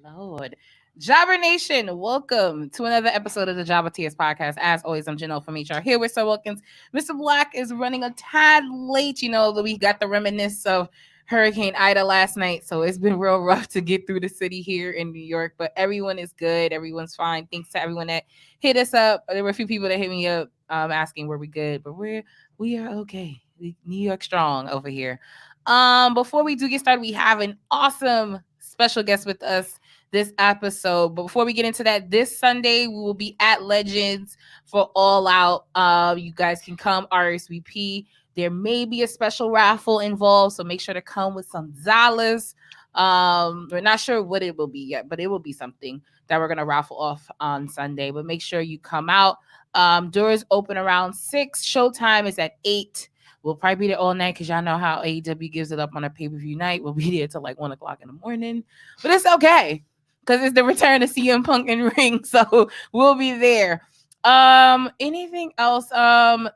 Lord. Jobber Nation, welcome to another episode of the Jobbertears podcast. As always, I'm Janelle from HR here with Sir Wilkins. Mrblacc is running a tad late. You know, we got the reminiscence of Hurricane Ida last night, so it's been real rough to get through the city here in New York, but everyone is good. Everyone's fine. Thanks to everyone that hit us up. There were a few people that hit me up asking were we good, but we are okay. New York strong over here. Before we do get started, we have an awesome special guest with us this episode. But before we get into that, this Sunday we will be at Legends for All Out. You guys can come RSVP. There may be a special raffle involved, so make sure to come with some dollars. We're not sure what it will be yet, but it will be something that we're gonna raffle off on Sunday. But make sure you come out. Doors open around 6. Showtime is at 8. We'll probably be there all night because y'all know how AEW gives it up on a pay-per-view night. We'll be there till like 1 o'clock in the morning. But it's okay because it's the return of CM Punk in ring. So we'll be there. Anything else?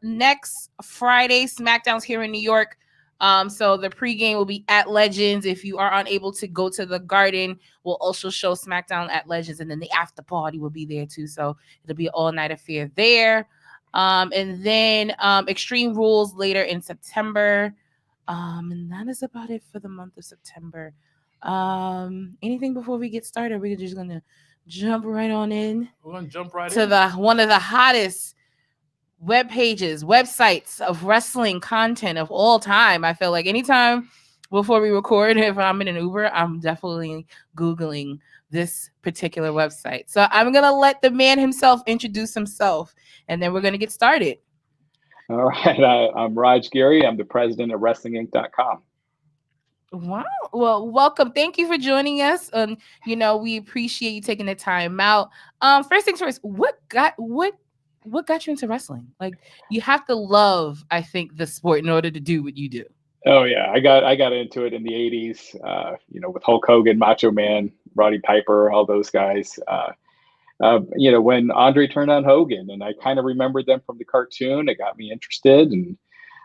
Next Friday, SmackDown's here in New York. So the pregame will be at Legends. If you are unable to go to the Garden, we'll also show SmackDown at Legends, and then the after party will be there too. So it'll be an all-night affair there. And then Extreme Rules later in September. And that is about it for the month of September. Anything before we get started? We're just gonna jump right on in. We're gonna jump right to the one of the hottest web pages, websites of wrestling content of all time. I feel like anytime before we record, if I'm in an Uber, I'm definitely Googling this particular website. So I'm going to let the man himself introduce himself, and then we're going to get started. All right. I'm Raj Giri. I'm the president of WrestlingInc.com. Wow. Well, welcome. Thank you for joining us. We appreciate you taking the time out. First things first, what got you into wrestling? Like, you have to love, I think, the sport in order to do what you do. Oh yeah, I got into it in the '80s. With Hulk Hogan, Macho Man, Roddy Piper, all those guys. When Andre turned on Hogan, and I kind of remembered them from the cartoon. It got me interested, and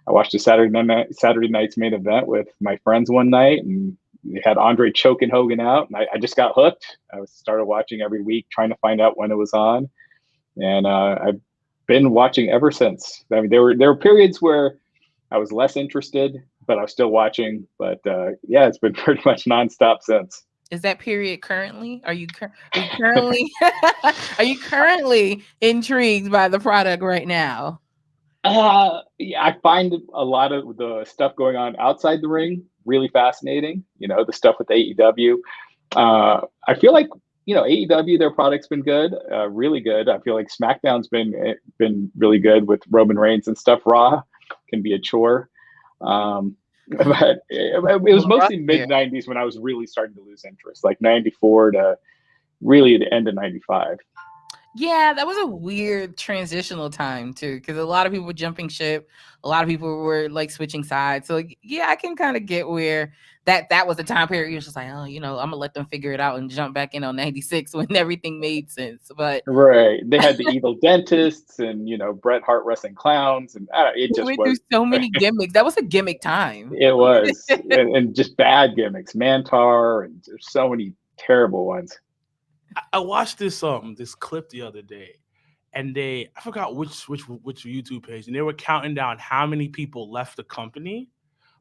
I watched the Saturday night's main event with my friends one night, and they had Andre choking Hogan out, and I just got hooked. I started watching every week, trying to find out when it was on, and I've been watching ever since. I mean, there were periods where I was less interested, but I was still watching. But it's been pretty much nonstop since. Is that period currently? Are you currently are you currently intrigued by the product right now? I find a lot of the stuff going on outside the ring really fascinating. The stuff with AEW. I feel like AEW, their product's been good, really good. I feel like SmackDown's been really good with Roman Reigns and stuff. Raw can be a chore. But it was mostly mid 90s when I was really starting to lose interest, like 94 to really the end of 95. Yeah, that was a weird transitional time too, because a lot of people were jumping ship, a lot of people were like switching sides. So yeah, I can kind of get where that was the time period. You're just like, oh, I'm gonna let them figure it out and jump back in on 96 when everything made sense. But right, they had the evil dentists and Bret Hart wrestling clowns, and it just went through so many gimmicks. That was a gimmick time. It was, and just bad gimmicks, Mantar, and there's so many terrible ones. I watched this clip the other day, and I forgot which YouTube page, and they were counting down how many people left the company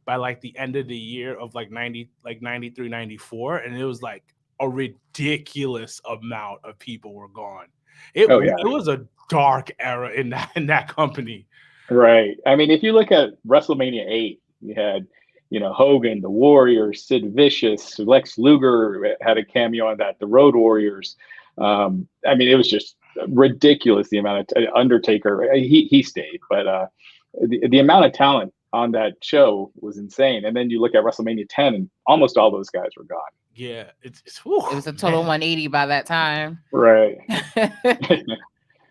by like the end of the year of like 93, 94, and it was like a ridiculous amount of people were gone. It was a dark era in that company. Right. I mean, if you look at WrestleMania 8, you had Hogan, the Warriors, Sid Vicious, Lex Luger had a cameo on that, the Road Warriors. I mean, it was just ridiculous, the amount of Undertaker. He stayed, but the amount of talent on that show was insane. And then you look at WrestleMania 10, and almost all those guys were gone. Yeah, it was a total 180 by that time. Right.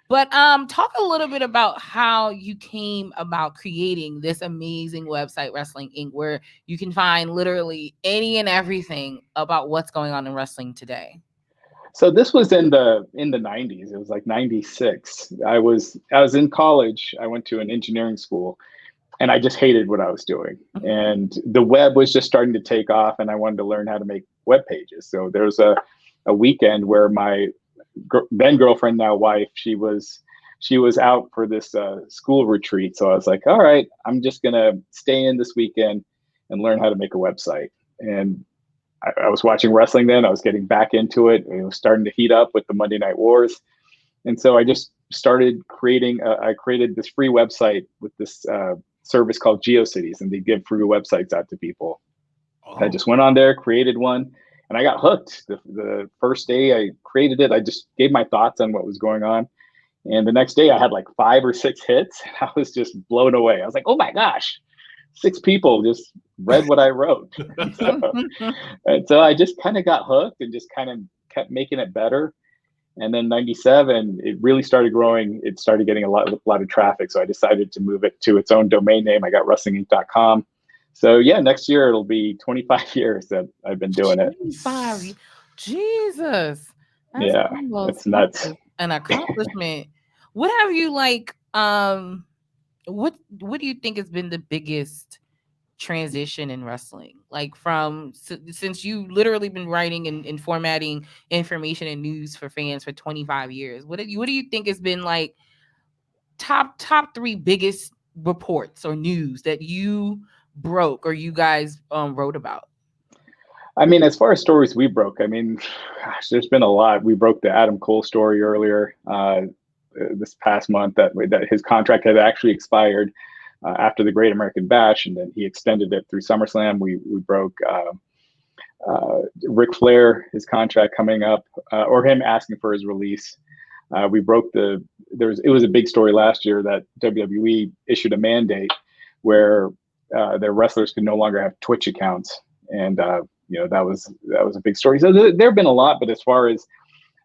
But talk a little bit about how you came about creating this amazing website, Wrestling Inc., where you can find literally any and everything about what's going on in wrestling today. So this was in the 90s. It was like 96. I was in college. I went to an engineering school, and I just hated what I was doing. And the web was just starting to take off, and I wanted to learn how to make web pages. So there's a a weekend where my then girlfriend, now wife, she was out for this school retreat. So I was like, all right, I'm just gonna stay in this weekend and learn how to make a website. And I was watching wrestling then. I was getting back into it. It was starting to heat up with the Monday Night Wars. And so I just started creating, I created this free website with this service called GeoCities, and they give free websites out to people. Oh. I just went on there, created one, and I got hooked. The first day I created it, I just gave my thoughts on what was going on. And the next day I had like 5 or 6 hits. I was just blown away. I was like, oh my gosh, 6 people just read what I wrote. And so I just kind of got hooked and just kind of kept making it better. And then 97, it really started growing. It started getting a lot of traffic. So I decided to move it to its own domain name. I got wrestlinginc.com. So yeah, next year it'll be 25 years that I've been doing 25. it. Jesus. That's yeah, it's nuts. An accomplishment. What have you like? What do you think has been the biggest transition in wrestling, like from since you literally been writing and formatting information and news for fans for 25 years? What do you think has been like top 3 biggest reports or news that you broke or you guys wrote about? I mean, as far as stories we broke, I mean, gosh, there's been a lot. We broke the Adam Cole story earlier this past month that his contract had actually expired after the Great American Bash, and then he extended it through SummerSlam. We broke Ric Flair, his contract coming up, or him asking for his release. We broke it was a big story last year that WWE issued a mandate where their wrestlers could no longer have Twitch accounts, and that was a big story. So there have been a lot, but as far as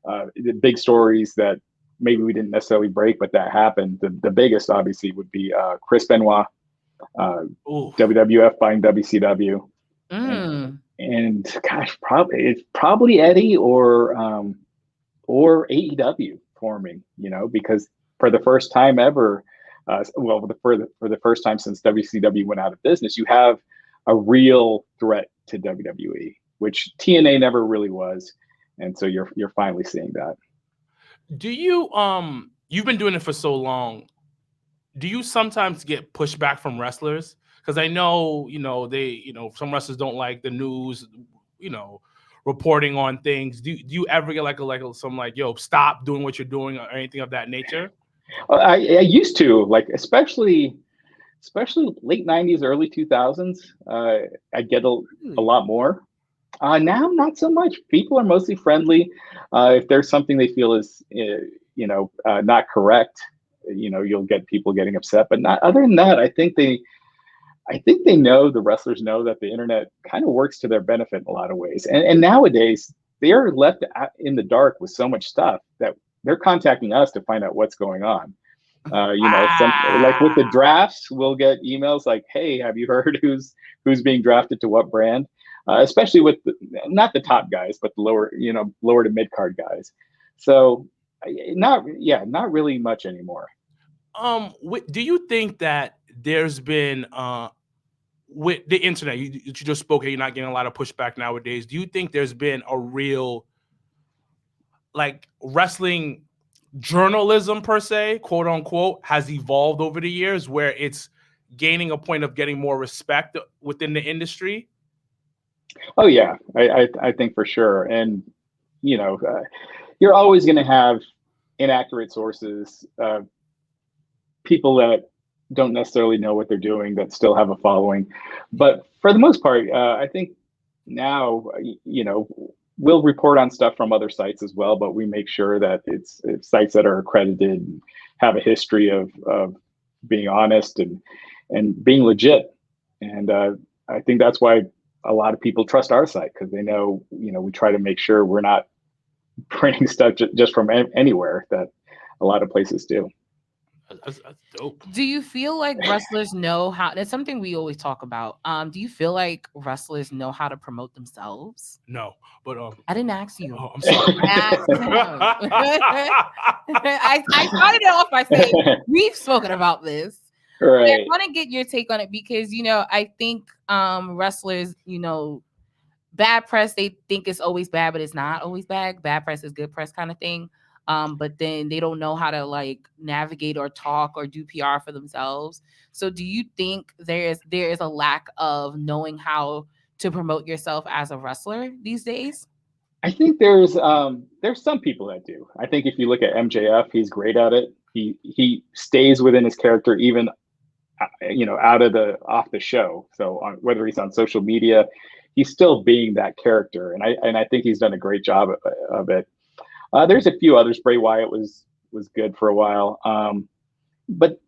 the big stories that maybe we didn't necessarily break, but that happened. The biggest, obviously, would be Chris Benoit, WWF buying WCW, and gosh, it's probably Eddie or AEW forming. Because for the first time ever, for the first time since WCW went out of business, you have a real threat to WWE, which TNA never really was, and so you're finally seeing that. Do you you've been doing it for so long, do you sometimes get pushback from wrestlers? Because I know, they, some wrestlers don't like the news, reporting on things. Do you ever get like some yo, stop doing what you're doing or anything of that nature? I used to, like, especially late 90s, early 2000s. I get a lot more. Now, not so much. People are mostly friendly. If there's something they feel is, not correct, you'll get people getting upset. But not other than that, I think they know, the wrestlers know that the internet kind of works to their benefit in a lot of ways. And nowadays, they are left in the dark with so much stuff that they're contacting us to find out what's going on. Like with the drafts, we'll get emails like, "Hey, have you heard who's being drafted to what brand?" Especially with not the top guys, but the lower to mid card guys. So, not really much anymore. Do you think that there's been with the internet? You just spoke here. You're not getting a lot of pushback nowadays. Do you think there's been a real like wrestling journalism per se, quote unquote, has evolved over the years where it's gaining a point of getting more respect within the industry? Oh yeah, I think for sure. And you're always going to have inaccurate sources, people that don't necessarily know what they're doing that still have a following. But for the most part, I think now, we'll report on stuff from other sites as well, but we make sure that it's sites that are accredited and have a history of being honest and being legit. And I think that's why a lot of people trust our site, because they know, we try to make sure we're not printing stuff just from anywhere that a lot of places do. That's dope. Do you feel like wrestlers know how? That's something we always talk about. Do you feel like wrestlers know how to promote themselves? No, but I didn't ask you. Oh, I'm sorry. I started it off by saying we've spoken about this. Right. I want to get your take on it because I think wrestlers, bad press, they think it's always bad, but it's not always bad. Bad press is good press kind of thing. But then they don't know how to like navigate or talk or do PR for themselves. So do you think there is a lack of knowing how to promote yourself as a wrestler these days? I think there's some people that do. I think if you look at MJF, he's great at it. He stays within his character even out of the off the show. So whether he's on social media, he's still being that character, and I think he's done a great job of it. There's a few others. Bray Wyatt was good for a while, but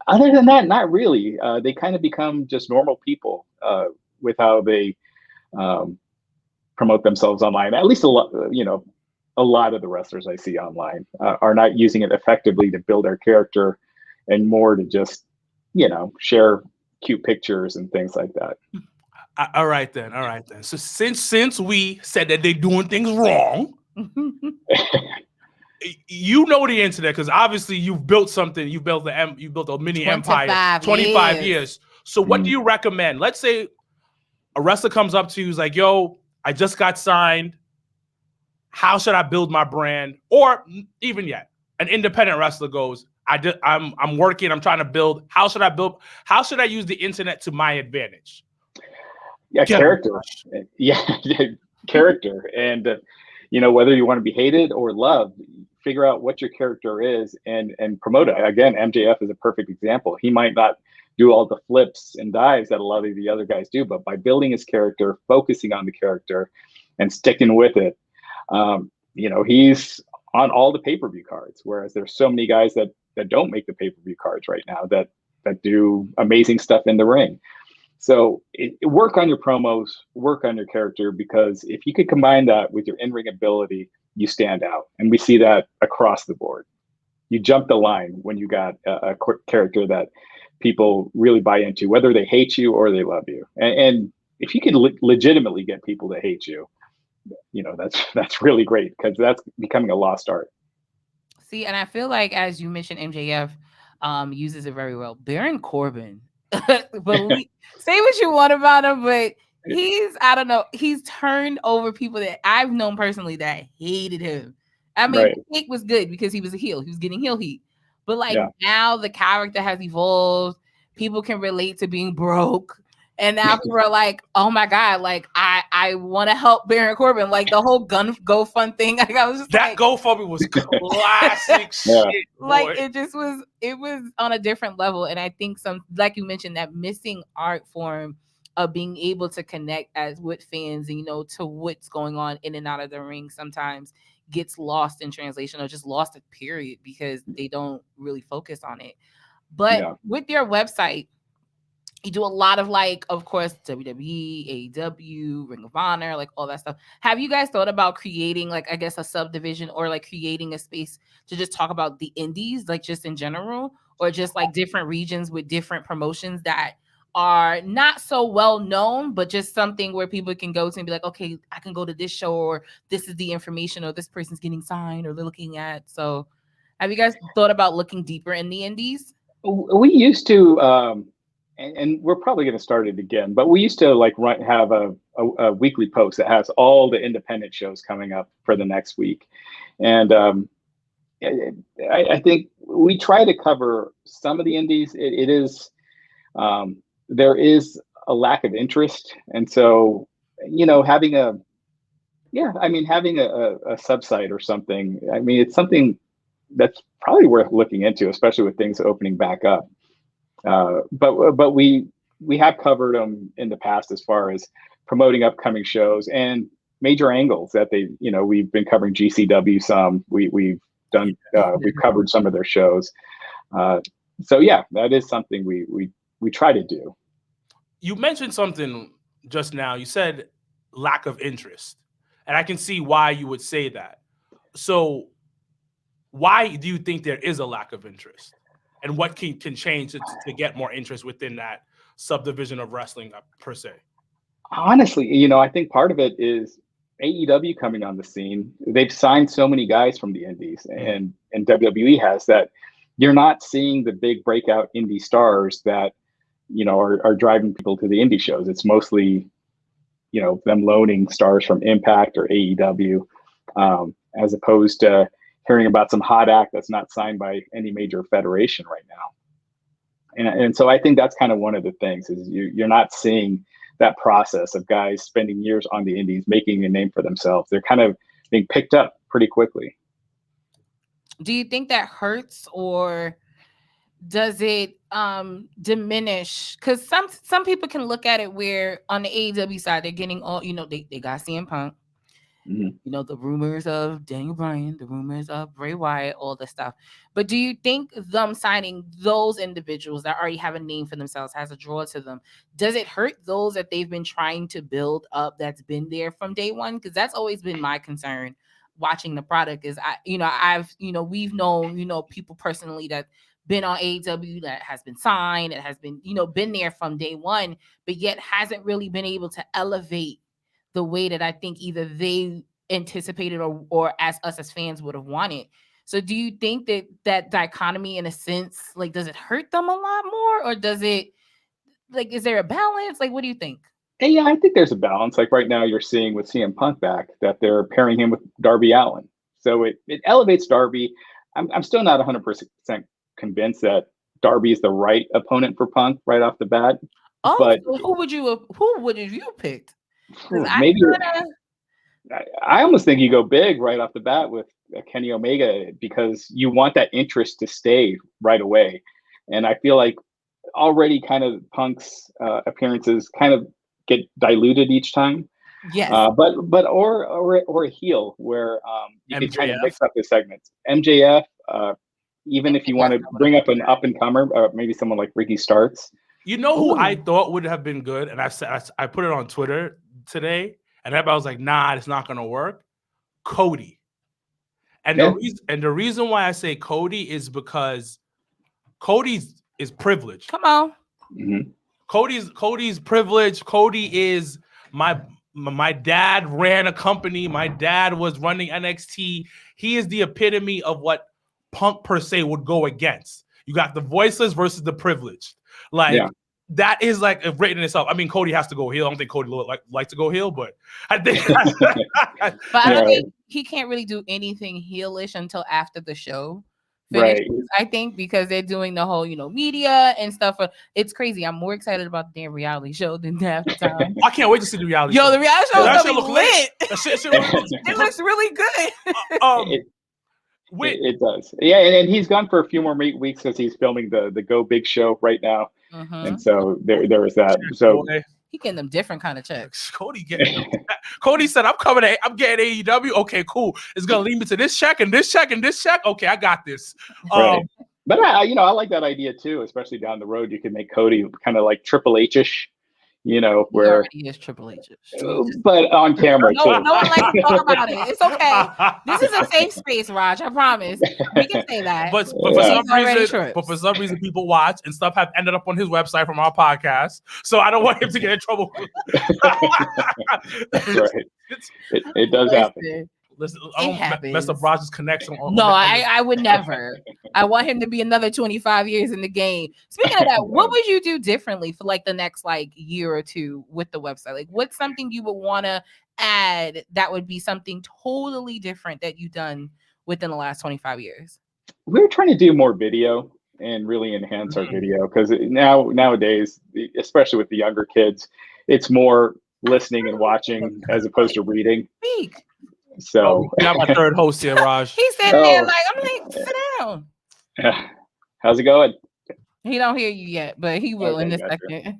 other than that, not really. They kind of become just normal people with how they promote themselves online. At least a lot of the wrestlers I see online are not using it effectively to build their character, and more to just share cute pictures and things like that. All right then. So since we said that they're doing things wrong, you know the internet, because obviously you've built something. You built a mini empire. 25 years. So what do you recommend? Let's say a wrestler comes up to you, is like, "Yo, I just got signed. How should I build my brand?" Or even yet, an independent wrestler goes, I'm working. I'm trying to build. How should I build? How should I use the internet to my advantage? Yeah, character. Yeah, character. And, whether you want to be hated or loved, figure out what your character is and promote it. Again, MJF is a perfect example. He might not do all the flips and dives that a lot of the other guys do, but by building his character, focusing on the character and sticking with it, he's on all the pay-per-view cards, whereas there's so many guys that don't make the pay-per-view cards right now that do amazing stuff in the ring. So work on your promos, work on your character, because if you could combine that with your in-ring ability, you stand out. And we see that across the board. You jump the line when you got a character that people really buy into, whether they hate you or they love you. And if you can legitimately get people to hate you, that's really great, because that's becoming a lost art. See, and I feel like, as you mentioned, MJF uses it very well. Baron Corbin, but say what you want about him, but I don't know, he's turned over people that I've known personally that hated him. I mean, Nick was good because he was a heel. He was getting heel heat. But now the character has evolved. People can relate to being broke. And now people are like, oh my God, like I want to help Baron Corbin. Like the whole GoFund thing. Like, I was just that GoFundMe was classic shit. Like it was on a different level. And I think like you mentioned, that missing art form of being able to connect with fans and to what's going on in and out of the ring sometimes gets lost in translation, or just lost, period, because they don't really focus on it. But with your website, you do a lot of, like, of course, WWE, AEW, Ring of Honor, like all that stuff. Have you guys thought about creating, like, I guess, a subdivision, or like creating a space to just talk about the indies, like just in general, or just like different regions with different promotions that are not so well known, but just something where people can go to and be like, okay, I can go to this show, or this is the information, or this person's getting signed, or they're looking at. So have you guys thought about looking deeper in the indies? We used to, and we're probably going to start it again, but we used to have a weekly post that has all the independent shows coming up for the next week. And I think we try to cover some of the indies. It is, there is a lack of interest. And so, having a sub-site or something, I mean, it's something that's probably worth looking into, especially with things opening back up. But we have covered them in the past as far as promoting upcoming shows and major angles that we've been covering GCW some. We've covered some of their shows. So yeah, that is something we try to do. You mentioned something just now. You said lack of interest, and I can see why you would say that. So why do you think there is a lack of interest? And what can change to get more interest within that subdivision of wrestling per se? Honestly, I think part of it is AEW coming on the scene. They've signed so many guys from the indies, and WWE has, that you're not seeing the big breakout indie stars that are driving people to the indie shows. It's mostly them loaning stars from Impact or AEW, as opposed to hearing about some hot act that's not signed by any major federation right now. And so I think that's kind of one of the things is you're not seeing that process of guys spending years on the indies, making a name for themselves. They're kind of being picked up pretty quickly. Do you think that hurts, or does it diminish? Because some people can look at it where on the AEW side, they're getting all, they got CM Punk, the rumors of Daniel Bryan, the rumors of Bray Wyatt, all this stuff. But do you think them signing those individuals that already have a name for themselves, has a draw to them, does it hurt those that they've been trying to build up that's been there from day one? Because that's always been my concern watching the product is we've known, people personally that been on AEW, that has been signed, that has been, been there from day one, but yet hasn't really been able to elevate the way that I think either they anticipated or as us as fans would have wanted. So do you think that dichotomy, in a sense, like, does it hurt them a lot more, or does it, like, is there a balance? Like, what do you think? And yeah, I think there's a balance. Like right now you're seeing with CM Punk back that they're pairing him with Darby Allin. So it elevates Darby. I'm still not 100% convinced that Darby is the right opponent for Punk right off the bat. Oh, but so who would you picked? Maybe I almost think you go big right off the bat with Kenny Omega, because you want that interest to stay right away. And I feel like already kind of Punk's appearances kind of get diluted each time. Yes. But a heel where you can kind of mix up the segments. MJF, even if you want to bring up an up and comer, maybe someone like Ricky Starks. You know who I thought would have been good, and I put it on Twitter today, and everybody was like, "Nah, it's not gonna work." Cody, and the reason why I say Cody is because Cody is privileged. Come on, Cody's privileged. Cody is my dad ran a company. My dad was running NXT. He is the epitome of what Punk per se would go against. You got the voiceless versus the privileged. That is like written in itself. I mean, Cody has to go heel. I don't think Cody likes to go heel, but I think. But I don't think he can't really do anything heelish until after the show finishes, right? I think because they're doing the whole, media and stuff. It's crazy. I'm more excited about the damn reality show than half the time. I can't wait to see the reality show. The reality show is gonna be lit. It looks really good. It does. Yeah, and he's gone for a few more weeks because he's filming the Go Big show right now. And so there is that. So he getting them different kind of checks. Cody said, I'm getting AEW. Okay, cool. It's gonna lead me to this check and this check and this check. Okay, I got this. Right. But I like that idea too, especially down the road. You can make Cody kind of like Triple H-ish. Where he is Triple H, but on camera too. No one likes to talk about it. It's okay. This is a safe space, Raj. I promise. We can say that. But for some reason, people watch and stuff have ended up on his website from our podcast. So I don't want him to get in trouble. That's right. It does happen. Listen, I don't mess up Raj's connection. I would never. I want him to be another 25 years in the game. Speaking of that, what would you do differently for like the next year or two with the website? Like, what's something you would want to add that would be something totally different that you've done within the last 25 years? We're trying to do more video and really enhance our video, because nowadays, especially with the younger kids, it's more listening and watching as opposed to reading. Speak. So we got my third host here, Raj. He's sitting there sit down. How's it going? He don't hear you yet, but he will in a second.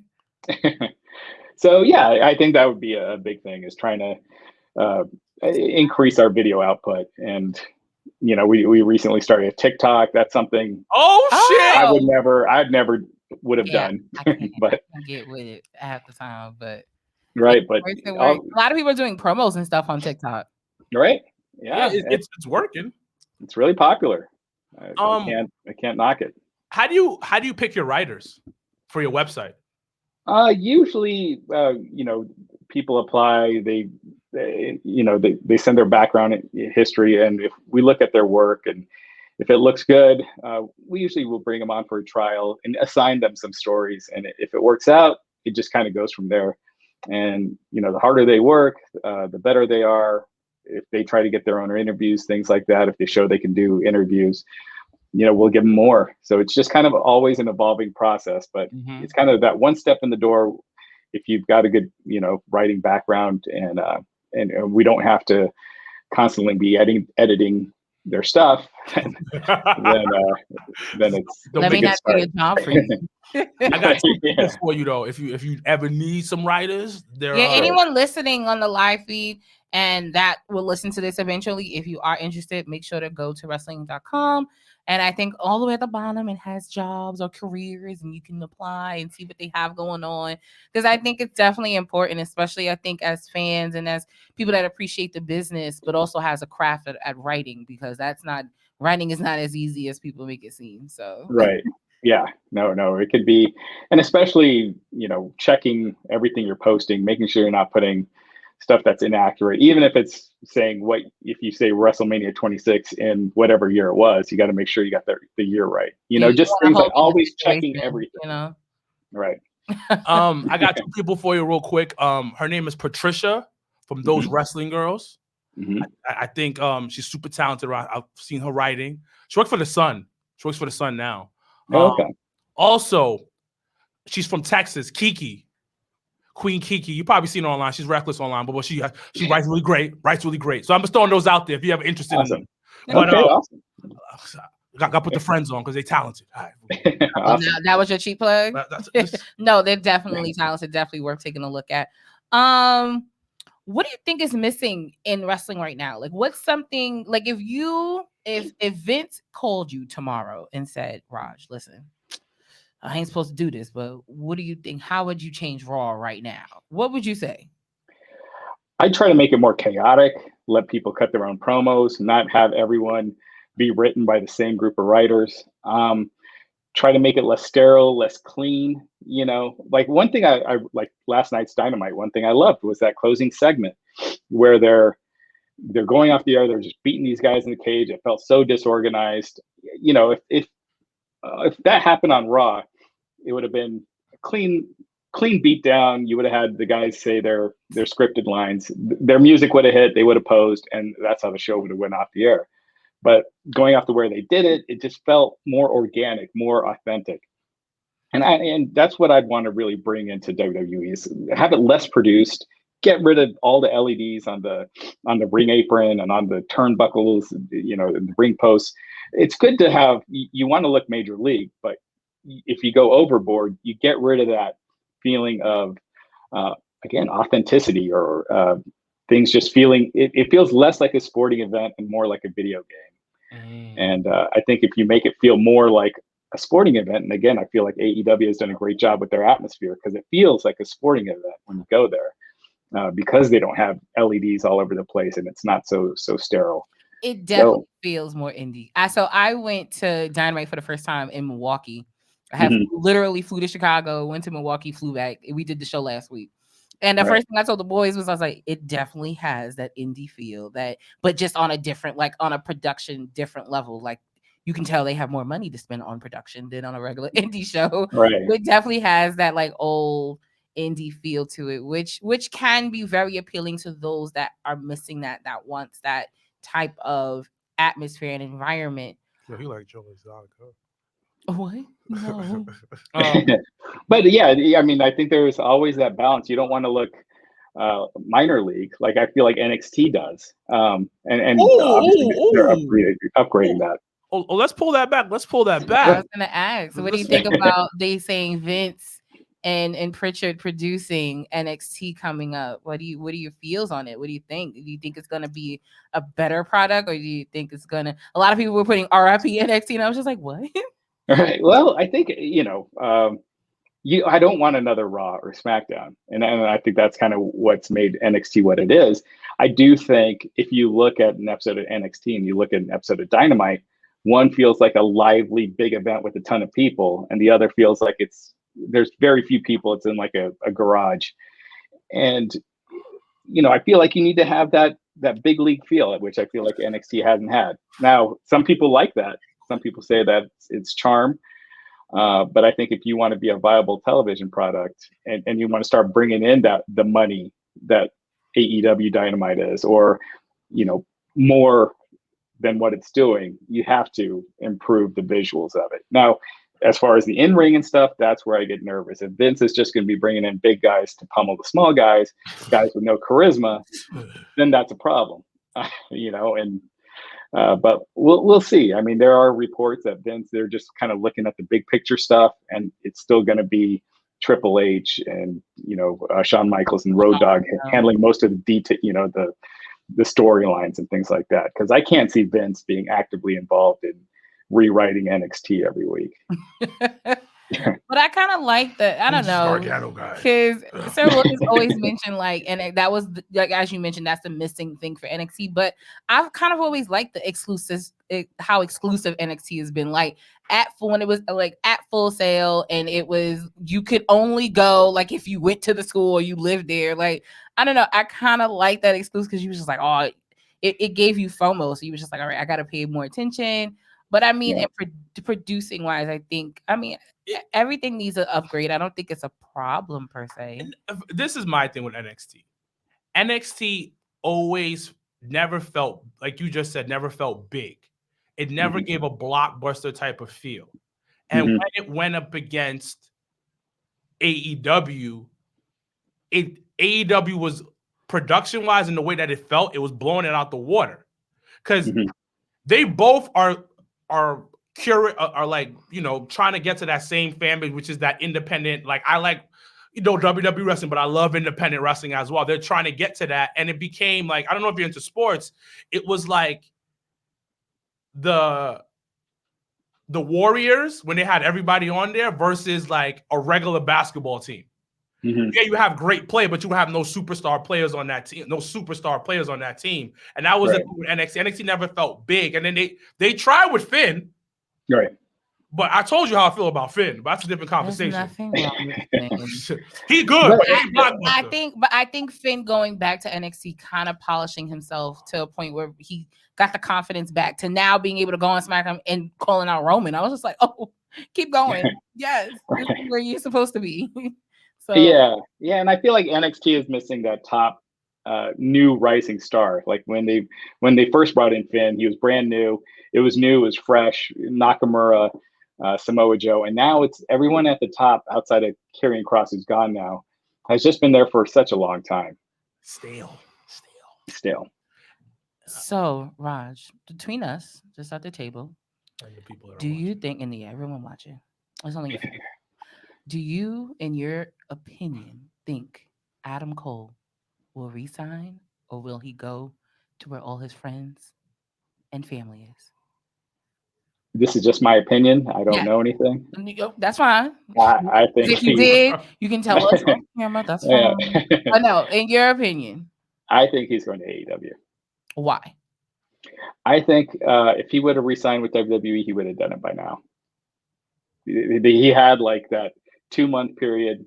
So yeah, I think that would be a big thing, is trying to increase our video output. And we recently started a TikTok. That's something. Oh shit! I'd never would have done. But I get with it half the time, but right. But a lot of people are doing promos and stuff on TikTok. Right. Yeah. It's working. It's really popular. I can't knock it. How do you pick your writers for your website? Usually, people apply. They send their background history, and if we look at their work and if it looks good, we usually will bring them on for a trial and assign them some stories. And if it works out, it just kind of goes from there. And, the harder they work, the better they are. If they try to get their own interviews, things like that, if they show they can do interviews, we'll give them more. So it's just kind of always an evolving process, but it's kind of that one step in the door. If you've got a good, writing background, and we don't have to constantly be editing their stuff, then it's let me not do a job for you. I got two people for you though. If you ever need some writers, anyone listening on the live feed and that will listen to this eventually, if you are interested, make sure to go to wrestling.com. And I think all the way at the bottom, it has jobs or careers, and you can apply and see what they have going on. Because I think it's definitely important, especially I think as fans and as people that appreciate the business, but also has a craft at writing, because writing is not as easy as people make it seem. So right. Yeah, no, it could be, and especially, checking everything you're posting, making sure you're not putting stuff that's inaccurate, even if it's saying if you say WrestleMania 26 in whatever year it was, you got to make sure you got the year right. Just things like always checking everything. Right. I got two people for you real quick. Her name is Patricia from Those Wrestling Girls. I think she's super talented. I've seen her writing. She works for the Sun. She works for the Sun now. Okay. Also, she's from Texas. Queen Kiki. You probably seen her online. She's reckless online, but she writes really great. So I'm just throwing those out there if you're ever interested in them. But, awesome. Got to put the friends on because they're talented. All right. Awesome. That was your cheap plug? No, they're definitely talented. Definitely worth taking a look at. What do you think is missing in wrestling right now? Like, what's something like if Vince called you tomorrow and said, Raj, listen, I ain't supposed to do this, but what do you think? How would you change Raw right now? What would you say? I'd try to make it more chaotic, let people cut their own promos, not have everyone be written by the same group of writers. Try to make it less sterile, less clean. Like one thing I like last night's Dynamite, one thing I loved was that closing segment where they're going off the air, they're just beating these guys in the cage. It felt so disorganized. If that happened on Raw, it would have been a clean beat down. You would have had the guys say their scripted lines. Their music would have hit. They would have posed, and that's how the show would have went off the air. But going off the way they did it, it just felt more organic, more authentic. And that's what I'd want to really bring into WWE is have it less produced. Get rid of all the LEDs on the ring apron and on the turnbuckles, the ring posts. It's good to have. You want to look major league, but if you go overboard, you get rid of that feeling of again authenticity or things just feeling. It feels less like a sporting event and more like a video game. And I think if you make it feel more like a sporting event, and again, I feel like AEW has done a great job with their atmosphere because it feels like a sporting event when you go there because they don't have LEDs all over the place and it's not so sterile. It definitely feels more indie. So I went to Dynamite for the first time in Milwaukee. I have literally flew to Chicago, went to Milwaukee, flew back. We did the show last week. And the first thing I told the boys was, I was like, it definitely has that indie feel, but just on a different, like on a production, different level. Like you can tell they have more money to spend on production than on a regular indie show. Right. It definitely has that like old indie feel to it, which can be very appealing to those that are missing that wants that type of atmosphere and environment. Yeah, he like Joe Exotic. What? No. But yeah, I mean, I think there's always that balance. You don't want to look minor league like I feel like NXT does, and they're upgrading that. Oh, let's pull that back. I was gonna ask, what do you think about they saying Vince and Pritchard producing NXT coming up? What are your feels on it? What do you think? Do you think it's gonna be a better product, or do you think it's gonna? A lot of people were putting RIP NXT, and I was just like, what? All right. Well, I think I don't want another Raw or SmackDown, and I think that's kind of what's made NXT what it is. I do think if you look at an episode of NXT and you look at an episode of Dynamite, one feels like a lively big event with a ton of people, and the other feels like there's very few people. It's in like a garage, and I feel like you need to have that big league feel, which I feel like NXT hasn't had. Now, some people like that. Some people say that it's charm. But I think if you want to be a viable television product and you want to start bringing in the money that AEW Dynamite is, or, more than what it's doing, you have to improve the visuals of it. Now, as far as the in-ring and stuff, that's where I get nervous. If Vince is just going to be bringing in big guys to pummel the small guys with no charisma, then that's a problem, but we'll see. I mean, there are reports that Vince, they're just kind of looking at the big picture stuff, and it's still going to be Triple H and, Shawn Michaels and Road Dogg handling most of the detail, the storylines and things like that. Because I can't see Vince being actively involved in rewriting NXT every week. But I kind of like that. I don't know, because Sarah Wilkins always mentioned and that was as you mentioned, that's the missing thing for NXT. But I've kind of always liked the how exclusive NXT has been. When it was at Full Sail, and it was you could only go if you went to the school or you lived there. I don't know. I kind of like that exclusive because you was just it gave you FOMO, so you was just all right, I got to pay more attention. But I mean, producing wise, everything needs an upgrade. I don't think it's a problem per se. This is my thing with NXT. NXT always never felt, like you just said, never felt big. It never gave a blockbuster type of feel. And when it went up against AEW, AEW was production-wise in the way that it felt, it was blowing it out the water. Because they both are trying to get to that same fan base, which is that independent. I like, WWE wrestling, but I love independent wrestling as well. They're trying to get to that, and it became I don't know if you're into sports. It was the Warriors when they had everybody on there versus a regular basketball team. Yeah, you have great play, but you have no superstar players on that team. And that was the thing with NXT. NXT never felt big. And then they tried with Finn. Right. But I told you how I feel about Finn. But that's a different conversation. There's nothing wrong with Finn. He's good. But I think Finn going back to NXT, kind of polishing himself to a point where he got the confidence back to now being able to go on SmackDown and calling out Roman. I was just oh, keep going. Yes, this is where you're supposed to be. So yeah, and I feel like NXT is missing that top new rising star. When they first brought in Finn, he was brand new. It was fresh. Nakamura, Samoa Joe, and now it's everyone at the top outside of Karrion Kross, who's gone now, has just been there for such a long time. Stale. So Raj, between us, just at the table, do you think? And everyone watching, it's only a few. Do you, in your opinion, think Adam Cole will resign, or will he go to where all his friends and family is? This is just my opinion. I don't know anything. That's fine. I think if you did, you can tell us on camera. That's fine. But no, in your opinion, I think he's going to AEW. Why? I think if he would have re-signed with WWE, he would have done it by now. He had that 2-month period.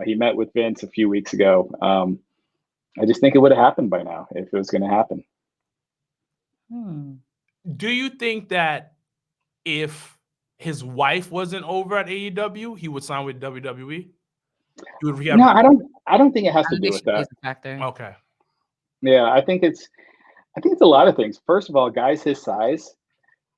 He met with Vince a few weeks ago. I just think it would have happened by now if it was going to happen. Do you think that if his wife wasn't over at AEW, he would sign with WWE? No, I don't think it has to do with that. Okay. Yeah, I think it's a lot of things. First of all, guys his size,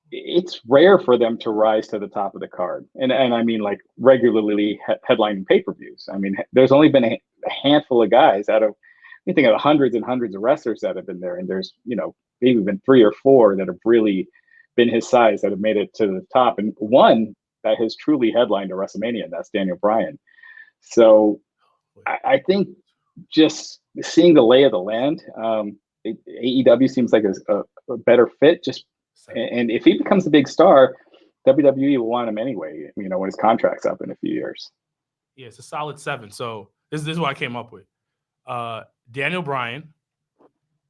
it's rare for them to rise to the top of the card. And I mean, regularly headlining pay-per-views. I mean, there's only been a handful of guys out of, you think of the hundreds and hundreds of wrestlers that have been there. And there's, maybe been 3 or 4 that have really been his size that have made it to the top. And one that has truly headlined a WrestleMania, and that's Daniel Bryan. So I think just seeing the lay of the land, AEW seems like a better fit. And if he becomes a big star, WWE will want him anyway, when his contract's up in a few years. Yeah, it's a solid 7. So this is what I came up with. Daniel Bryan,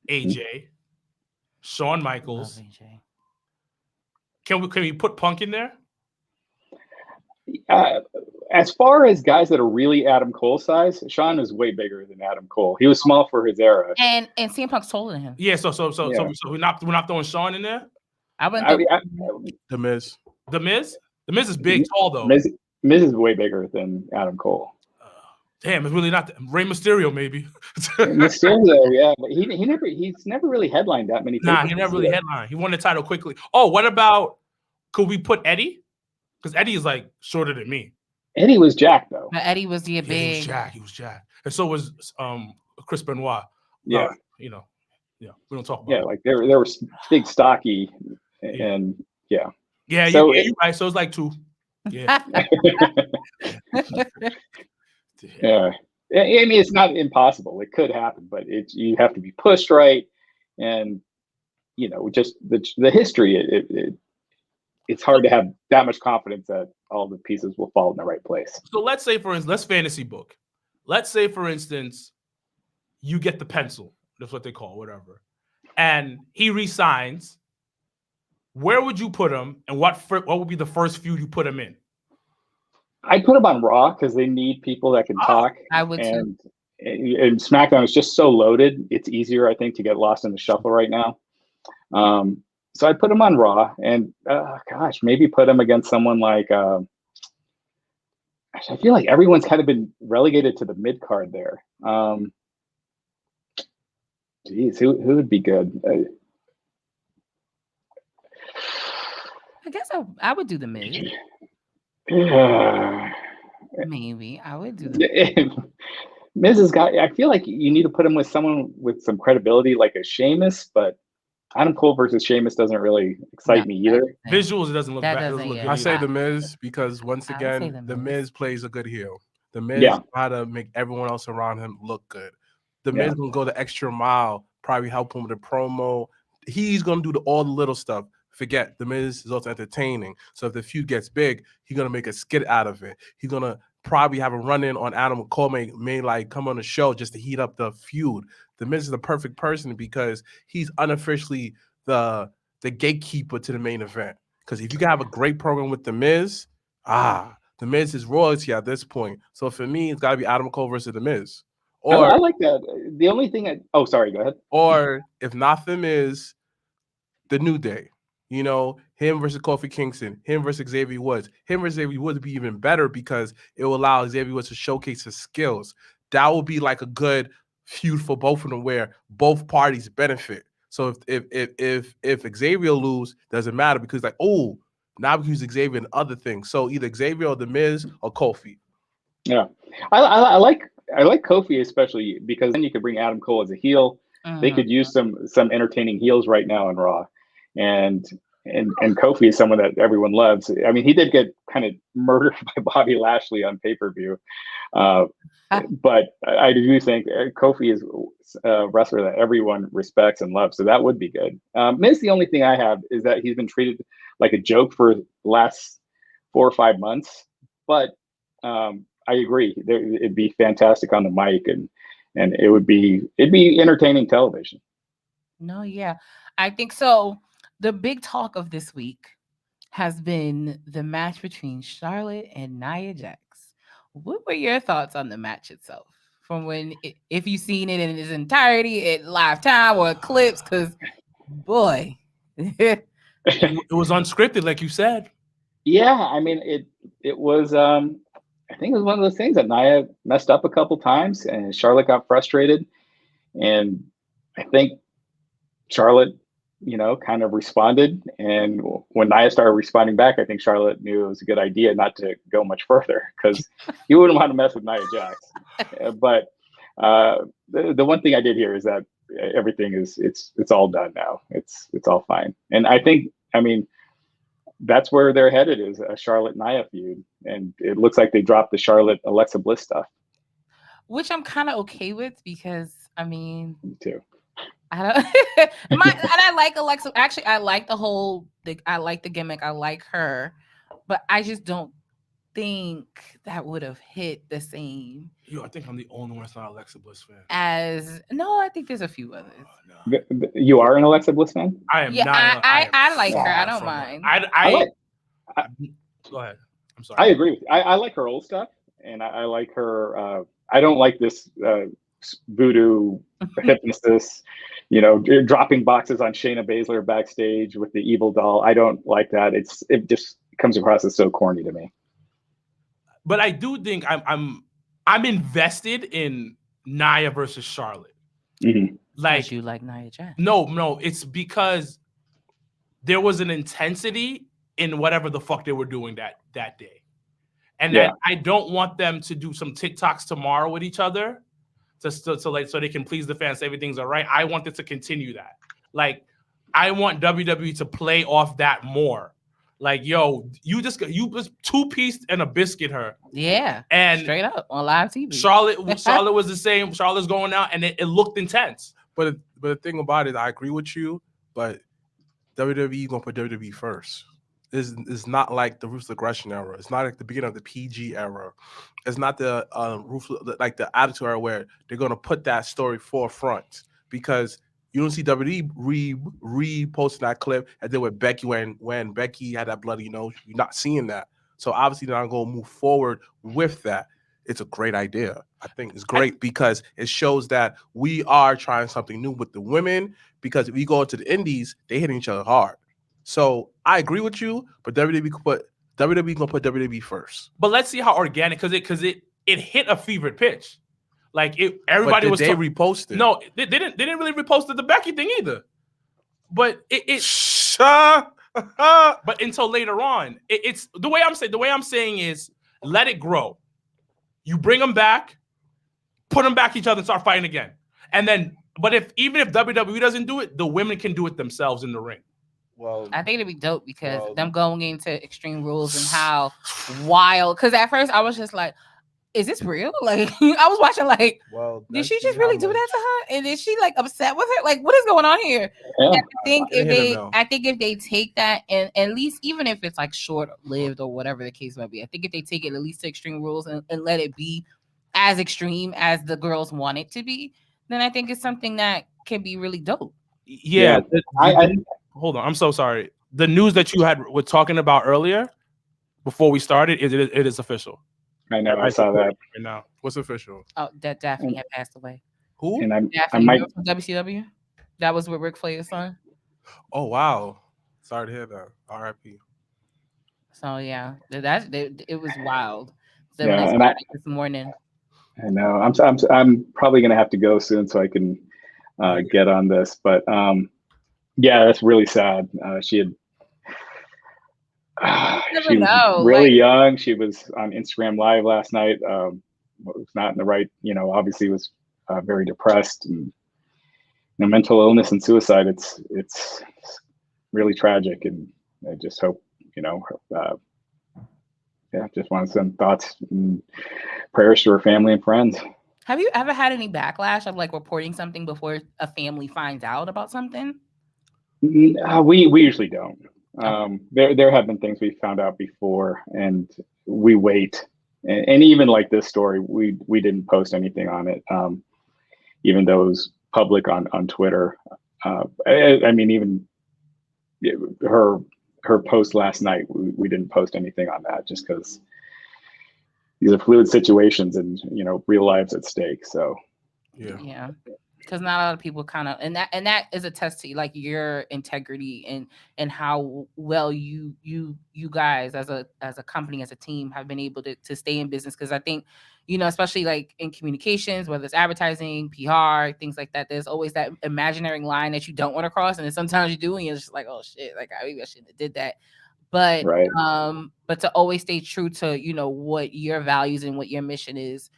AJ, Shawn Michaels. AJ. Can we put Punk in there? As far as guys that are really Adam Cole size, Shawn is way bigger than Adam Cole. He was small for his era. And CM Punk's taller than him. Yeah, so we're not throwing Shawn in there? I wouldn't. The Miz. The Miz? The Miz is big, tall though. Miz is way bigger than Adam Cole. Damn, it's really not Rey Mysterio, maybe. Mysterio, yeah, but he's never really headlined that many. Nah, he never really headlined. He won the title quickly. Oh, what about? Could we put Eddie? Because Eddie is like shorter than me. Eddie was jacked though. But Eddie was big. He was jacked, and so was Chris Benoit. Yeah, we don't talk about. Yeah, like they were big, stocky, and yeah. Yeah, so you're right. So it's like 2. Yeah. Yeah. I mean, it's not impossible. It could happen, but you have to be pushed right, and just the history. It's hard to have that much confidence that all the pieces will fall in the right place. So let's say, for instance, let's fantasy book. Let's say, for instance, you get the pencil. That's what they call whatever, and he resigns. Where would you put him, and what would be the first feud you put him in? I put him on Raw because they need people that can talk. I would too. And SmackDown is just so loaded. It's easier, I think, to get lost in the shuffle right now. So I put him on Raw, and maybe put him against someone like. I feel like everyone's kind of been relegated to the mid card there. Geez, who would be good? I guess I would do the Miz. Maybe I would do the Miz has got. I feel like you need to put him with someone with some credibility, like a Sheamus. But Adam Cole versus Sheamus doesn't really excite me either. Visuals, it doesn't look bad. I say the Miz because once again, the Miz plays a good heel. The Miz know how to make everyone else around him look good. The Miz gonna go the extra mile, probably help him with a promo. He's gonna do all the little stuff. Forget the Miz is also entertaining. So if the feud gets big, he's gonna make a skit out of it. He's gonna probably have a run-in on Adam Cole, may like come on the show just to heat up the feud. The Miz is the perfect person because he's unofficially the gatekeeper to the main event. Because if you can have a great program with the Miz, the Miz is royalty at this point. So for me, it's got to be Adam Cole versus the Miz. Or I like that. The only thing sorry, go ahead. Or if not the Miz, the New Day. Him versus Kofi Kingston, him versus Xavier Woods. Him versus Xavier Woods would be even better because it will allow Xavier Woods to showcase his skills. That would be like a good feud for both of them where both parties benefit. So if Xavier lose, doesn't matter because now we can use Xavier in other things. So either Xavier or the Miz or Kofi. Yeah, I like Kofi especially because then you could bring Adam Cole as a heel. They could use some entertaining heels right now in Raw. And Kofi is someone that everyone loves. I mean, he did get kind of murdered by Bobby Lashley on pay-per-view. But I do think Kofi is a wrestler that everyone respects and loves. So that would be good. Miz, the only thing I have is that he's been treated like a joke for the last 4 or 5 months. But I agree. It'd be fantastic on the mic and it'd be entertaining television. No, yeah. I think so. The big talk of this week has been the match between Charlotte and Nia Jax. What were your thoughts on the match itself? From if you've seen it in its entirety at live time or clips, because boy, it was unscripted, like you said. Yeah, I mean it was. I think it was one of those things that Nia messed up a couple times, and Charlotte got frustrated, and I think Charlotte, kind of responded. And when Nia started responding back, I think Charlotte knew it was a good idea not to go much further because you wouldn't want to mess with Nia Jax. But the one thing I did hear is that everything it's all done now. It's all fine. And I think, that's where they're headed is a Charlotte Nia feud. And it looks like they dropped the Charlotte Alexa Bliss stuff. Which I'm kind of okay with because, Me too. I don't. And I like Alexa. Actually, I like I like the gimmick. I like her, but I just don't think that would have hit the same. I think I'm the only one that's not Alexa Bliss fan. I think there's a few others. No. You are an Alexa Bliss fan? I am. Yeah, not. I like her. I don't mind. Go ahead. I'm sorry. I agree with you. I like her old stuff, and I like her. I don't like this voodoo hypnosis, dropping boxes on Shayna Baszler backstage with the evil doll. I don't like that. It just comes across as so corny to me. But I do think I'm invested in Nia versus Charlotte. Mm-hmm. Like you like Nia Jax? No, it's because there was an intensity in whatever the fuck they were doing that day. And then I don't want them to do some TikToks tomorrow with each other so they can please the fans, everything's all right. I want it to continue that. Like, I want WWE to play off that more. Like, yo, you just two-pieced and a biscuit her. Yeah. And straight up on live TV. Charlotte was the same. Charlotte's going out and it looked intense. But the thing about it, I agree with you, but WWE gonna put WWE first. It's not like the ruthless aggression era. It's not like the beginning of the PG era. It's not the like the attitude era where they're gonna put that story forefront, because you don't see WWE reposting that clip and then with Becky when Becky had that bloody nose. You're not seeing that. So obviously they're not gonna move forward with that. It's a great idea. I think it's great because it shows that we are trying something new with the women, because if we go to the indies, they hitting each other hard. So I agree with you, but WWE gonna put WWE first. But let's see how organic, because it hit a fevered pitch. Like everybody was. They reposted. No, they didn't really repost the Becky thing either. But but until later on, it's the way I'm saying is let it grow. You bring them back, put them back each other, and start fighting again. And then, but even if WWE doesn't do it, the women can do it themselves in the ring. Well, I think it'd be dope because them going into Extreme Rules and how wild. Because at first I was just like, "Is this real?" Like I was watching, like, did she just really do that to her? And is she like upset with her? Like, what is going on here? Yeah. I think if they take that, and at least even if it's like short lived or whatever the case might be, I think if they take it at least to Extreme Rules and let it be as extreme as the girls want it to be, then I think it's something that can be really dope. Yeah. Hold on. I'm so sorry. The news that you were talking about earlier before we started, it is official. I know. I saw that right now. What's official? Oh, that Daphne had passed away. Who? And Daphne, from WCW. That was with Ric Flair's son. Oh wow! Sorry to hear that. R.I.P. So yeah, it was wild. So yeah, when this morning. I know. I'm probably gonna have to go soon so I can get on this, but yeah, that's really sad. She was really young. She was on Instagram Live last night. Was not in the right, obviously was very depressed, and mental illness and suicide. It's really tragic, and I just hope, just want to send thoughts and prayers to her family and friends. Have you ever had any backlash of like reporting something before a family finds out about something? We usually don't. There have been things we found out before, and we wait. And even like this story, we didn't post anything on it, even though it was public on Twitter. I mean, even her post last night, we didn't post anything on that, just because these are fluid situations and real lives at stake. So yeah. Because not a lot of people kind of, and that is a test to like your integrity and how well you guys as a company, as a team, have been able to stay in business. Because I think, especially like in communications, whether it's advertising, PR, things like that, there's always that imaginary line that you don't want to cross, and then sometimes you do, and you're just like, oh shit, like maybe I shouldn't have did that. But right. But to always stay true to what your values and what your mission is.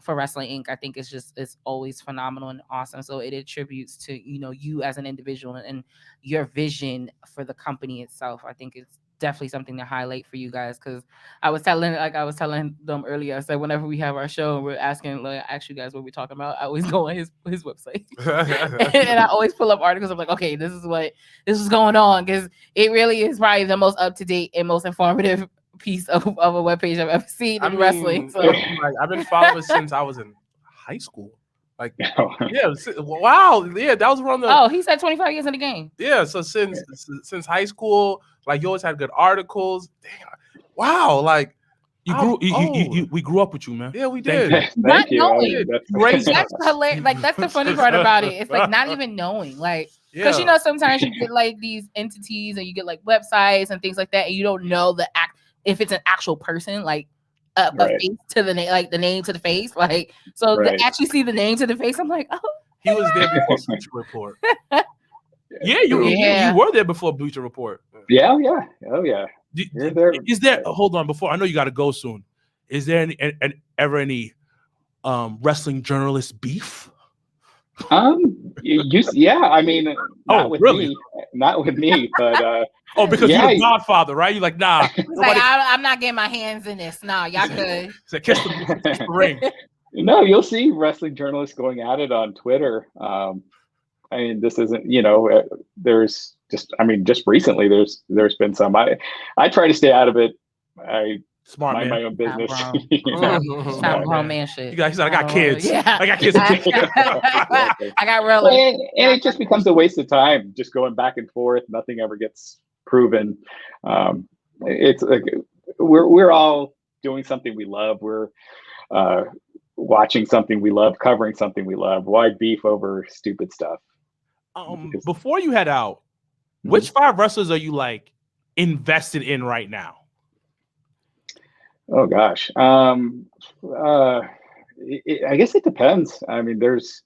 For Wrestling Inc., I think it's always phenomenal and awesome. So it attributes to you as an individual and your vision for the company itself. I think it's definitely something to highlight for you guys, because I was telling them earlier, I said whenever we have our show and we're ask you guys what we're talking about, I always go on his website and I always pull up articles. I'm like, okay, this is going on, because it really is probably the most up to date and most informative piece of a webpage I've ever seen in wrestling. So I've been following since I was in high school. Like, wow, that was around the. Oh, he said 25 years in the game. Yeah, so since high school, like, you always had good articles. Damn, wow, like we grew up with you, man. Yeah, we did. Thank you. That's hilarious. Like, that's the funny part about it. It's like not even knowing. Like, Because sometimes you get like these entities and you get like websites and things like that, and you don't know if it's an actual person, like a face to the name, like the name to the face, like to actually see the name to the face. I'm like, oh, he was there before Bleacher Report. You were there before Bleacher Report. Yeah. Oh yeah. Is there? Hold on, before I know you got to go soon. Is there ever any wrestling journalist beef? I mean, not with me, but because you're the Godfather, right? You're like, nah. Like, I'm not getting my hands in this. Nah, y'all could. Kiss the ring. No, you'll see wrestling journalists going at it on Twitter. I mean, this isn't, there's just recently there's been some. I try to stay out of it. I mind my own business. Stop grown man shit. You guys, I got kids. Yeah. I got kids. I got real. And it just becomes a waste of time, just going back and forth. Nothing ever gets proven. It's like we're all doing something we love. We're watching something we love, covering something we love. Why beef over stupid stuff? Before you head out, which 5 wrestlers are you like invested in right now? Oh gosh, I guess it depends. I mean, there's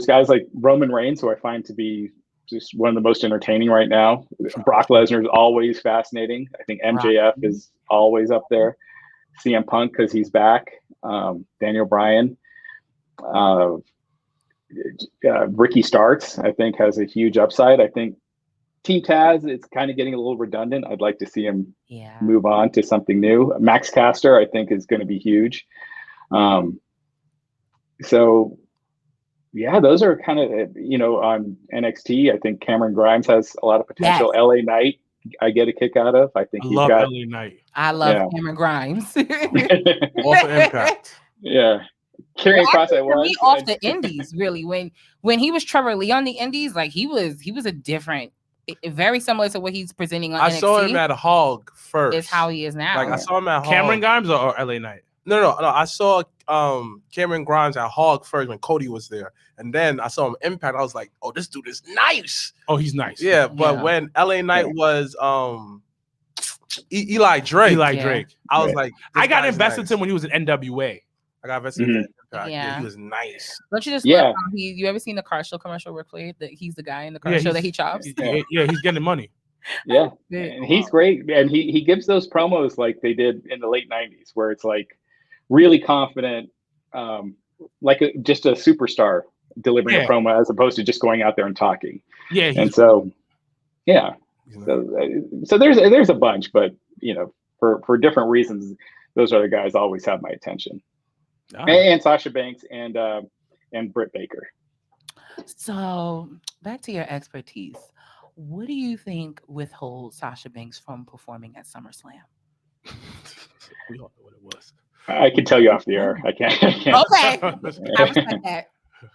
guys like Roman Reigns, who I find to be just one of the most entertaining right now. Brock Lesnar is always fascinating. I think MJF is always up there. CM Punk, because he's back. Daniel Bryan. Ricky Starks, I think, has a huge upside. I think Team Taz, it's kind of getting a little redundant. I'd like to see him move on to something new. Max Caster, I think, is going to be huge. So, yeah, those are kind of, on NXT. I think Cameron Grimes has a lot of potential. LA Knight, I get a kick out of. I think LA Knight. I love Cameron Grimes. Also Impact. Yeah. Carrying across that one. Off the indies, really. When he was Trevor Lee on the indies, like he was a different, very similar to what he's presenting on NXT. I saw him at Hog first. Is how he is now. Like I saw him at Hog. Cameron Grimes or LA Knight? No. I saw Cameron Grimes at Hog first when Cody was there, and then I saw him Impact. I was like, oh, this dude is nice. Oh, he's nice. Yeah, but when LA Knight was Eli Drake, I was like, I got invested in him when he was in NWA. I got invested in Impact. Yeah, he was nice. Don't you just love how you ever seen the car show commercial Ric Flair that he's the guy in the car show that he chops? Yeah, he's getting money. Yeah, and he's great, and he gives those promos like they did in the late '90s, where it's like really confident, like just a superstar delivering a promo as opposed to just going out there and talking. Yeah, and so so there's a bunch, but for different reasons, those other guys always have my attention. And Sasha Banks and Britt Baker. So back to your expertise. What do you think withholds Sasha Banks from performing at SummerSlam? We all know what it was. I can tell you off the air. I can't. Okay. I respect that.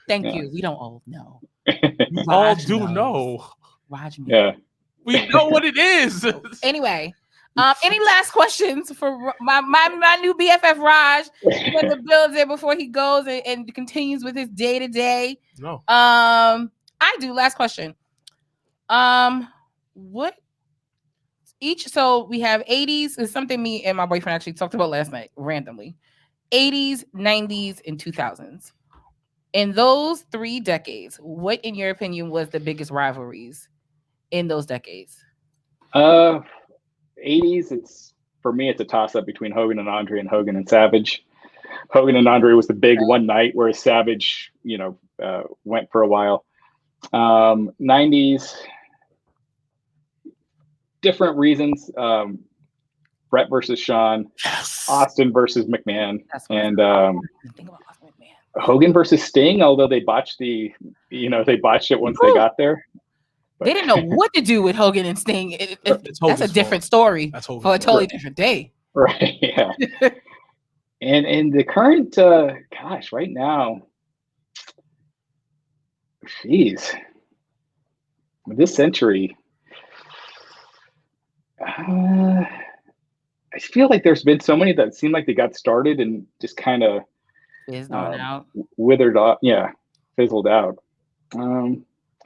Thank you. We don't all know. We all do know. Raj knows. Yeah. We know what it is. Anyway. Any last questions for my new BFF Raj in the building before he goes and continues with his day to day? No. I do. Last question. So we have 80s. It's something me and my boyfriend actually talked about last night randomly. 80s, 90s, and 2000s. In those 3 decades, what, in your opinion, was the biggest rivalries in those decades? 80s, for me, it's a toss-up between Hogan and Andre and Hogan and Savage. Hogan and Andre was the big one night, whereas Savage, went for a while. 90s, different reasons. Brett versus Shawn, Austin versus McMahon, and Hogan versus Sting. Although they botched it once they got there. They didn't know what to do with Hogan and Sting. That's a different story for a totally different day. Right. Yeah. and the current, right now, this century, I feel like there's been so many that seem like they got started and just kind of withered out. Withered off. Yeah. Fizzled out.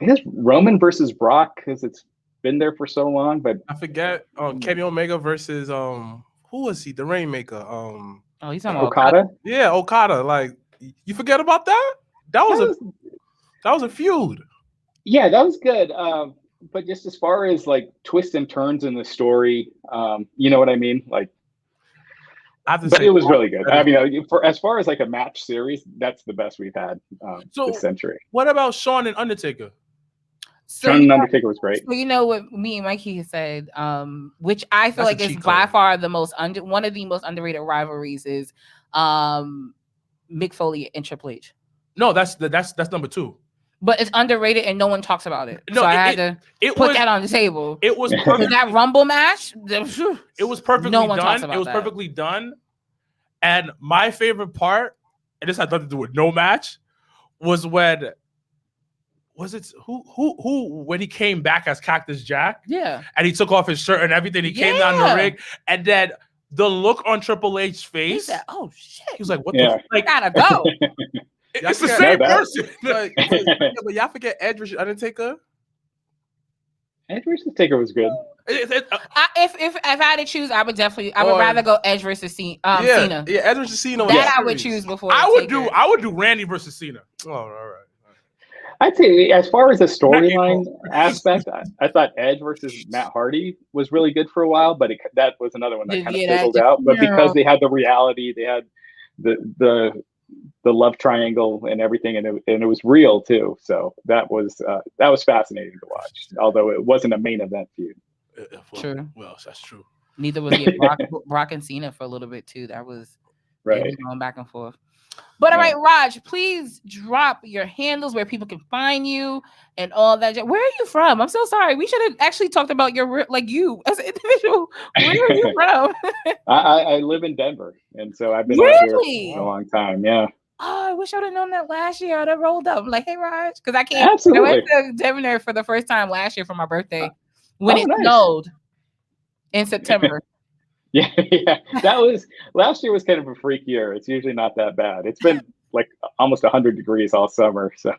I guess Roman versus Brock, because it's been there for so long. But I forget. Kenny Omega versus who was he? The Rainmaker. Oh, you talking about Okada? Yeah, Okada. Like, you forget about that? That was a feud. Yeah, that was good. But just as far as like twists and turns in the story, you know what I mean? Like, but it was really good. I mean, for as far as like a match series, that's the best we've had this century. What about Shawn and Undertaker? Shawn and Undertaker was great. So you know what me and Mikey said, which I feel like is by far the most one of the most underrated rivalries is Mick Foley and Triple H. No, that's number 2. But it's underrated and no one talks about it. No, so I had to put that on the table. It was perfect. That Rumble match. It was perfectly done. It was perfectly done. And my favorite part, and this had nothing to do with no match, was when when he came back as Cactus Jack. Yeah. And he took off his shirt and everything. He came down the ring, and then the look on Triple H's face. He said, "Oh shit!" He was like, "What the? Like, gotta go." It's the same person. But y'all forget Edge versus Undertaker. Edge versus Undertaker was good. If I had to choose, I would rather go Edge versus Cena. Yeah, Edge versus Cena. That I would choose before. I would do Randy versus Cena. Oh, all right. I'd say as far as the storyline aspect, I thought Edge versus Matt Hardy was really good for a while, but that was another one that kind of fizzled out. But because they had the reality, they had the love triangle and everything, and it was real too. So that was fascinating to watch, although it wasn't a main event feud. True. Well, that's true. Neither was Brock and Cena for a little bit too. That was right, going back and forth. But all right, Raj, please drop your handles where people can find you and all that. Where are you from? I'm so sorry. We should have actually talked about you as an individual. Where are you from? I live in Denver, and so I've been out here for a long time. Yeah. Oh, I wish I would have known that last year. I'd have rolled up. I'm like, hey, Raj, because I can't. Absolutely. I went to Denver for the first time last year for my birthday when it snowed in September. Yeah, last year was kind of a freak year. It's usually not that bad. It's been like almost 100 degrees all summer. So,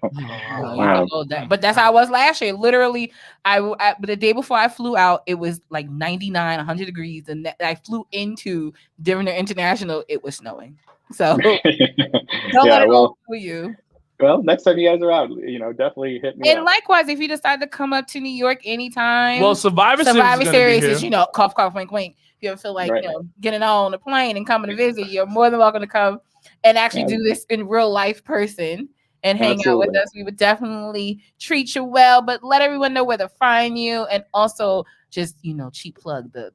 but that's how it was last year. Literally, but the day before I flew out, it was like 99, 100 degrees, and I flew into Denver International. It was snowing. So, don't let it go for you. Well, next time you guys are out, definitely hit me. And likewise, if you decide to come up to New York anytime, well, Survivor Series is cough, cough, wink, wink. If you ever feel like getting on a plane and coming to visit, you're more than welcome to come and actually do this in real life person and hang out with us. We would definitely treat you well, but let everyone know where to find you, and also just cheap plug the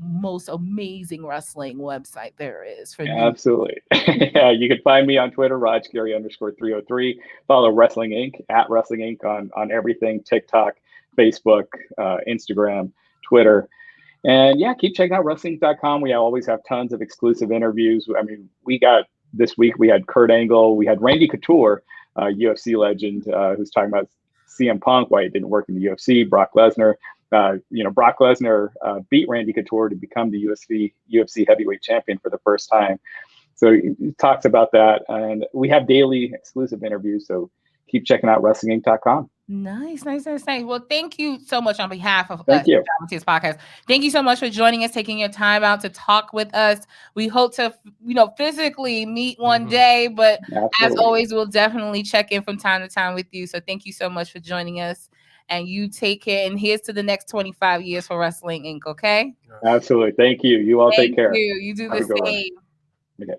most amazing wrestling website there is for you. Absolutely. Yeah, you can find me on Twitter, RajGary_303. Follow Wrestling Inc. at Wrestling Inc. on everything: TikTok, Facebook, Instagram, Twitter. And keep checking out wrestling.com. We always have tons of exclusive interviews. I mean, this week we had Kurt Angle, we had Randy Couture, UFC legend, who's talking about CM Punk, why it didn't work in the UFC, Brock Lesnar. Brock Lesnar beat Randy Couture to become the UFC heavyweight champion for the first time. So he talks about that, and we have daily exclusive interviews. So keep checking out wrestlinginc.com. Nice. Well, thank you so much on behalf of Jobbertears podcast. Thank you so much for joining us, taking your time out to talk with us. We hope to, physically meet one day, but as always, we'll definitely check in from time to time with you. So thank you so much for joining us, and you take care. And here's to the next 25 years for Wrestling Inc. Okay. Absolutely. Thank you. You all take care. You do the same. Okay.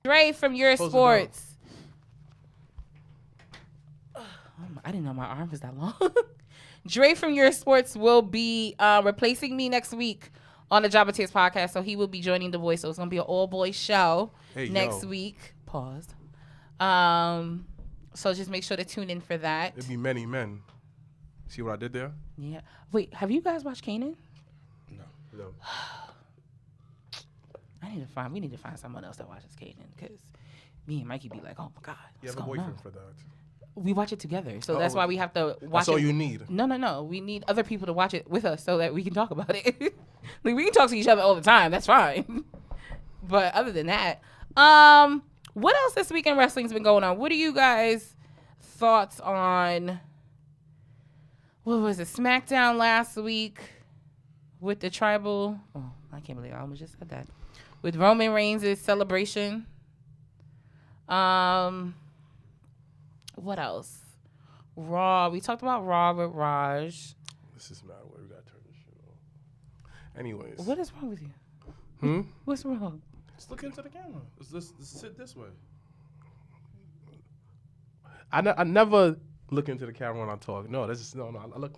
Dre from Your Sports. I didn't know my arm was that long. Dre from Your Sports will be replacing me next week on the Jobbertears podcast. So he will be joining The Voice. So it's going to be an all-boys show next week. Pause. So just make sure to tune in for that. It'll be many men. See what I did there? Yeah. Wait, have you guys watched Kanan? No. We need to find someone else that watches Kanan, because me and Mikey be like, oh my God. You have a boyfriend for that. We watch it together, so that's why we have to watch it. That's all you need. No. We need other people to watch it with us so that we can talk about it. Like, we can talk to each other all the time. That's fine. But other than that, what else this week in wrestling's been going on? What are you guys' thoughts on what was it? SmackDown last week with the tribal. Oh, I can't believe I almost just said that. With Roman Reigns' celebration. What else? Raw. We talked about Raw with Raj. This is not where we got to turn this shit off. Anyways. What is wrong with you? What's wrong? Just look into the camera. Let's sit this way. I never look into the camera when I talk. No, that's just no. I look.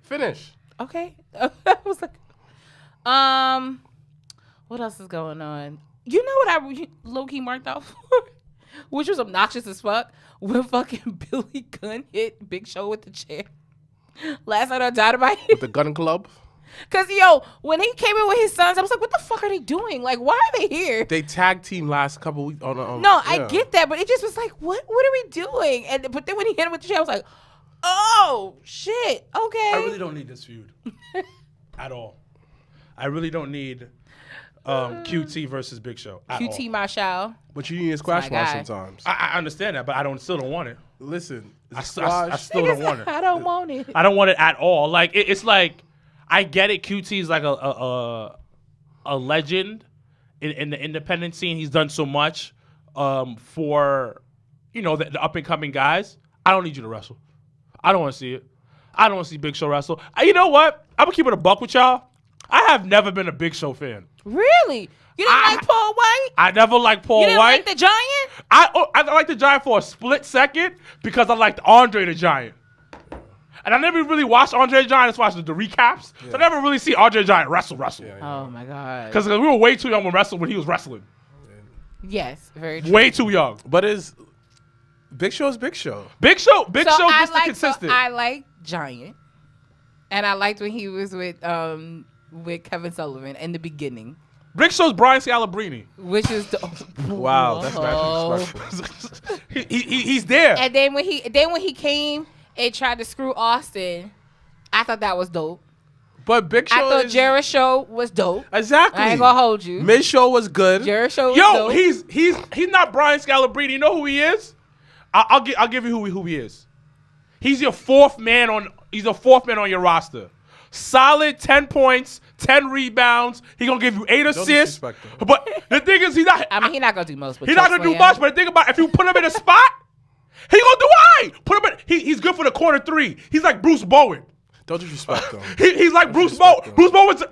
Finish. Okay. I was like, what else is going on? You know what I low-key marked out for? Which was obnoxious as fuck. When fucking Billy Gunn hit Big Show with the chair. Last night on Dynamite. With the Gun Club? Because, yo, when he came in with his sons, I was like, what the fuck are they doing? Like, why are they here? They tag team last couple weeks. No, yeah. I get that, but it just was like, what are we doing? But then when he hit him with the chair, I was like, oh, shit, okay. I really don't need this feud at all. I really don't need QT versus Big Show at QT all. Marshall. But you need a squash match sometimes. I understand that, but I still don't want it. Listen, I still don't want it. I don't want it. I don't want it at all. Like it's like I get it. QT is like a legend in the independent scene. He's done so much for the up and coming guys. I don't need you to wrestle. I don't want to see it. I don't want to see Big Show wrestle. You know what? I'm gonna keep it a buck with y'all. I have never been a Big Show fan. Really? You didn't like Paul White? I never liked Paul White. You didn't like the Giant? I liked the Giant for a split second because I liked Andre the Giant. And I never really watched Andre the Giant. I just watched the recaps. Yeah. So I never really see Andre the Giant wrestle. Yeah. Oh, my God. Because we were way too young when he was wrestling. Yes, very true. Way too young. But Big Show is Big Show. Big Show just consistent. I like Giant. And I liked when he was with Kevin Sullivan in the beginning. Big Show's Bryan Scalabrine. Which is wow, that's not disrespectful. He's there. And then when he came and tried to screw Austin, I thought that was dope. But Big Show, I thought Jared Show was dope. Exactly. I ain't gonna hold you. Mid Show was good. Jared Show was dope. He's not Bryan Scalabrine. You know who he is? I'll give you who he is. He's your fourth man on your roster. Solid 10 points, 10 rebounds. He's going to give you 8 assists. But the thing is, he's not. I mean, he's not going to do most. He's not going to do much. But the thing about it, if you put him in a spot, he's going to do all right. Put him in. He's good for the corner three. He's like Bruce Bowen. Don't disrespect him. He's like Bruce Bowen. Bruce Bowen's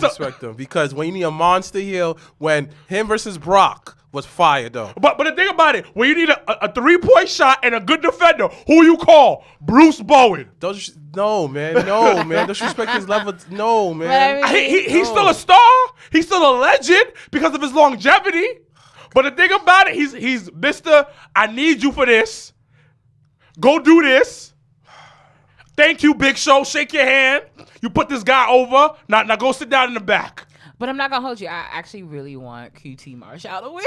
respect him because when you need a monster heel, when him versus Brock was fire though. But the thing about it, when you need a 3-point shot and a good defender, who you call? Bruce Bowen. No, man. Don't respect his level. No, man. He's still a star. He's still a legend because of his longevity. But the thing about it, he's Mr. I need you for this. Go do this. Thank you, Big Show. Shake your hand. You put this guy over. Now go sit down in the back. But I'm not going to hold you. I actually really want QT Marshall to win.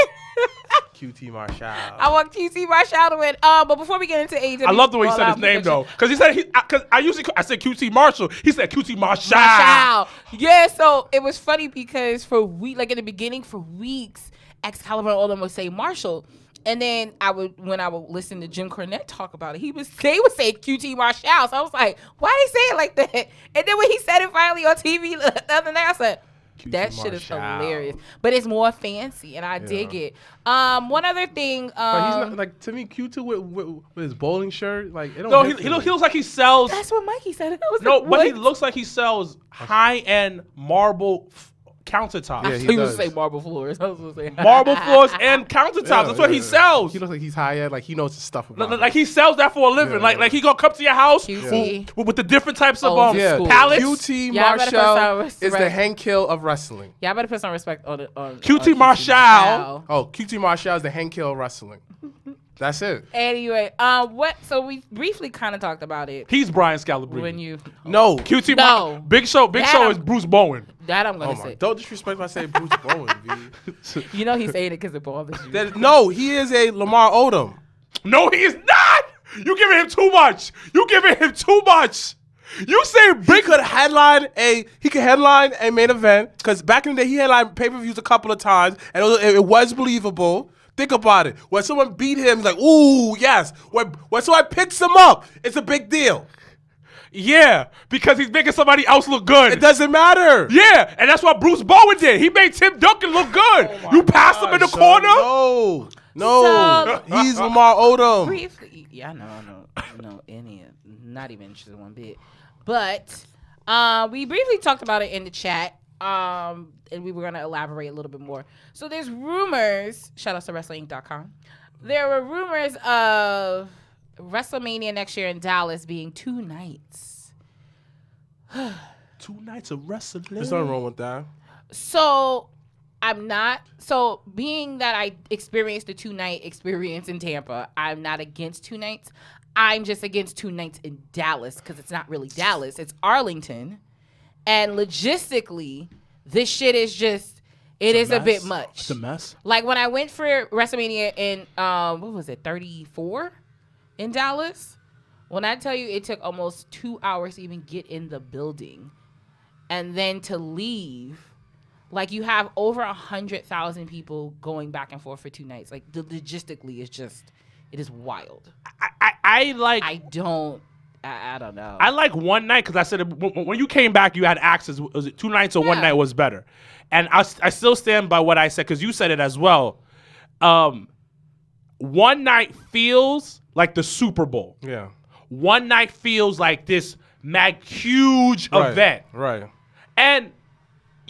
QT Marshall. I want QT Marshall to win. But before we get into AEW. I love the way he said his name, though. Because he said, I said QT Marshall. He said QT Marshall. Yeah, so it was funny because in the beginning, for weeks, Excalibur and all them would say Marshall. And then when I would listen to Jim Cornette talk about it, they would say QT Marshall. So I was like, why they say it like that? And then when he said it finally on TV the other night, I said, that shit is hilarious, but it's more fancy, and I dig it. One other thing, but he's not, like, to me, Q2 with his bowling shirt, like, it don't. No, he looks like he sells. That's what Mikey said. But he looks like he sells high-end marble countertops. Yeah, he was say marble floors. I was gonna say marble floors and countertops. That's what he sells. He looks like he's high-end, like he knows his stuff about like he sells that for a living. Like he gonna come to your house with the different types of pallets. QT Marshall is the Hank Hill of wrestling. Y'all better put some respect on QT Marshall. Oh, QT Marshall is the Hank Hill of wrestling. That's it. Anyway, so we briefly kind of talked about it. He's Bryan Scalabrine. Big Show is Bruce Bowen. That I'm gonna say. Don't disrespect when I say Bruce Bowen, B. You know he's saying it because it bothers you. No, he is a Lamar Odom. No, he is not. You giving him too much. You say Big could headline a main event because back in the day he headlined pay-per-views a couple of times and it was believable. Think about it. When someone beat him, he's like, ooh, yes. When someone picks him up, it's a big deal. Yeah, because he's making somebody else look good. It doesn't matter. Yeah, and that's what Bruce Bowen did. He made Tim Duncan look good. You passed him in the corner? No. He's Lamar Odom. Briefly, yeah, I know any, not even interested in one bit. But we briefly talked about it in the chat, and we were going to elaborate a little bit more. So there's rumors, shout out to WrestlingInc.com. There were rumors of WrestleMania next year in Dallas being 2 nights. 2 nights of wrestling. There's nothing wrong with that. So being that I experienced the 2-night experience in Tampa, I'm not against 2 nights. I'm just against 2 nights in Dallas because it's not really Dallas. It's Arlington. And logistically, this shit is just, it is a bit much. It's a mess. Like when I went for WrestleMania in, what was it, 34 in Dallas? When I tell you it took almost 2 hours to even get in the building. And then to leave, like you have over 100,000 people going back and forth for 2 nights. Like logistically, it's just, it is wild. I don't know. I like one night because I said when you came back, you had access. Was it 2 nights or one night was better? And I still stand by what I said because you said it as well. One night feels like the Super Bowl. Yeah. One night feels like this huge event. Right. And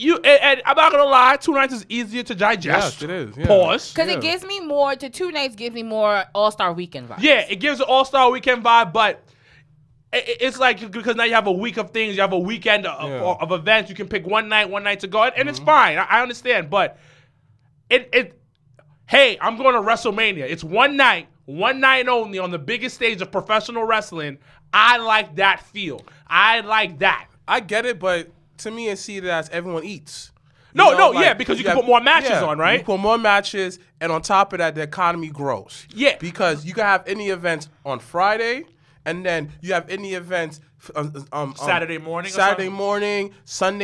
and I'm not gonna lie, 2 nights is easier to digest. Yes, it is. Yeah. Pause. Because it gives me more, 2 nights gives me more All-Star Weekend vibes. Yeah, it gives an All-Star Weekend vibe, but it's like because now you have a week of things, you have a weekend of events. You can pick one night to go, and it's fine. I understand, but hey, I'm going to WrestleMania. It's one night only on the biggest stage of professional wrestling. I like that feel. I like that. I get it, but to me, it's seen as everyone eats. Because you can put more matches on, right? You put more matches, and on top of that, the economy grows. Yeah. Because you can have any events on Friday, and then you have any events Saturday morning, Sunday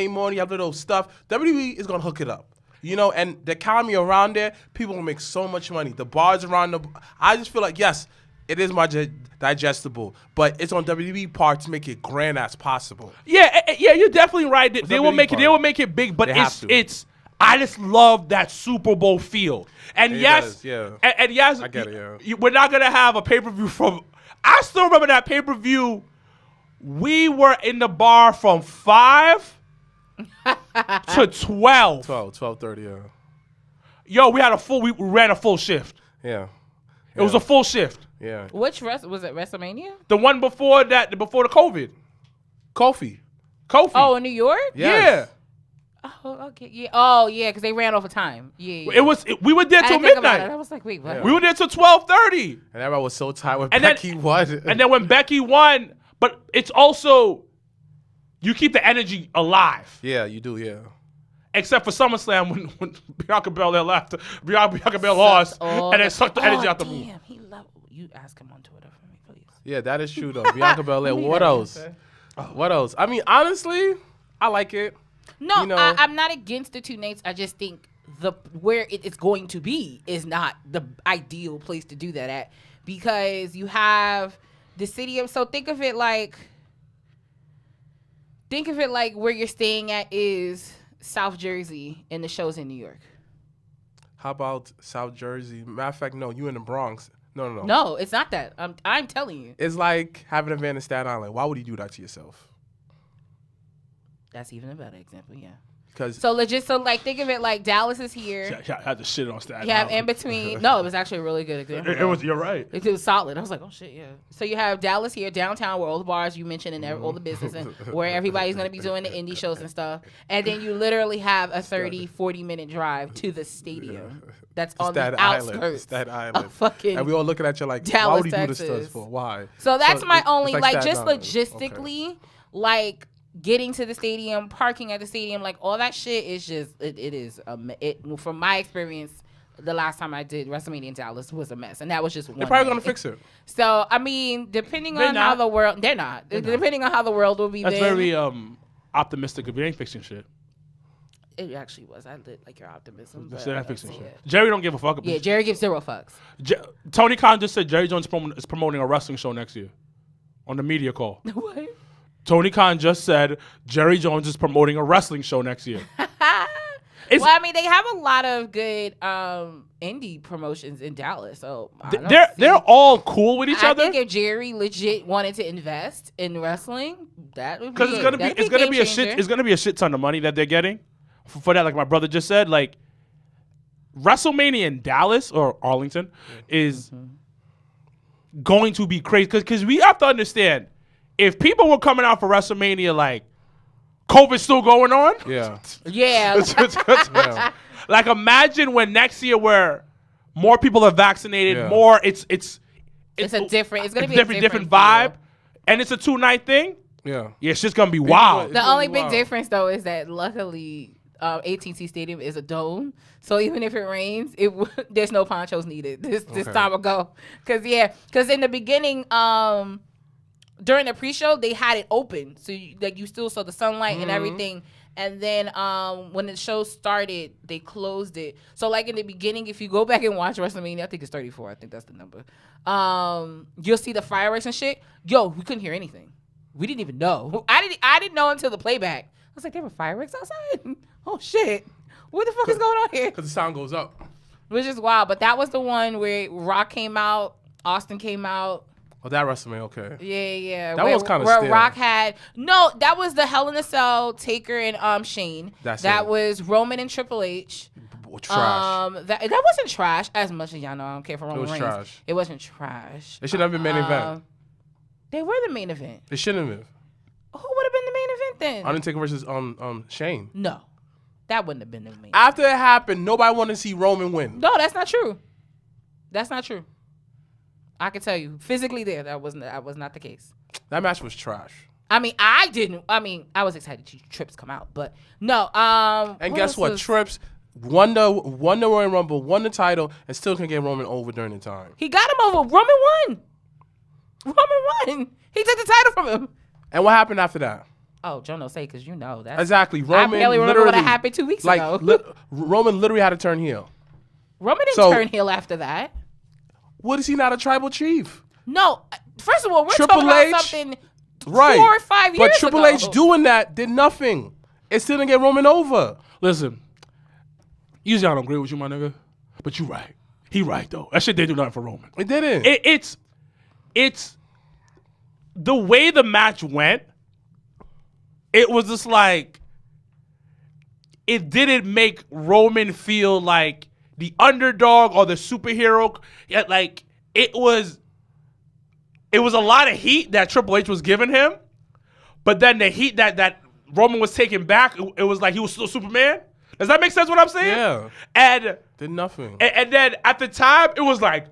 morning, you have little stuff. WWE is going to hook it up. And the economy around there, people will make so much money. The bars around I just feel like, yes, it is more digestible, but it's on WWE part to make it grand as possible. Yeah, you're definitely right. They will make it big, but it's. I just love that Super Bowl feel. And yes, I get it. Yeah. We're not gonna have a pay-per-view from. I still remember that pay-per-view. We were in the bar from 5 to 12. 12:30. Yeah. Yo, we ran a full shift. Yeah. It was a full shift. Yeah. Which was it? WrestleMania? The one before that, before the COVID. Kofi. Oh, in New York? Yes. Yeah. Oh, okay. Yeah. Oh, yeah, because they ran over time. Yeah. We were there till midnight. I was like, wait, what? Yeah. We were there till 12:30. And everybody was so tired when Becky won. And then when Becky won, but it's also you keep the energy alive. Yeah, you do. Yeah. Except for SummerSlam when Bianca Belair left, Bianca Belair lost, and then sucked the energy out the room. Damn, he loved. You ask him on Twitter for me, please. Yeah, that is true though. Bianca Belair. What else? What else? I mean, honestly, I like it. No, I'm not against the 2 nights. I just think where it's going to be is not the ideal place to do that at, because you have the city of. So think of it like where you're staying at is South Jersey and the show's in New York. How about South Jersey? Matter of fact, no, you in the Bronx. No. No, it's not that. I'm telling you. It's like having a van in Staten Island. Why would you do that to yourself? That's even a better example, yeah. So think of it like Dallas is here. I had to shit on Staten You have Island. in between. No, it was actually a really good example. You're right. It was solid. I was like, oh shit, yeah. So you have Dallas here, downtown, where all the bars you mentioned and all the business, and where everybody's going to be doing the indie shows and stuff. And then you literally have a 30, 40-minute drive to the stadium. That's on the outskirts of fucking and we all looking at you like, Dallas, why would you Texas. do this to us for? Why? So that's my only, like just Staten Island. logistically, like getting to the stadium, parking at the stadium, like all that shit is just, from my experience, the last time I did WrestleMania in Dallas was a mess. And that was just one They're probably night. going to fix it. So, I mean, depending on how the world, depending on how the world will be That's then. very optimistic if you ain't fixing shit. It actually was. I lit like your optimism. That's not fixing shit. Jerry don't give a fuck. Yeah, Jerry gives 0 fucks. Tony Khan just said Jerry Jones is promoting a wrestling show next year on the media call. What? Tony Khan just said Jerry Jones is promoting a wrestling show next year. Well, I mean, they have a lot of good indie promotions in Dallas, so they're all cool with each other. I think if Jerry legit wanted to invest in wrestling, that would be because it's gonna be a shit ton of money that they're getting for that. Like my brother just said, like WrestleMania in Dallas or Arlington is going to be crazy because we have to understand if people were coming out for WrestleMania like COVID's still going on. Yeah. Like imagine when next year where more people are vaccinated, more it's gonna be a different vibe, and it's a 2-night thing. Yeah, it's just gonna be wild. The only big difference though is that luckily AT&T Stadium is a dome, so even if it rains, there's no ponchos needed this time ago. Because in the beginning, during the pre-show, they had it open, so you still saw the sunlight and everything. And then when the show started, they closed it. So like in the beginning, if you go back and watch WrestleMania, I think it's 34. I think that's the number. You'll see the fireworks and shit. Yo, we couldn't hear anything. We didn't even know. I didn't know until the playback. I was like, there were fireworks outside? Oh, shit. What the fuck is going on here? Because the sound goes up. Which is wild. But that was the one where Rock came out, Austin came out. Oh, that WrestleMania, okay. Yeah. That was kind of where Rock had... No, that was the Hell in a Cell, Taker and Shane. That was Roman and Triple H. Trash. That wasn't trash as much as y'all know. I don't care for Roman Reigns. Trash. It wasn't trash. It should have been main event. They were the main event. It shouldn't have. Who would have been the main event then? Undertaker versus Shane. No, that wouldn't have been the main. After it happened, nobody wanted to see Roman win. No, that's not true. That's not true. I can tell you, physically that was not the case. That match was trash. I was excited to see Trips come out, but no. And guess what? Trips won the Royal Rumble, won the title, and still can get Roman over during the time. He got him over. Roman won. He took the title from him. And what happened after that? Oh, Joe, no, say, because you know that. Exactly. Roman I barely remember what happened 2 weeks ago. Roman literally had to turn heel. Roman didn't turn heel after that. What is he not a tribal chief? No. First of all, we're talking about something 4 or 5 years ago. But Triple H doing that did nothing. It still didn't get Roman over. Listen, usually I don't agree with you, my nigga, but you right. He right, though. That shit didn't do nothing for Roman. It didn't. It's the way the match went, it was just like, it didn't make Roman feel like the underdog or the superhero. Like, it was a lot of heat that Triple H was giving him, but then the heat that Roman was taking back, it was like he was still Superman. Does that make sense what I'm saying? Yeah. And did nothing. And then at the time, it was like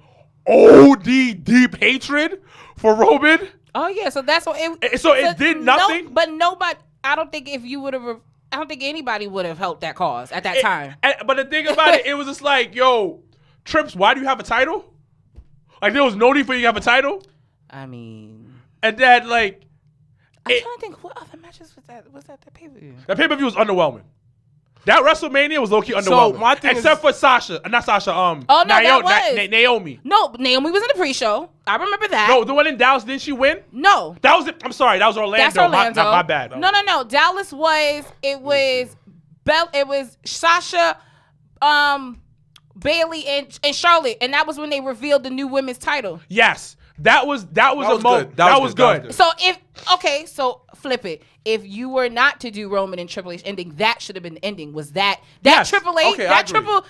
OD deep hatred for Roman. Oh yeah, so that's what it. So it did nothing. But nobody. I don't think anybody would have helped that cause at that time. But the thing about it was just like, yo, Trips, why do you have a title? Like there was no need for you to have a title. I mean, and then like, I'm trying to think what other matches was that pay per view. That pay per view was underwhelming. That WrestleMania was low-key underwhelming. My thing except for Sasha. Not Sasha. Naomi. No, Naomi was in the pre-show. I remember that. No, the one in Dallas, didn't she win? No. That was I'm sorry, that was Orlando. That's Orlando. My bad. No. Dallas was Sasha, Bailey and Charlotte, and that was when they revealed the new women's title. Yes. That was good. So flip it. If you were not to do Roman and Triple H ending, that should have been the ending. Was that yes. Triple H triple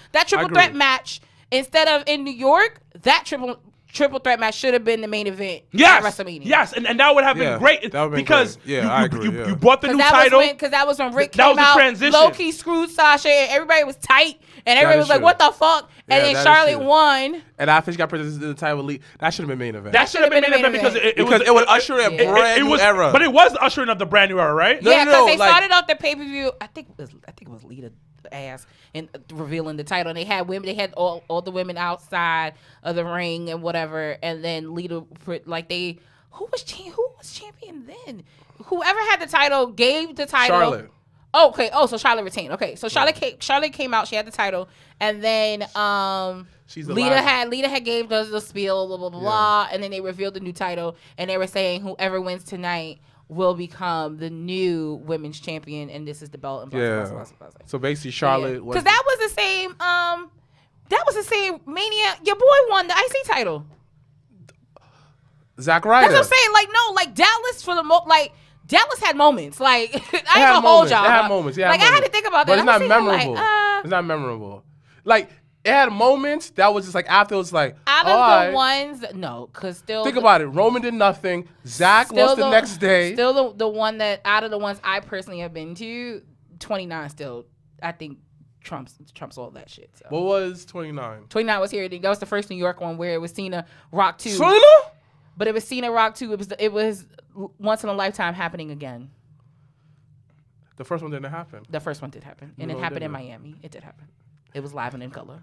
threat match instead of in New York? That triple threat match should have been the main event at WrestleMania. Yes, and that would have been great because I agree. You bought the new title. Because that was when Rick came out, low-key screwed Sasha, and everybody was tight, and everybody was like, what the fuck? And then Charlotte won. And after she got presented to the title elite, that should have been main event. That should have been main event because it would usher in a brand new era. But it was the ushering of the brand new era, right? Yeah, because they started off the pay-per-view, I think it was Lita ass and revealing the title, and they had women. They had all the women outside of the ring and whatever, and then Lita who was champion then? Whoever had the title gave the title. Charlotte. Okay. Oh, so Charlotte retained. Okay, so Charlotte came out. She had the title, and then Lita had gave us the spiel, blah blah blah, and then they revealed the new title, and they were saying whoever wins tonight will become the new women's champion, and this is the belt. And blah, blah. So basically, Charlotte was because that was the same Mania. Your boy won the IC title. Zack Ryder. That's what I'm saying. Like Dallas for the Dallas had moments. Like I ain't gonna hold y'all. It had moments. I had to think about that. But it's not memorable. It's not memorable. Like it had moments that was just like after it was like out of the ones, no, because still think about it. Roman did nothing. Zack lost the next day. Still the one that out of the ones I personally have been to, 29 still I think trumps all that shit. So. What was 29? 29 was here. That was the first New York one where it was Cena Rock 2. Cena? But it was Cena Rock 2. It was once in a lifetime happening again. The first one didn't happen. The first one did happen, and it happened in Miami. It did happen. It was live and in color.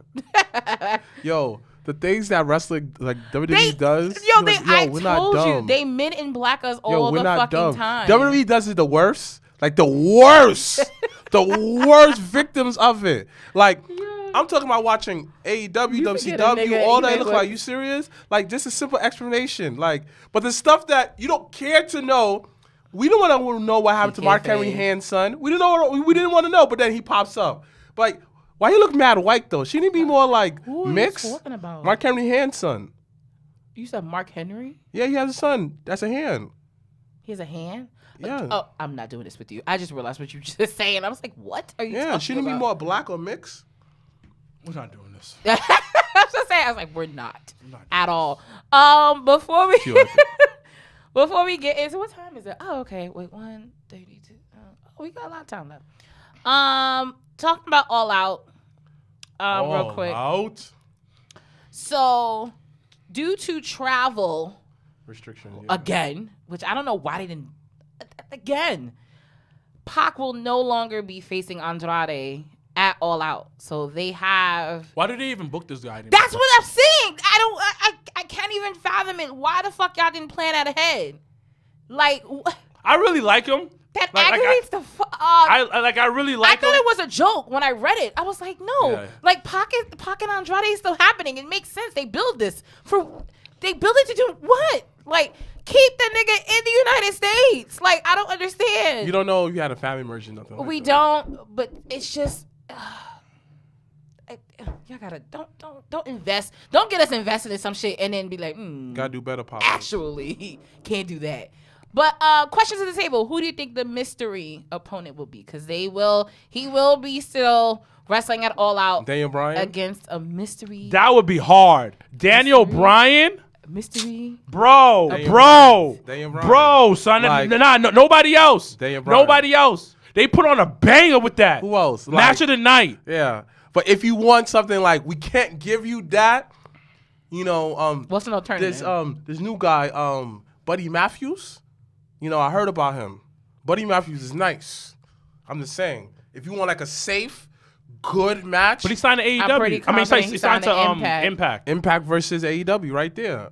Yo, the things that wrestling like WWE does. I told you, they Men in Black us all the fucking time. WWE does it the worst. Like the worst. The worst victims of it. Like I'm talking about watching AEW, WCW, all that. Look like, you serious? Like just a simple explanation. Like, but the stuff that you don't care to know. We don't want to know what happened to Mark Henry Hand's son. We didn't want to know, but then he pops up. But like, why he look mad white though? Shouldn't he be more like mixed? What are you talking about? Mark Henry Hand's son. You said Mark Henry? Yeah, he has a son. That's a hand. He has a hand? Yeah. Oh, I'm not doing this with you. I just realized what you were just saying. I was like, what are you talking about? Yeah, shouldn't he be more black or mixed? We're not doing this. I was just saying. I was like, we're not at all. Before we get into what time is it? Oh, okay. Wait, 1:32. We got a lot of time left. Talking about All Out. Real quick. Out. So, due to travel restriction again, which I don't know why they didn't. Again, Pac will no longer be facing Andrade at All Out. So they have. Why did they even book this guy anymore? That's what I'm saying. I can't even fathom it. Why the fuck y'all didn't plan that ahead? Like, I really like him. That aggravates the fuck. I really like him. I thought it was a joke when I read it. I was like, no. Yeah. Like, Pac and Andrade is still happening. It makes sense. They build it to do what? Like, keep the nigga in the United States. Like, I don't understand. You don't know if you had a family merge or nothing. We don't, but it's just. Y'all gotta don't invest. Don't get us invested in some shit and then be like, gotta do better, Papa. Actually, can't do that. But questions at the table. Who do you think the mystery opponent will be? Because he will be still wrestling at All Out. Daniel Bryan against a mystery. That would be hard. Daniel Bryan. Mystery. Bro, son. Like, nobody else. Nobody else. They put on a banger with that. Who else? Match of the night. Yeah. But if you want something like we can't give you that, what's an alternative? This new guy, Buddy Matthews. I heard about him. Buddy Matthews is nice. I'm just saying, if you want like a safe, good match. But he signed to AEW. He signed to Impact. Impact versus AEW right there.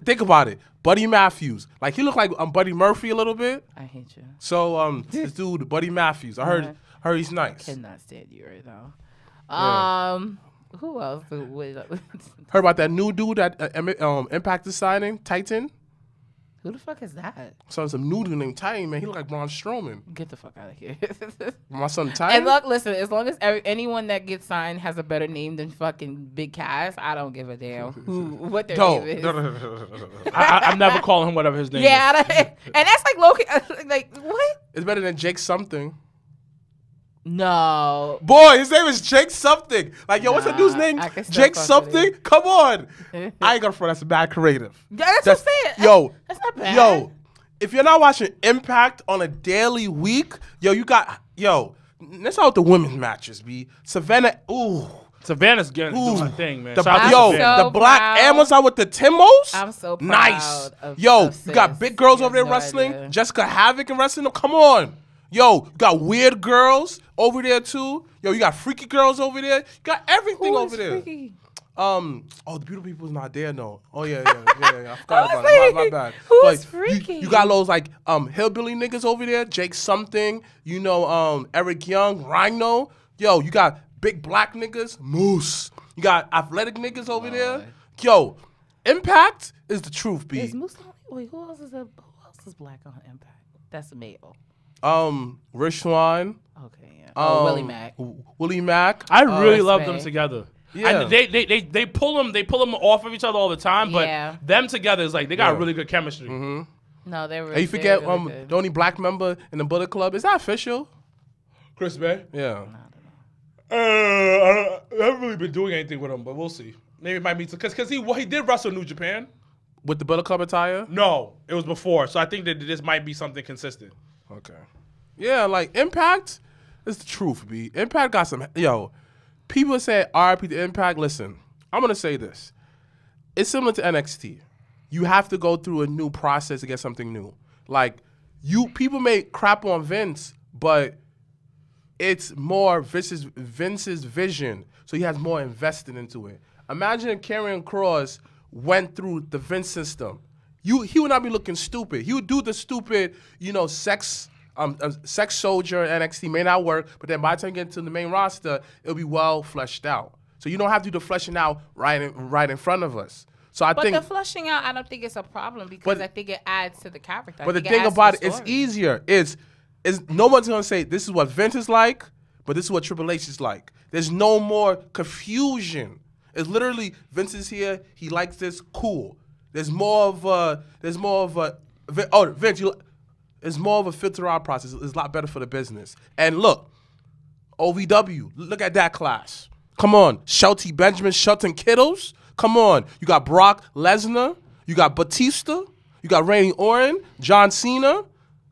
Think about it. Buddy Matthews. Like he looked like Buddy Murphy a little bit. I hate you. So this dude, Buddy Matthews. I heard he's nice. Cannot stand you right now. Yeah. Who else? Heard about that new dude that Impact is signing, Titan. Who the fuck is that? So some new dude named Titan, man. He look like Braun Strowman. Get the fuck out of here. My son Titan. And look, listen. As long as anyone that gets signed has a better name than fucking Big Cass, I don't give a damn what their name is. I'm never calling him whatever his name is. Yeah, and that's like low. Like what? It's better than Jake something. No. Boy, his name is Jake something. Like, what's the dude's name? Jake something? Come on. I ain't gonna front. That's a bad creative. That's what I'm saying. Yo. That's not bad. Yo, if you're not watching Impact on a daily week, that's how the women's matches be. Savannah, Savannah's getting doing her thing, man. The Black Amazon with the Timbos. I'm so proud. Nice. You got big girls over there wrestling. Idea. Jessica Havoc and wrestling them. Come on. Yo, you got weird girls over there too. Yo, you got freaky girls over there. You got everything over there. Freaky? The beautiful people's not there no. Oh yeah. I forgot about it. My bad. Who's freaky? You got those like hillbilly niggas over there. Jake something. Eric Young, Rhino. Yo, you got big black niggas. Moose. You got athletic niggas over there. Yo, Impact is the truth, B. Wait, who else is black on Impact? That's a male. Rishwan. Okay, yeah. Willie Mack. Willie Mack. I really love them together. Yeah. They pull them off of each other all the time, but them together is like they got really good chemistry. Mm-hmm. No, they were. And you forget really the only black member in the Bullet Club. Is that official? Chris Bay. Yeah. I haven't really been doing anything with him, but we'll see. Maybe it might meet because he did wrestle New Japan with the Bullet Club attire. No, it was before, so I think that this might be something consistent. Okay. Yeah, like Impact is the truth, B. Impact got some. Yo, people say RIP to Impact. Listen, I'm gonna say this. It's similar to NXT. You have to go through a new process to get something new. Like people may crap on Vince, but it's more Vince's vision, so he has more invested into it. Imagine if Karrion Kross went through the Vince system. He would not be looking stupid. He would do the stupid, sex soldier NXT may not work, but then by the time you get into the main roster, it'll be well fleshed out. So you don't have to do the fleshing out right in front of us. So I think the fleshing out, I don't think it's a problem because I think it adds to the character. But the thing about it, it's easier. It's no one's gonna say this is what Vince is like, but this is what Triple H is like. There's no more confusion. It's literally Vince is here. He likes this. Cool. There's more of a Vince. It's more of a filter out process. It's a lot better for the business. And look, OVW. Look at that class. Come on, Shelton Benjamin, Shelton Kittles. Come on. You got Brock Lesnar. You got Batista. You got Randy Orton, John Cena.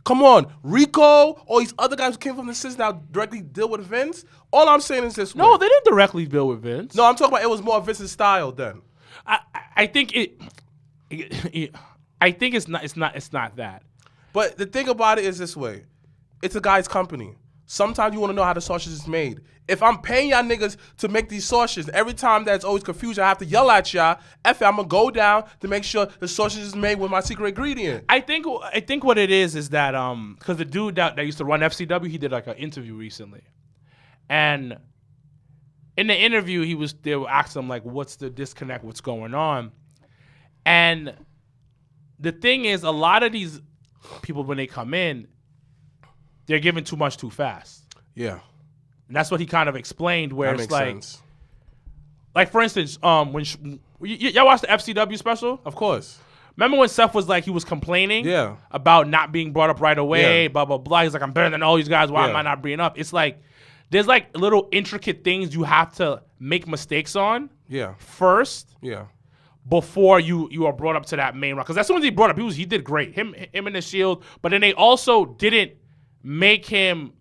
Come on, Rico. All these other guys who came from the system now directly deal with Vince. All I'm saying is this. No, they didn't directly deal with Vince. No, I'm talking about it was more Vince's style then. I think it's not that. But the thing about it is this way. It's a guy's company. Sometimes you want to know how the sausage is made. If I'm paying y'all niggas to make these sausages, every time there's always confusion, I have to yell at y'all. I'm going to go down to make sure the sausage is made with my secret ingredient. I think what it is that, because the dude that used to run FCW, he did like an interview recently. And in the interview, they were asking him, like, what's the disconnect, what's going on? And the thing is, a lot of these people, when they come in, they're given too much too fast. Yeah. And that's what he kind of explained, where that it's makes sense. Like for instance, when y'all watched the FCW special? Of course. Remember when Seth was like, he was complaining about not being brought up right away, blah, blah, blah. He's like, I'm better than all these guys. Why am I not bringing up? It's like, there's like little intricate things you have to make mistakes on first before you are brought up to that main rock. Because as soon as he brought up, he did great. Him and the Shield. But then they also didn't make him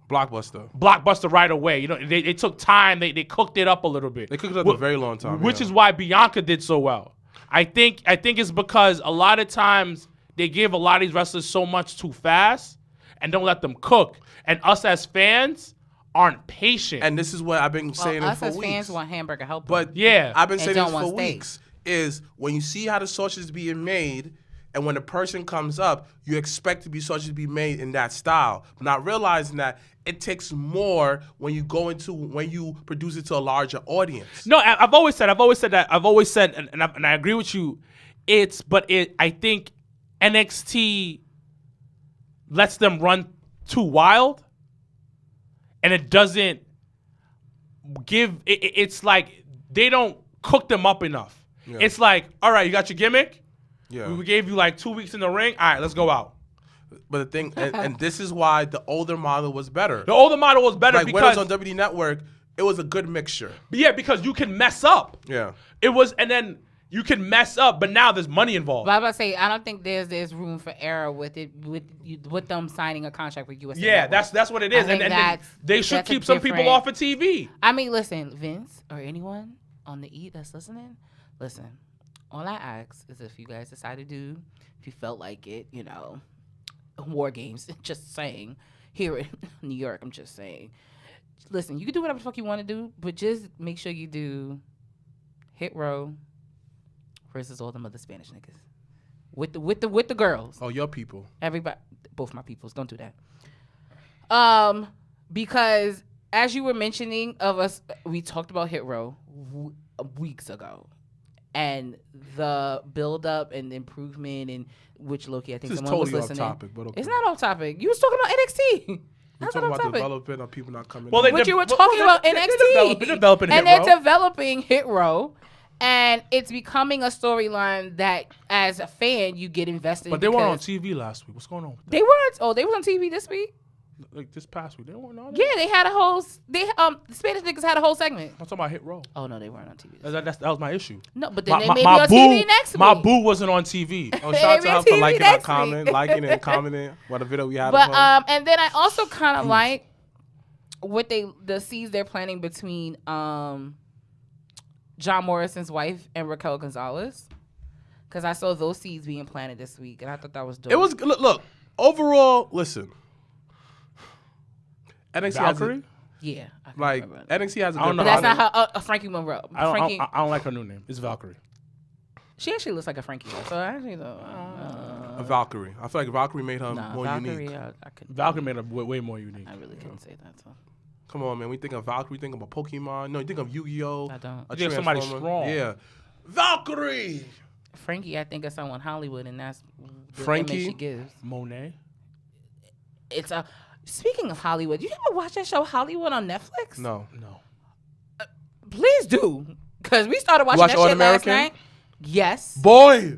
blockbuster right away. They took time. They cooked it up a little bit. They cooked it up a very long time. Which is why Bianca did so well. I think it's because a lot of times they give a lot of these wrestlers so much too fast and don't let them cook. And us as fans aren't patient. And this is what I've been saying for weeks. Us as fans want hamburger help. But I've been saying this for weeks. Is when you see how the sausage is being made, and when a person comes up, you expect to be sausage to be made in that style, but not realizing that it takes more when you produce it to a larger audience. No, I've always said, and I agree with you. I think NXT lets them run too wild, and it doesn't give. It's like they don't cook them up enough. Yeah. It's like, all right, you got your gimmick. Yeah. We gave you like 2 weeks in the ring. All right, let's go out. But the thing, and this is why the older model was better. The older model was better because when it was on WWE Network, it was a good mixture. Yeah, because you can mess up. Yeah. It was, and then you can mess up, but now there's money involved. But I was about to say, I don't think there's room for error with them signing a contract with USA. Yeah, Network. that's what it is, and they should keep some people off of TV. I mean, listen, Vince or anyone on the E that's listening, listen. All I ask is if you guys decide to do, if you felt like it, War Games, just saying, here in New York, I'm just saying. Listen, you can do whatever the fuck you want to do, but just make sure you do Hit Row versus all them other Spanish niggas. With the girls. Oh, your people. Everybody, both my peoples, don't do that. Because as you were mentioning of us, we talked about Hit Row weeks ago. And the build up and improvement and which Loki, I think this someone is totally was listening. off topic, but okay. It's not off topic. You was talking about NXT. We're talking about development of people not coming. Well, But you were talking about NXT. They're developing and Hit they're Row. developing Hit Row. And it's becoming a storyline that, as a fan, you get invested in. But they weren't on TV last week. What's going on with that? They weren't. Oh, they were on TV this week? Like this past week. They weren't on Yeah, they had a whole. The Spanish niggas had a whole segment. I'm talking about Hit Row. Oh, no, they weren't on TV. That was my issue. No, but then they may be on TV next week. My boo wasn't on TV. Oh, shout out to her for TV liking our next comment, week. liking and commenting what a video we had. But and then I also kind of like what the seeds they're planning between John Morrison's wife and Raquel Gonzalez, because I saw those seeds being planted this week, and I thought that was dope. It was look overall. Listen, NXT Valkyrie? Yeah. I can like remember that. NXT has a I don't good know. But that's product. not how Frankie Monroe. Frankie, I don't like her new name. It's Valkyrie. she actually looks like a Frankie. Though, so I actually A Valkyrie. I feel like Valkyrie made her more Valkyrie, unique. I couldn't. Valkyrie made her way more unique. I really couldn't say that. So Come on, man. We think of Valkyrie, think of a Pokemon. No, you think of Yu-Gi-Oh. I don't. A You think of somebody Transformer. strong. Yeah. Valkyrie. Frankie, I think of someone Hollywood, and that's the Frankie? image she gives. Monet. It's a. Speaking of Hollywood, you ever watch that show Hollywood on Netflix? No. Please do, because we started watching watch that All shit last American? night. Yes. Boy.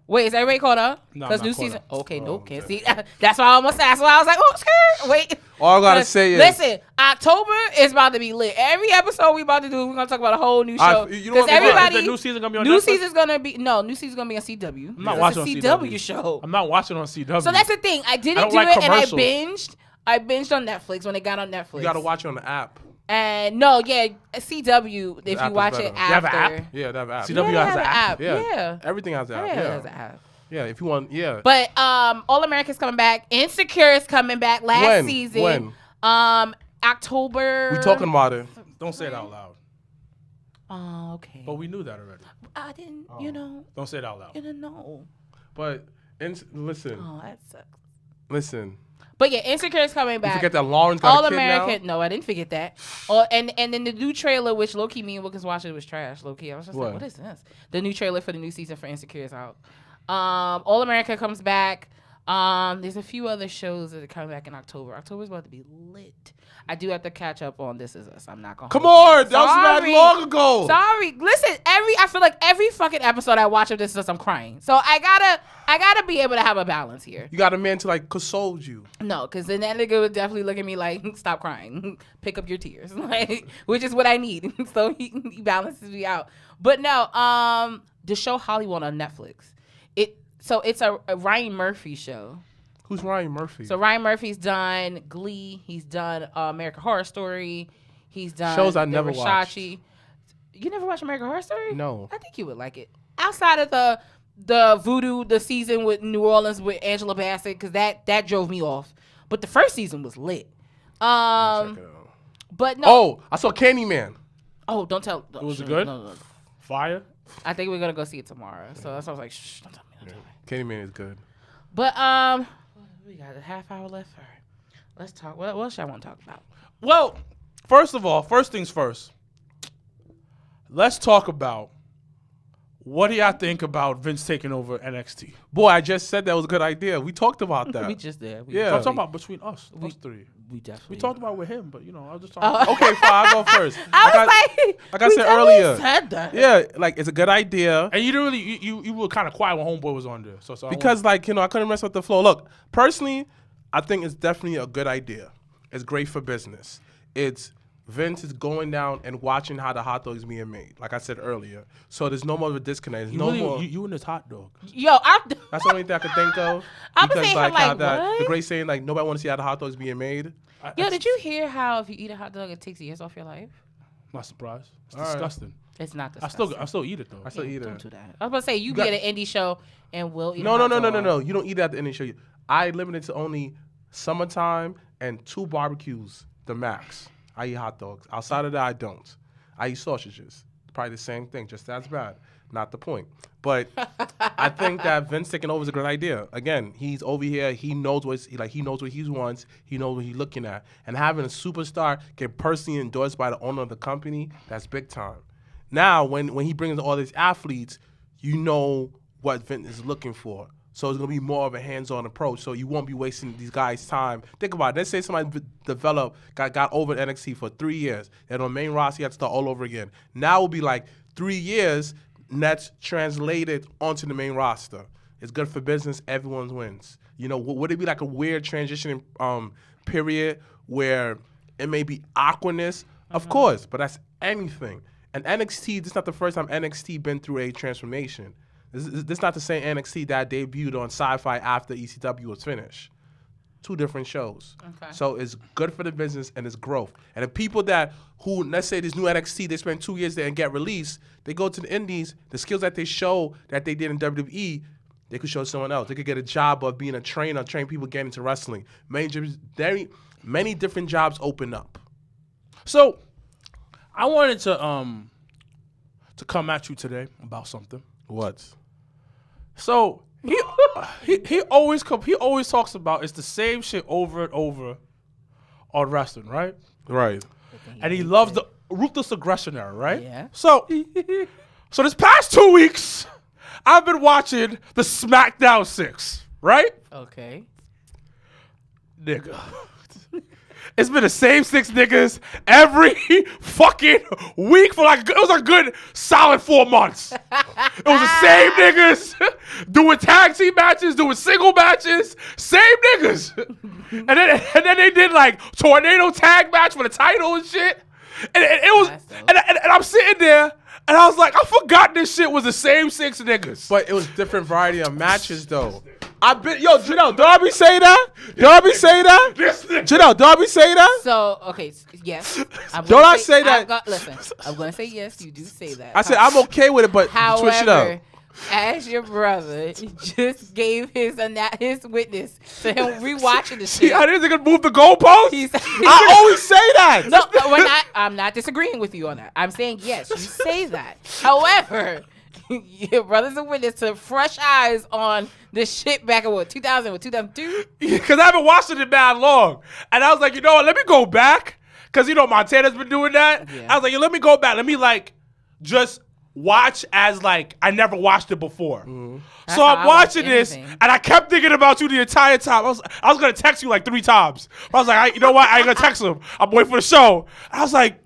Wait, is everybody caught up? No, Because I'm new not caught season. up. Okay, Oh, nope, can't okay. see. That's why I almost asked. Why I was like, oh, scared. Wait. All I gotta say is, listen, October is about to be lit. Every episode we about to do, we're gonna talk about a whole new show. you know what Because we got? everybody, Is the new season gonna be on new Netflix? season's gonna be new season's gonna be on CW. I'm not It's watching a on CW CW. show. I'm not watching on CW. So that's the thing. I didn't don't do like it, and I commercials. binged on Netflix when it got on Netflix. you gotta watch it on the app. And no, yeah, CW. If app you is watch better. it They have an after, app? Yeah, that app. CW yeah, they has have an an app. Yeah, Everything has an app. yeah, Yeah. there's an app. Yeah, if you want, yeah. But All America's coming back. Insecure is coming back last season. When? October. We talking about it. Don't say it out loud. Oh, okay. But we knew that already. I didn't, Don't say it out loud. you didn't know. But listen, Oh, that sucks. listen. But yeah, Insecure is coming You back. forget that Lauren's got All a kid American. now? No, I didn't forget that. Oh, and then the new trailer, which low key me and Wilkins watched, it was trash. Low key, I was just like, What? what is this? The new trailer for the new season for Insecure is out. All America comes back. There's a few other shows that are coming back in October. October's about to be lit. I do have to catch up on This Is Us. I'm not gonna. Come hold on, you. that was Sorry. not long ago. Sorry. Listen, I feel like every fucking episode I watch of This Is Us, I'm crying. So I gotta be able to have a balance here. You got a man to like console you. No, because then that nigga would definitely look at me like, stop crying, pick up your tears, like, which is what I need. So he balances me out. But no, the show Hollywood on Netflix. It's a Ryan Murphy show. Who's Ryan Murphy? So Ryan Murphy's done Glee. He's done American Horror Story. He's done Shows I the never Versace. You never watched American Horror Story? No. I think you would like it. Outside of the Voodoo, the season with New Orleans with Angela Bassett, because that drove me off. But the first season was lit. Check it out. But no. Oh, I saw Candyman. Oh, don't tell. Was it good? No. Fire. I think we're gonna go see it tomorrow. So that's why I was like, shh, don't tell me. Don't tell me. Candyman is good. But we got a half hour left. All right. Let's talk. What else I want to talk about? Well, first of all, first things first. Let's talk about what do y'all think about Vince taking over NXT? Boy, I just said that was a good idea. We talked about that. We just did. Yeah. So I'm talking about between us three. We definitely. We talked about it with him, but I was just talking. Okay, fine. I'll go first. like I we said definitely earlier. said that. Yeah, like it's a good idea. And you didn't really, you were kind of quiet when Homeboy was on there. So Because I couldn't mess with the flow. Look, personally, I think it's definitely a good idea. It's great for business. Vince is going down and watching how the hot dog is being made, like I said earlier. So there's no more of a disconnect. There's more. You and this hot dog. Yo, That's the only thing I could think of. I'm because saying like like, how that what? the great saying like nobody want to see how the hot dog is being made. Yo, did you hear how if you eat a hot dog, it takes years off your life? Not surprised. It's All right. disgusting. It's not I disgusting. still eat it though. I still eat Don't it. do that. I was about to say you got- get an indie show and we'll eat. No. a hot dog. You don't eat it at the end of the show. I limit it to only summertime and 2 barbecues, the max. I eat hot dogs. Outside of that, I don't. I eat sausages. Probably the same thing, just as bad. not the point. But I think that Vince taking over is a great idea. Again, he's over here. He knows what he knows what he wants. He knows what he's looking at. And having a superstar get personally endorsed by the owner of the company, that's big time. Now, when he brings all these athletes, you know what Vince is looking for. So it's going to be more of a hands-on approach. So you won't be wasting these guys' time. Think about it. Let's say somebody got over at NXT for 3 years. And on the main roster, you have to start all over again. Now it will be like 3 years, and that's translated onto the main roster. It's good for business. Everyone wins. You know, would it be like a weird transitioning period where it may be awkwardness? Of course, but that's anything. And NXT, this is not the first time NXT been through a transformation. This is not the same NXT that debuted on Sci-Fi after ECW was finished. 2 different shows. Okay. So it's good for the business and it's growth. And the people let's say this new NXT, they spend 2 years there and get released, they go to the indies, the skills that they show that they did in WWE, they could show someone else. They could get a job of being a trainer, train people getting into wrestling. Many different jobs open up. So I wanted to come at you today about something. What? So he always talks about it's the same shit over and over on wrestling, right? Right. And he loves the ruthless aggression era, right? Yeah. So this past 2 weeks, I've been watching the SmackDown 6, right? Okay. Nigga. It's been the same 6 niggas every fucking week for it was a good solid 4 months. It was the same niggas doing tag team matches, doing single matches, same niggas. And then they did like tornado tag match for the title and shit. And it was and I'm sitting there and I was like, I forgot this shit was the same 6 niggas. But it was different variety of matches though. Janelle, Darby say that? Darby say that? Janelle, Darby say that? So, okay, yes. Don't I say that? Listen, I'm going to say yes, you do say that. I said I'm okay with it, but switch it up. As your brother just gave his witness to him rewatching the shit. I didn't think move the goalpost. I always say that. No, I'm not disagreeing with you on that. I'm saying yes, you say that. However, your brother's a witness to fresh eyes on this shit back in 2002? Because I haven't watched it in that long. And I was like, you know what, let me go back. Because, Montana's been doing that. Yeah. I was like, let me go back. Let me, just watch as, I never watched it before. Mm-hmm. So I'm watching this, and I kept thinking about you the entire time. I was going to text you 3 times. I was like, you know what, I ain't going to text him. I'm waiting for the show. I was like,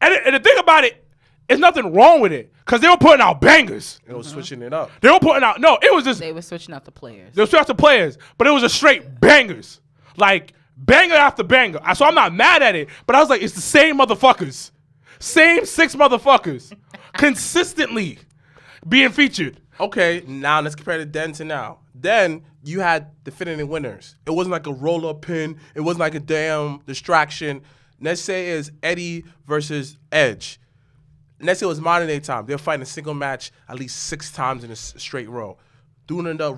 and the thing about it, there's nothing wrong with it. Because they were putting out bangers. It was switching it up. They were putting out, it was just. They were switching out the players. They were switching out the players. But it was just straight bangers. Banger after banger. So I'm not mad at it. But I was like, it's the same motherfuckers. Same 6 motherfuckers. Consistently being featured. Okay, now let's compare the then to now. Then you had definitive winners. It wasn't like a roll-up pin. It wasn't like a damn distraction. Let's say it's Eddie versus Edge. Let's say it was modern day time. They're fighting a single match at least 6 times in a straight row. During the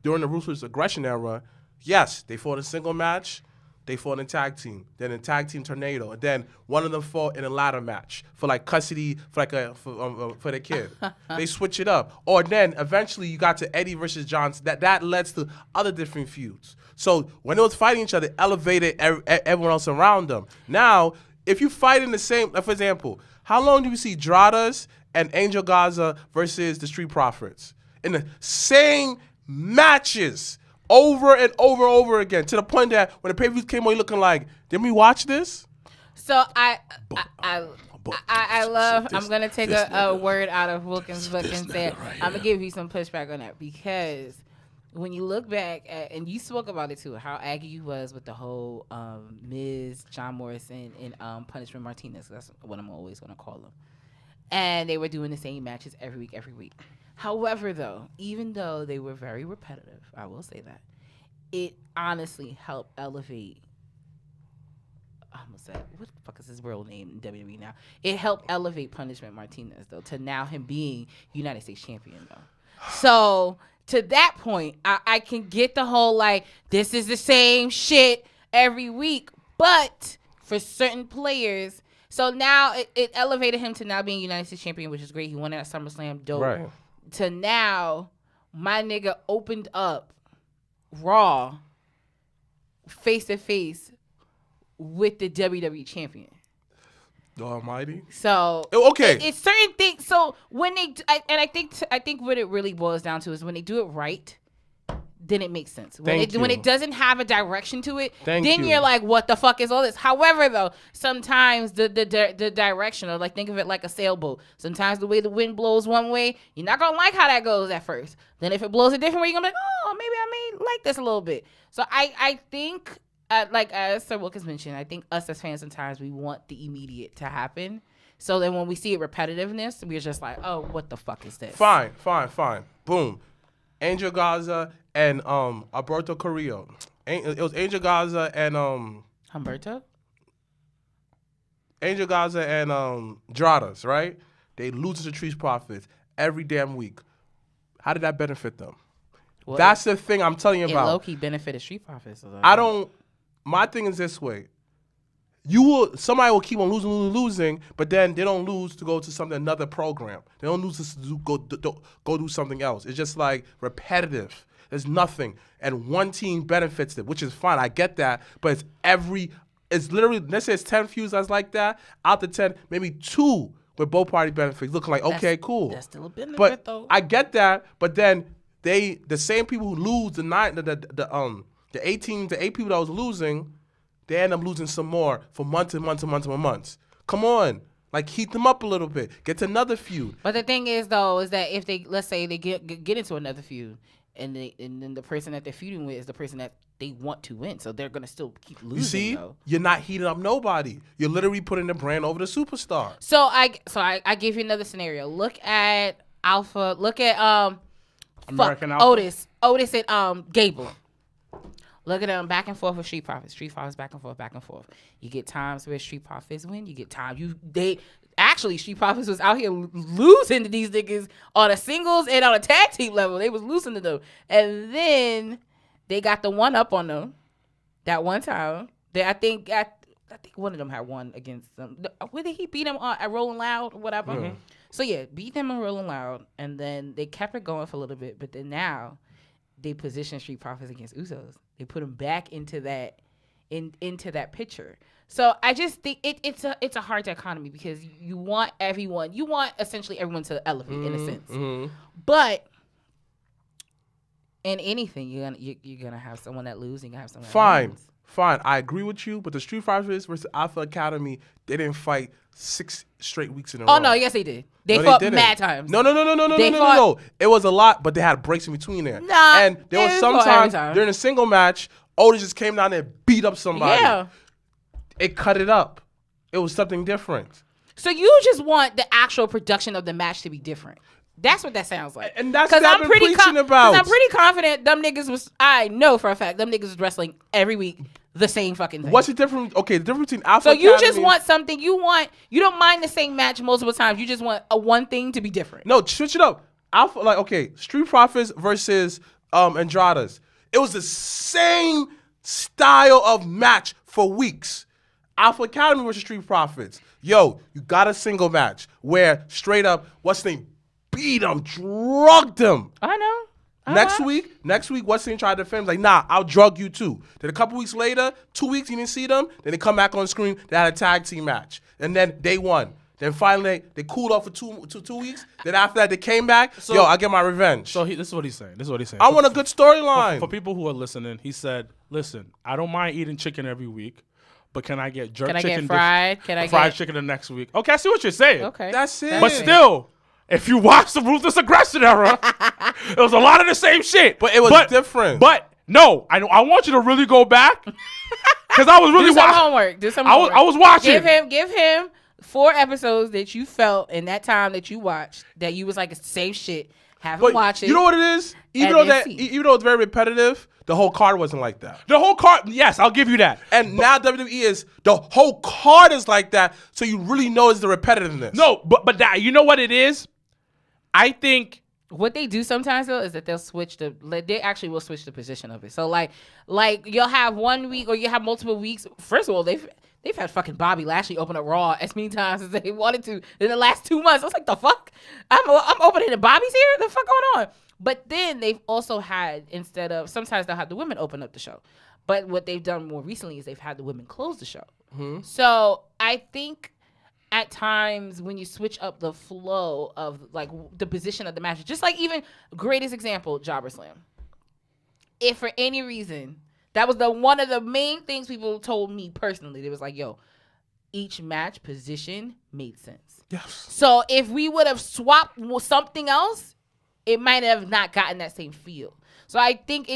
ruthless aggression era, yes, they fought a single match. They fought in tag team. Then in tag team tornado. And then one of them fought in a ladder match for custody for the kid. They switch it up. Or then eventually you got to Eddie versus Johnson. That led to other different feuds. So when they was fighting each other, elevated everyone else around them. Now, if you fight in the same, for example, how long do you see Dradas and Angel Gaza versus the Street Profits in the same matches over and over again, to the point that when the pay-per-view came on, you're looking like, didn't we watch this? So I love. I'm gonna take a word out of Wilkins' book and say I'm gonna give you some pushback on that, because when you look back at, and you spoke about it too, how aggy you was with the whole Miz, John Morrison, and Punishment Martinez. That's what I'm always gonna call them. And they were doing the same matches every week. However, though, even though they were very repetitive, I will say that, it honestly helped elevate. I almost said, what the fuck is his real name in WWE now? It helped elevate Punishment Martinez, though, to now him being United States champion, though. So to that point, I can get the whole this is the same shit every week, but for certain players, So now it elevated him to now being United States champion, which is great. He won it at SummerSlam, dope. Right. To now, my nigga opened up Raw face to face with the WWE champion. The Almighty. So okay, it's certain things. So when I think what it really boils down to is when they do it right, then it makes sense. When it doesn't have a direction to it, then you're like, what the fuck is all this? However, though, sometimes the direction, or like think of it like a sailboat. Sometimes the way the wind blows one way, you're not gonna like how that goes at first. Then if it blows a different way, you're gonna be like, oh, maybe I may like this a little bit. So I think, like as Sir Wilkins mentioned, I think us as fans sometimes we want the immediate to happen. So then when we see it repetitiveness, we're just like, oh, what the fuck is this? Fine. Boom. Angel Gaza and Alberto Carrillo. It was Angel Gaza and Humberto? Angel Gaza and Dradas, right? They lose to the Street Profits every damn week. How did that benefit them? Well, that's the thing I'm telling you about. It low-key benefited Street Profits. My thing is this way. Somebody will keep on losing, but then they don't lose to go to another program. They don't lose to go do something else. It's just like repetitive. There's nothing, and one team benefits it, which is fine. I get that, but it's literally, let's say it's 10 feuds that's like that. Out the 10, maybe 2 with both party benefits, looking like okay, cool. That's still a benefit, but though. I get that, but then the same people who lose the 8 people that was losing, they end up losing some more for months and months and months and months. Come on. Like, heat them up a little bit. Get to another feud. But the thing is, though, is that if they, let's say they get into another feud, and then the person that they're feuding with is the person that they want to win, so they're going to still keep losing, you see? Though. You're not heating up nobody. You're literally putting the brand over the superstar. So I give you another scenario. Look at Alpha. Look at American Alpha. Otis and Gable. Look at them back and forth with Street Profits. Street Profits back and forth. You get times where Street Profits win. You get times Street Profits was out here losing to these niggas on a singles and on a tag team level. They was losing to them, and then they got the one up on them that one time. I think one of them had one against them. Where did he beat them at Rolling Loud or whatever? Mm-hmm. So yeah, beat them on Rolling Loud, and then they kept it going for a little bit, but then now they position Street Profits against Usos. They put them back into that picture. So I just think it's a hard dichotomy because you want essentially everyone to elevate in a sense. Mm-hmm. But in anything, you're gonna have someone that loses. You're gonna have someone that wins. Fine, I agree with you, but the Street Fighters versus Alpha Academy, they didn't fight 6 straight weeks in a row. Oh no, yes they did. They fought mad times. No. It was a lot, but they had breaks in between there. Nah, and there was sometimes during a single match, Otis just came down there and beat up somebody. Yeah. It cut it up. It was something different. So you just want the actual production of the match to be different. That's what that sounds like. And that's what I've been preaching about. Because I'm pretty confident them niggas was, I know for a fact, them niggas was wrestling every week the same fucking thing. What's the difference? Okay, the difference between Alpha Academy. So you just want something, you don't mind the same match multiple times. You just want one thing to be different. No, switch it up. Street Profits versus Andradas. It was the same style of match for weeks. Alpha Academy versus Street Profits. Yo, you got a single match where straight up, what's the name? Beat them, drugged them. I know. Next week, what's the name tried to defend? Like, nah, I'll drug you too. Then a couple weeks later, 2 weeks, you didn't see them. Then they come back on screen. They had a tag team match, and then they won. Then finally, they cooled off for two weeks. Then after that, they came back. So, I get my revenge. So this is what he's saying. I want a good storyline. For people who are listening, he said, listen, I don't mind eating chicken every week, but can I get jerk chicken? Fried? Fried chicken the next week? Okay, I see what you're saying. Okay. That's it. But still, if you watch the Ruthless Aggression era, it was a lot of the same shit. But it was different. But no, I want you to really go back because I was really watching. Do some homework. I was watching. Give him 4 episodes that you felt in that time that you watched that you was like it's the same shit. Have him watch it. You know what it is? Even though it's very repetitive, the whole card wasn't like that. The whole card, yes, I'll give you that. And now WWE is, the whole card is like that, so you really know it's the repetitiveness. No, but that, you know what it is? I think what they do sometimes though is that they actually will switch the position of it. So like you'll have 1 week or you have multiple weeks. First of all, They've had fucking Bobby Lashley open up Raw as many times as they wanted to in the last 2 months. I was like, the fuck? I'm opening the Bobby's here? The fuck going on? But then they've also had, sometimes they'll have the women open up the show. But what they've done more recently is they've had the women close the show. Mm-hmm. So I think at times when you switch up the flow of like the position of the match, just like even greatest example, Jobber Slam. If for any reason, that was one of the main things people told me personally. They was like, yo, each match position made sense. Yes. So if we would have swapped something else, it might have not gotten that same feel. So I think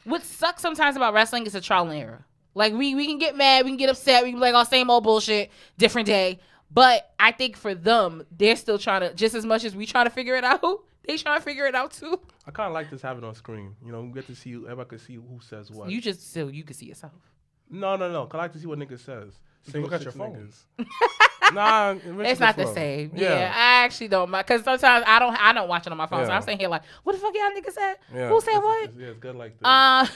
what sucks sometimes about wrestling is a trial and error. Like, we can get mad, we can get upset, we can be like, oh, same old bullshit, different day. But I think for them, they're still trying to, just as much as we trying to figure it out, they trying to figure it out too. I kind of like this having on screen. You know, we get to see, everybody can see who says what. So you can see yourself. No. I like to see what niggas says. Look at your phone. Nah, it's not the same. Yeah, I actually don't mind because sometimes I don't watch it on my phone. So I'm sitting here like, what the fuck y'all niggas said? Yeah. Who said what? It's good like that.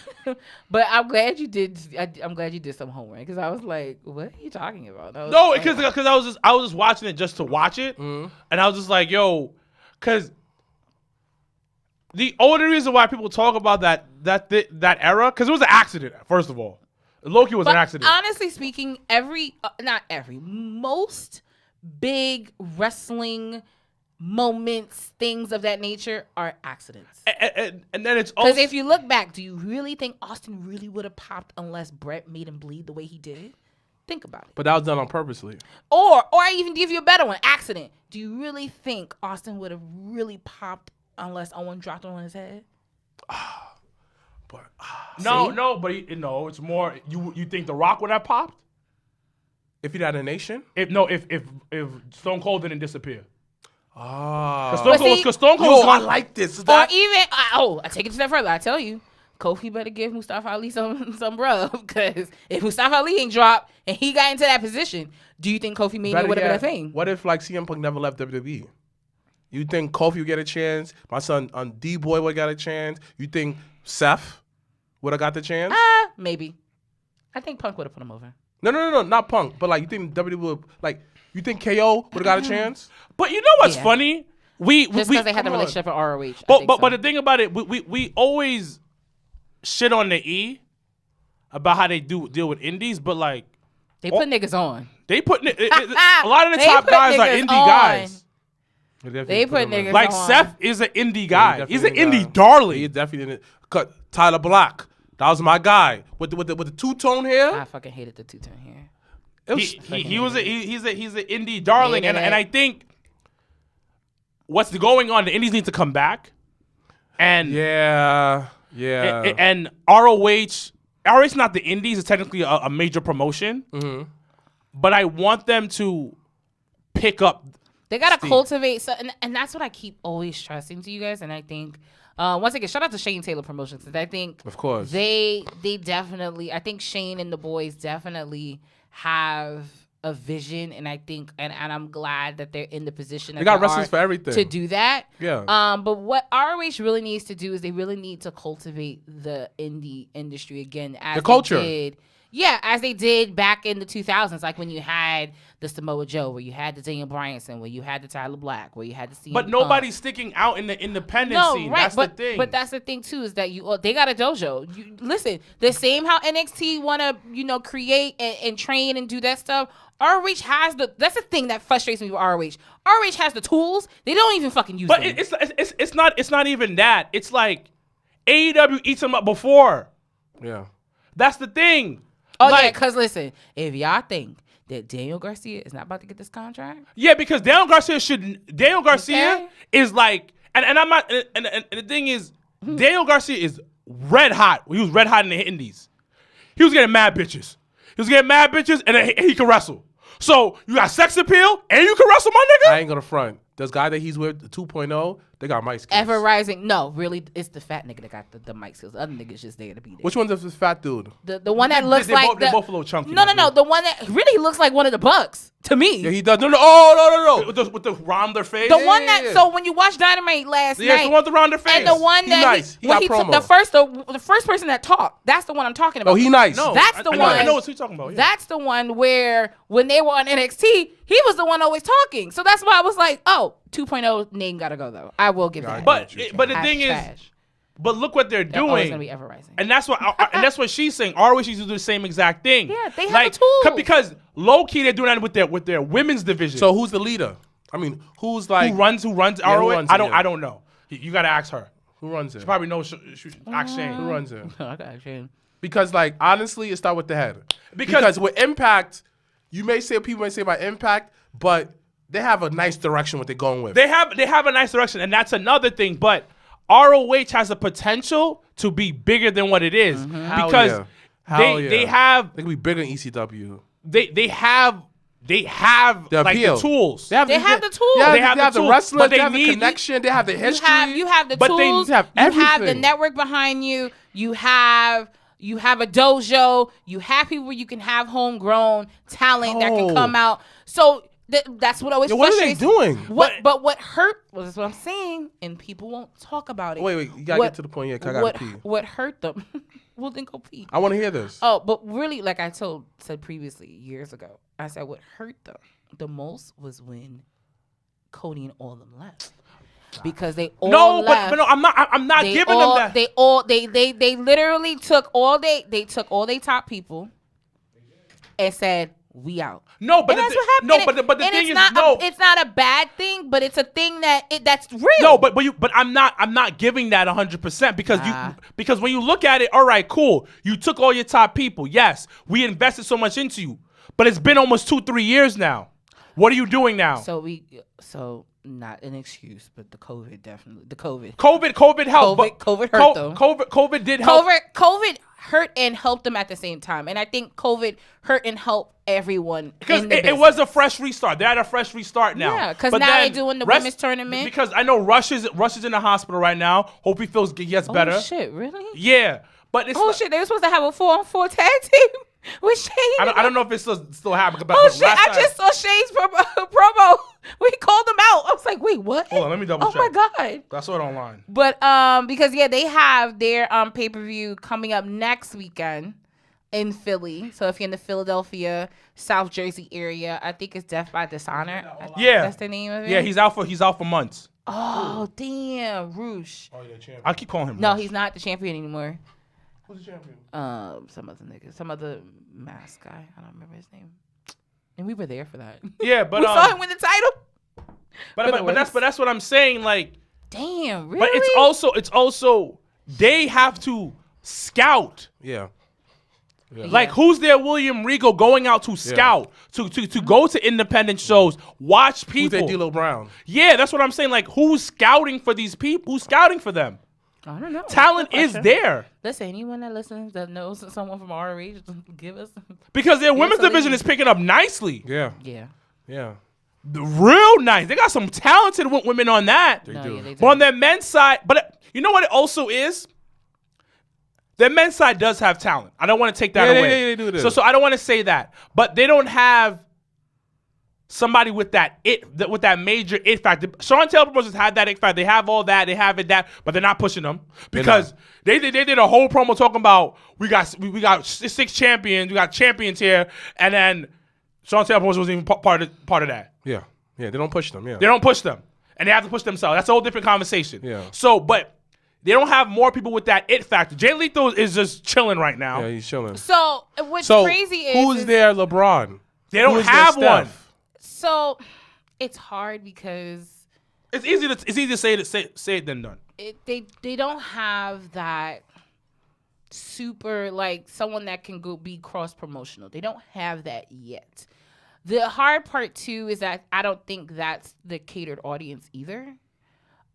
But I'm glad you did. I'm glad you did some homework because I was like, what are you talking about? No, because I was just watching it just to watch it, and I was just like, yo, because the only reason why people talk about that era because it was an accident. First of all. Loki was an accident. Honestly speaking, most big wrestling moments, things of that nature are accidents. And then it's also... Because if you look back, do you really think Austin really would have popped unless Brett made him bleed the way he did? Think about it. But that was done on purposely. Or I even give you a better one, accident. Do you really think Austin would have really popped unless Owen dropped on his head? But it's more. You think The Rock would have popped if he'd had a nation? If Stone Cold didn't disappear. Because Stone Cold. I like this. I take it a step further. I tell you, Kofi better give Mustafa Ali some rub because if Mustafa Ali ain't dropped and he got into that position, do you think Kofi Mania would have been a thing? What if like CM Punk never left WWE? You think Kofi would get a chance? My son D-Boy would have got a chance? You think Seth would have got the chance? Maybe. I think Punk would have put him over. No, not Punk. But like, you think WWE would, like, you think KO would have got a chance? But you know what's funny? Just because they had the relationship at ROH. But the thing about it, we always shit on the E about how they deal with indies, but like they put niggas on. They put a lot of the top guys are indie guys. They put niggas like on. Seth is an indie guy. He's an indie darling. He definitely didn't cut Tyler Black. That was my guy with the two-tone hair. I fucking hated the two-tone hair. He's an indie darling, and I think what's going on, the indies need to come back, and and ROH not the indies, it's technically a major promotion, but I want them to pick up. They gotta cultivate, and that's what I keep always stressing to you guys, and I think. Once again, shout out to Shane Taylor Promotions. Because I think, of course, they definitely. I think Shane and the boys definitely have a vision, and I think, and I'm glad that they're in the position. That they got wrestlers for everything to do that. Yeah. But what ROH really needs to do is they really need to cultivate the indie industry again, as the culture. As they did back in the 2000s, like when you had the Samoa Joe, where you had the Daniel Bryanson, where you had the Tyler Black, where you had the CM But nobody's sticking out in the independent scene. Right, that's the thing. But that's the thing too, is that they got a dojo. Listen, the same how NXT want to create and train and do that stuff. ROH has that's the thing that frustrates me with ROH. ROH has the tools. They don't even fucking use them. But it's not even that. It's like AEW eats them up before. Yeah. That's the thing. Oh, yeah, because listen, if y'all think that Daniel Garcia is not about to get this contract. Yeah, because Daniel Garcia is like, and I'm not, and the thing is, Daniel Garcia is red hot. He was red hot in the indies. He was getting mad bitches. And he can wrestle. So you got sex appeal and you can wrestle, my nigga? I ain't gonna front. This guy that he's with, the 2.0, They got mic skills. Ever Rising. No, really, it's the fat nigga that got the mic skills. The other nigga's just there to be there. Which one's this fat dude? The one that looks like they're both a little chunky. No. The one that really looks like one of the Bucks to me. Yeah, he does. No. Oh, no. With the rounder face. The one that. So when you watch Dynamite last night, the one with the rounder face. and the one that he got promo. The first person that talked. That's the one I'm talking about. Oh, he nice. No, that's the one. I know what you're talking about. Yeah. That's the one where when they were on NXT, he was the one always talking. So that's why I was like, oh, 2.0 name gotta go though. I will give that. But the thing is, but look what they're doing. Gonna be Ever Rising. And that's what she's saying. ROH needs to do the same exact thing. Yeah, they have the tools. Because low key they're doing that with their women's division. So who's the leader? I mean, who's like who runs ROH? I don't know. You gotta ask her. Who runs it? She probably knows. Ask Shane. Who runs it? I got Shane. Because like honestly, it starts with the head. Because with Impact, people may say about Impact, but they have a nice direction what they're going with. They have a nice direction, and that's another thing. But ROH has a potential to be bigger than what it is because they can be bigger than ECW. They have like the tools. They have the tools. Yeah, they have the tools, wrestlers. but they have the connection. They have the history. You have the but tools. They have everything. You have the network behind you. You have a dojo. You have people where you can have homegrown talent that can come out. So that's what always frustrates me. What are they doing? But what hurt was what I'm saying, and people won't talk about it. Wait, you gotta get to the point here. 'Cause I gotta pee. What hurt them? Well, then go pee. I want to hear this. Oh, but really, like I said previously years ago, I said what hurt them the most was when Cody and all of them left. Because they all left. But no, I'm not giving them that. They literally took all they top people and said, we out. No, but that's what happened. No, but the thing is, it's not a bad thing, but it's a thing that's real. No, but I'm not giving that 100% because when you look at it, all right, cool. You took all your top people. Yes, we invested so much into you, but it's been almost 2-3 years now. What are you doing now? So not an excuse, but the COVID definitely COVID helped. COVID hurt them. COVID did help. COVID hurt and helped them at the same time, and I think COVID hurt and helped everyone because it was a fresh restart. They had a fresh restart now. Yeah, because now they're doing the women's tournament. Because I know Rush is in the hospital right now. Hope he gets better. Oh shit, really? Yeah, but it's shit. They were supposed to have a 4-on-4 tag team with Shane. I don't know if it's still happening. Oh shit! I just saw Shane's promo. We called them out. I was like, wait, what? Hold on, let me double check. Oh my god! I saw it online. But because they have their pay-per-view coming up next weekend in Philly. So if you're in the Philadelphia, South Jersey area, I think it's Death by Dishonor. Yeah, that's the name of it. Yeah, he's out for months. Oh damn, Roosh. Oh, yeah, champion. I keep calling him. No, Rush. He's not the champion anymore. Who's the champion? Some other mask guy. I don't remember his name. And we were there for that. Yeah, but we saw him win the title. But that's what I'm saying. Like, damn, really? But it's also they have to scout. Yeah. Like, who's there? William Regal going out to scout, to go to independent shows, watch people. Who's there? D'Lo Brown? Yeah, that's what I'm saying. Like, who's scouting for these people? Who's scouting for them? I don't know. Talent is there. Listen, anyone that listens that knows someone from ROH, give us. Because their women's division is picking up nicely. Yeah. Real nice. They got some talented women on that. They do. But on their men's side, but you know what it also is? Their men's side does have talent. I don't want to take that away. They do. So I don't want to say that. But they don't have somebody with that major it factor. Sean Taylor Promotions had that it factor. They have all that. They have that, but they're not pushing them because they did a whole promo talking about we got 6 champions. We got champions here, and then Sean Taylor Promotions wasn't even part of that. Yeah. They don't push them. Yeah, they don't push them, and they have to push themselves. That's a whole different conversation. Yeah. So, but they don't have more people with that it factor. Jay Lethal is just chilling right now. Yeah, he's chilling. So what's crazy is who's there? LeBron. They don't have one. So it's hard because it's easy to say it than done. They don't have that super like someone that can go be cross promotional. They don't have that yet. The hard part too is that I don't think that's the catered audience either.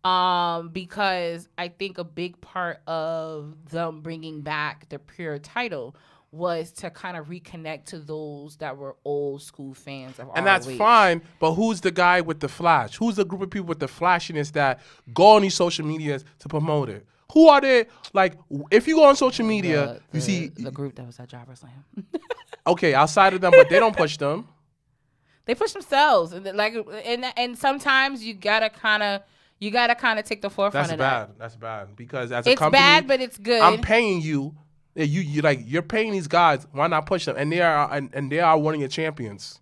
Because I think a big part of them bringing back the pure title was to kind of reconnect to those that were old school fans of ROH. And that's fine, but who's the guy with the flash? Who's the group of people with the flashiness that go on these social medias to promote it? Who are they? Like, if you go on social media, you see the group that was at Jobber Slam. Okay, outside of them, but they don't push them. They push themselves, and sometimes you gotta kind of take the forefront of that. That's bad because as a company, it's bad, but it's good. I'm paying you. You like you're paying these guys. Why not push them? And they are one of your champions.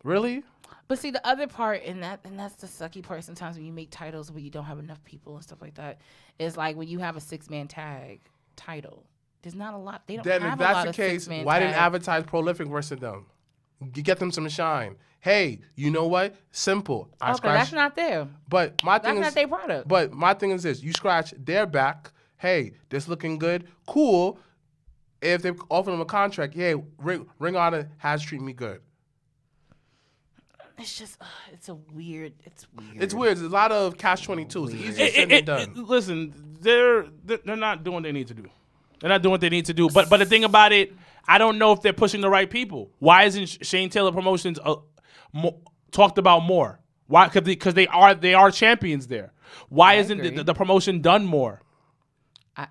Really? But see, the other part, and that's the sucky part sometimes when you make titles where you don't have enough people and stuff like that, is like when you have a 6-man tag title. There's not a lot. They don't have a lot of 6-man tags. Then if that's the case, why didn't advertise Prolific versus them? Get them some shine. Hey, you know what? Simple. That's not there. But my thing that's not their product. But my thing is this: you scratch their back. Hey, this looking good. Cool. If they offer them a contract, yeah, Ring Honor has treated me good. It's just, it's weird. It's weird. There's a lot of catch-22s. It's easier said than done. Listen, they're not doing what they need to do. They're not doing what they need to do. But the thing about it, I don't know if they're pushing the right people. Why isn't Shane Taylor Promotions talked about more? Why? Because they are champions there. Why isn't the promotion done more?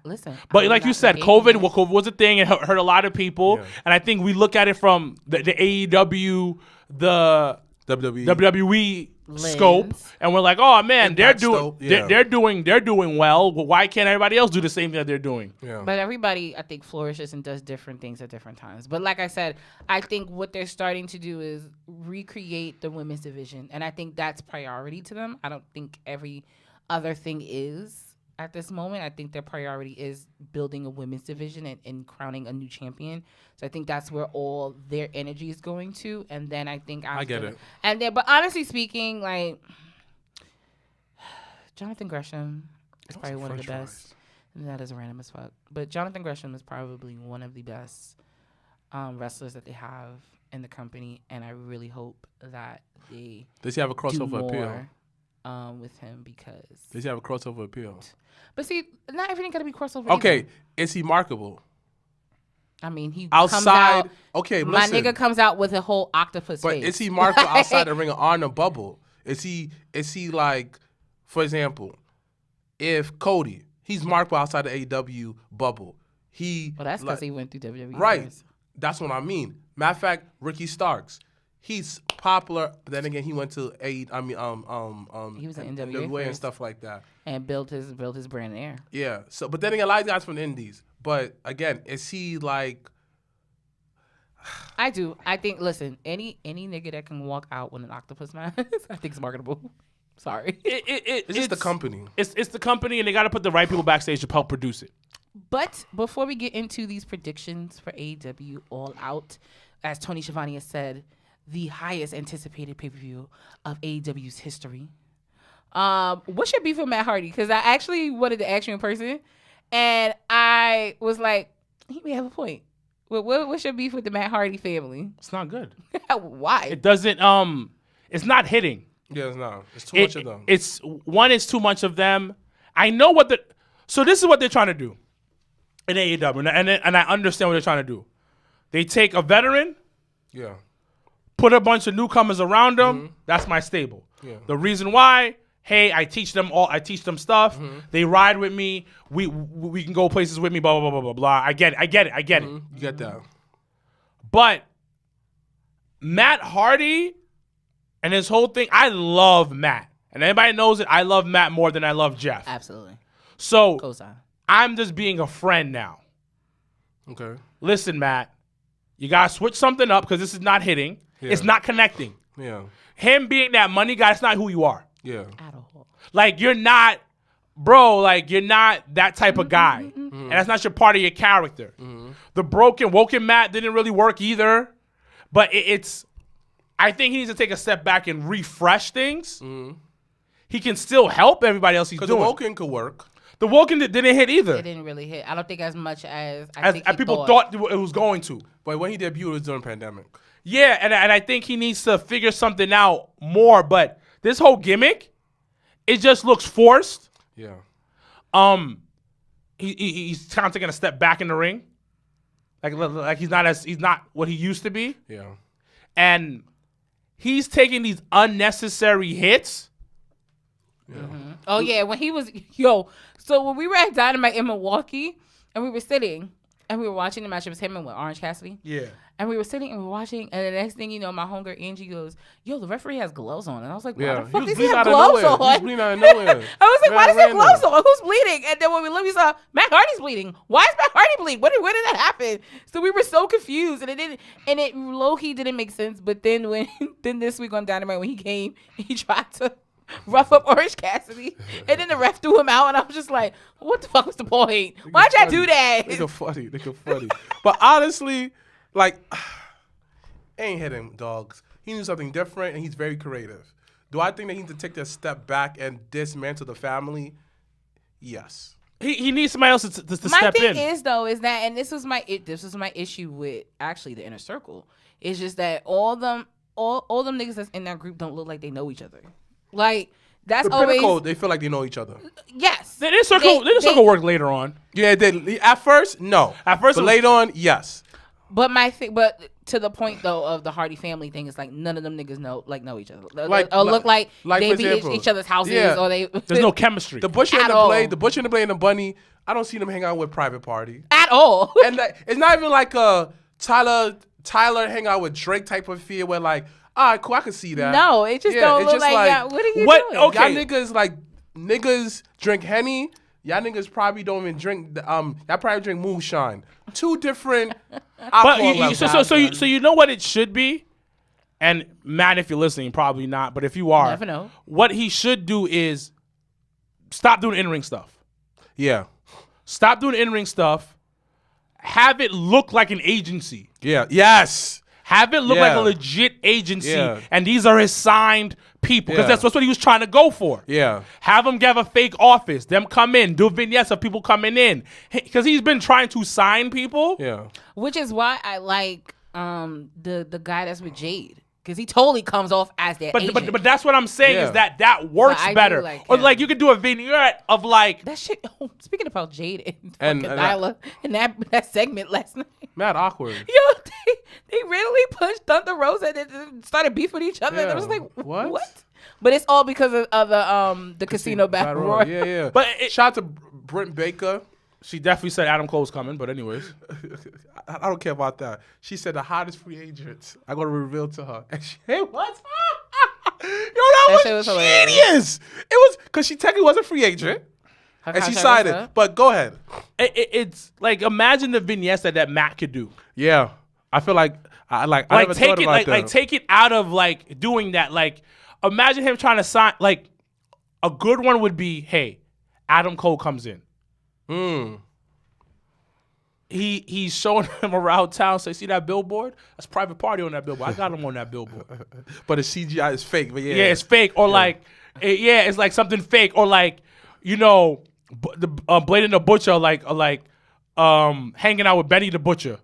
Listen, but like you said, COVID was a thing. It hurt a lot of people, and I think we look at it from the AEW, the WWE scope, and we're like, oh man, they're doing well. Well, why can't everybody else do the same thing that they're doing? Yeah. But everybody, I think, flourishes and does different things at different times. But like I said, I think what they're starting to do is recreate the women's division, and I think that's priority to them. I don't think every other thing is. At this moment, I think their priority is building a women's division and crowning a new champion. So I think that's where all their energy is going to. And then I think I get it. And then, but honestly speaking, like Jonathan Gresham is probably one of the best. And that is random as fuck. But Jonathan Gresham is probably one of the best wrestlers that they have in the company. And I really hope that they does he have a crossover appeal? With him because does he have a crossover appeal? But see, not everything got to be crossover. Okay, either. Is he marketable? I mean, he outside. Comes out, okay, my nigga comes out with a whole octopus but face. But is he marketable outside the Ring of Honor bubble? Is he like, for example, if Cody, he's marketable outside the AEW bubble. Well, that's because he went through WWE. Right. First. That's what I mean. Matter of fact, Ricky Starks. He's popular, but then again, he went to he was in NWA and stuff like that, and built his brand there. Yeah. So, but then again, a lot of guys from the Indies. But again, is he like? I do. I think. Listen, any nigga that can walk out with an octopus mask, I think is marketable. Sorry. It's just the company. It's the company, and they got to put the right people backstage to help produce it. But before we get into these predictions for AEW All Out, as Tony Schiavone has said, the highest anticipated pay-per-view of AEW's history. What's your beef with Matt Hardy? Because I actually wanted to ask you in person, and I was like, he may have a point. What's your beef with the Matt Hardy family? It's not good. Why? It doesn't. It's not hitting. Yeah, it's not. It's too much of them. It's too much of them. I know so this is what they're trying to do in AEW, and I understand what they're trying to do. They take a veteran. Yeah. Put a bunch of newcomers around them. Mm-hmm. That's my stable. Yeah. The reason why, hey, I teach them stuff. Mm-hmm. They ride with me. We can go places with me. Blah blah blah blah blah. I get it. Mm-hmm. You get that. But Matt Hardy and his whole thing. I love Matt, and everybody knows it. I love Matt more than I love Jeff. Absolutely. So I'm just being a friend now. Okay. Listen, Matt, you gotta switch something up because this is not hitting. Yeah. It's not connecting. Yeah. Him being that money guy, it's not who you are. Yeah. At all. Like, you're not, bro, like, you're not that type of guy. Mm-hmm. And that's not your part of your character. Mm-hmm. The woken Matt didn't really work either. But it's, I think he needs to take a step back and refresh things. Mm-hmm. He can still help everybody else he's doing. Because the Woken could work. The Woken didn't hit either. It didn't really hit. I don't think as much as people thought it was going to. But when he debuted, it was during pandemic. Yeah, and I think he needs to figure something out more. But this whole gimmick, it just looks forced. Yeah. He's kind of taking a step back in the ring. Like he's not what he used to be. Yeah. And he's taking these unnecessary hits. Yeah. Mm-hmm. Oh yeah, when he was so when we were at Dynamite in Milwaukee and we were sitting and we were watching the match, it was him and with Orange Cassidy. Yeah. And we were sitting and we were watching, and the next thing you know, my homegirl Angie goes, "Yo, the referee has gloves on," and I was like, "Why the fuck does he have gloves on?" He was bleeding out of nowhere. I was like, "Why does he have gloves on? Who's bleeding?" And then when we looked, we saw Matt Hardy's bleeding. Why is Matt Hardy bleeding? Where did that happen? So we were so confused, and it low key didn't make sense. But then then this week on Dynamite when he came, he tried to rough up Orange Cassidy, and then the ref threw him out, and I was just like, "What the fuck was the point? Why'd y'all do that?" Nigga funny. But honestly, like, ain't hit him, dogs. He knew something different, and he's very creative. Do I think that he needs to take a step back and dismantle the family? Yes. He needs somebody else to step in. My thing is that, and this was my issue with actually the Inner Circle. It's just that all them niggas that's in that group don't look like they know each other. Like that's the always Pinnacle, they feel like they know each other. Yes. The Inner Circle worked later on. Yeah, at first, no. At first, but later on, yes. But to the point though of the Hardy family thing is like none of them niggas know each other. Look like they be each other's houses or they. There's no chemistry. The Butcher and the Butcher and the Blade and the Bunny. I don't see them hang out with Private Party at all. And it's not even like a Tyler hang out with Drake type of feel where like, all right, cool, I can see that. No, it just don't look like yeah, what are you doing? Okay. Y'all niggas drink Henny. Y'all niggas probably don't even drink. Y'all probably drink moonshine. Two different. So you know what it should be, and Matt, if you're listening, probably not. But if you are, never know. What he should do is stop doing in-ring stuff. Yeah. Stop doing in-ring stuff. Have it look like an agency. Yeah. Yes. Have it look like a legit agency, and these are his signed people, because that's what he was trying to go for. Yeah. Have them have a fake office, them come in, do vignettes of people coming in, because he's been trying to sign people. Yeah. Which is why I like the guy that's with Jade, because he totally comes off as their agent. But that's what I'm saying is that works better. Or like you could do a vignette of like that shit. Oh, speaking about Jade and Nyla in that segment last night. Mad awkward. Yo, they randomly punched Thunder Rosa and started beef with each other. And I was like, what? But it's all because of the casino battle royal. Yeah. But shout out to Britt Baker. She definitely said Adam Cole's coming, but anyways. I don't care about that. She said the hottest free agent I'm going to reveal to her. And she, hey, what? Yo, that was genius. It was, because she technically was a free agent. And she signed it. But go ahead. It's like, imagine the vignettes that Matt could do. Yeah. I feel like, I never take thought it, about that. Like, take it out of, like, doing that. Like, imagine him trying to sign, like, a good one would be, hey, Adam Cole comes in. He's showing him around town. Say, see that billboard? That's Private Party on that billboard. I got him on that billboard. But the CGI is fake. But yeah, it's fake. Or like, it's like something fake. Or like, you know, the Blade and the Butcher, like hanging out with Benny the Butcher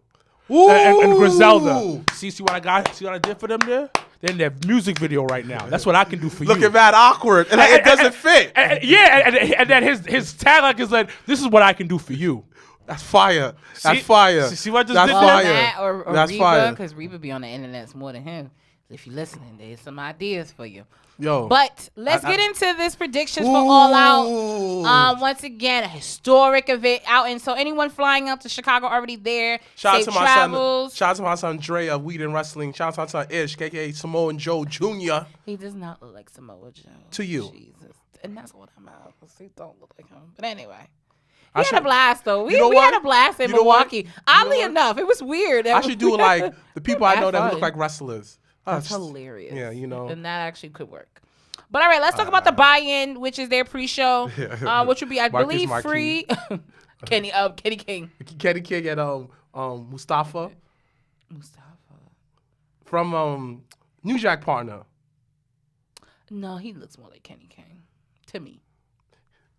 and Griselda. See what I got? See what I did for them there? They're in their music video right now. That's what I can do for you. Look at that awkward. And it doesn't fit. And then his tagline is like, this is what I can do for you. That's fire. That's fire. See what I just did? Fire. That or that's Reba, fire. because Reba be on the internet more than him. If you're listening, there's some ideas for you. Yo. But let's get into this predictions for All Out. Once again, a historic event out. And so anyone flying out to Chicago already there. Shout out to my son Dre of Weed and Wrestling. Shout out to my son Ish, aka Samoa Joe Jr. He does not look like Samoa Joe. To you. Jesus. And that's what I'm out. He don't look like him. But anyway. We had a blast, though. We had a blast in Milwaukee. Oddly enough, it was weird. I should do like the people I know that look like wrestlers. That's hilarious. Yeah, you know. And that actually could work. But all right, let's talk about the buy-in, which is their pre-show, which would be, I believe, free. Kenny King. Kenny King and Mustafa. From New Jack partner. No, he looks more like Kenny King to me.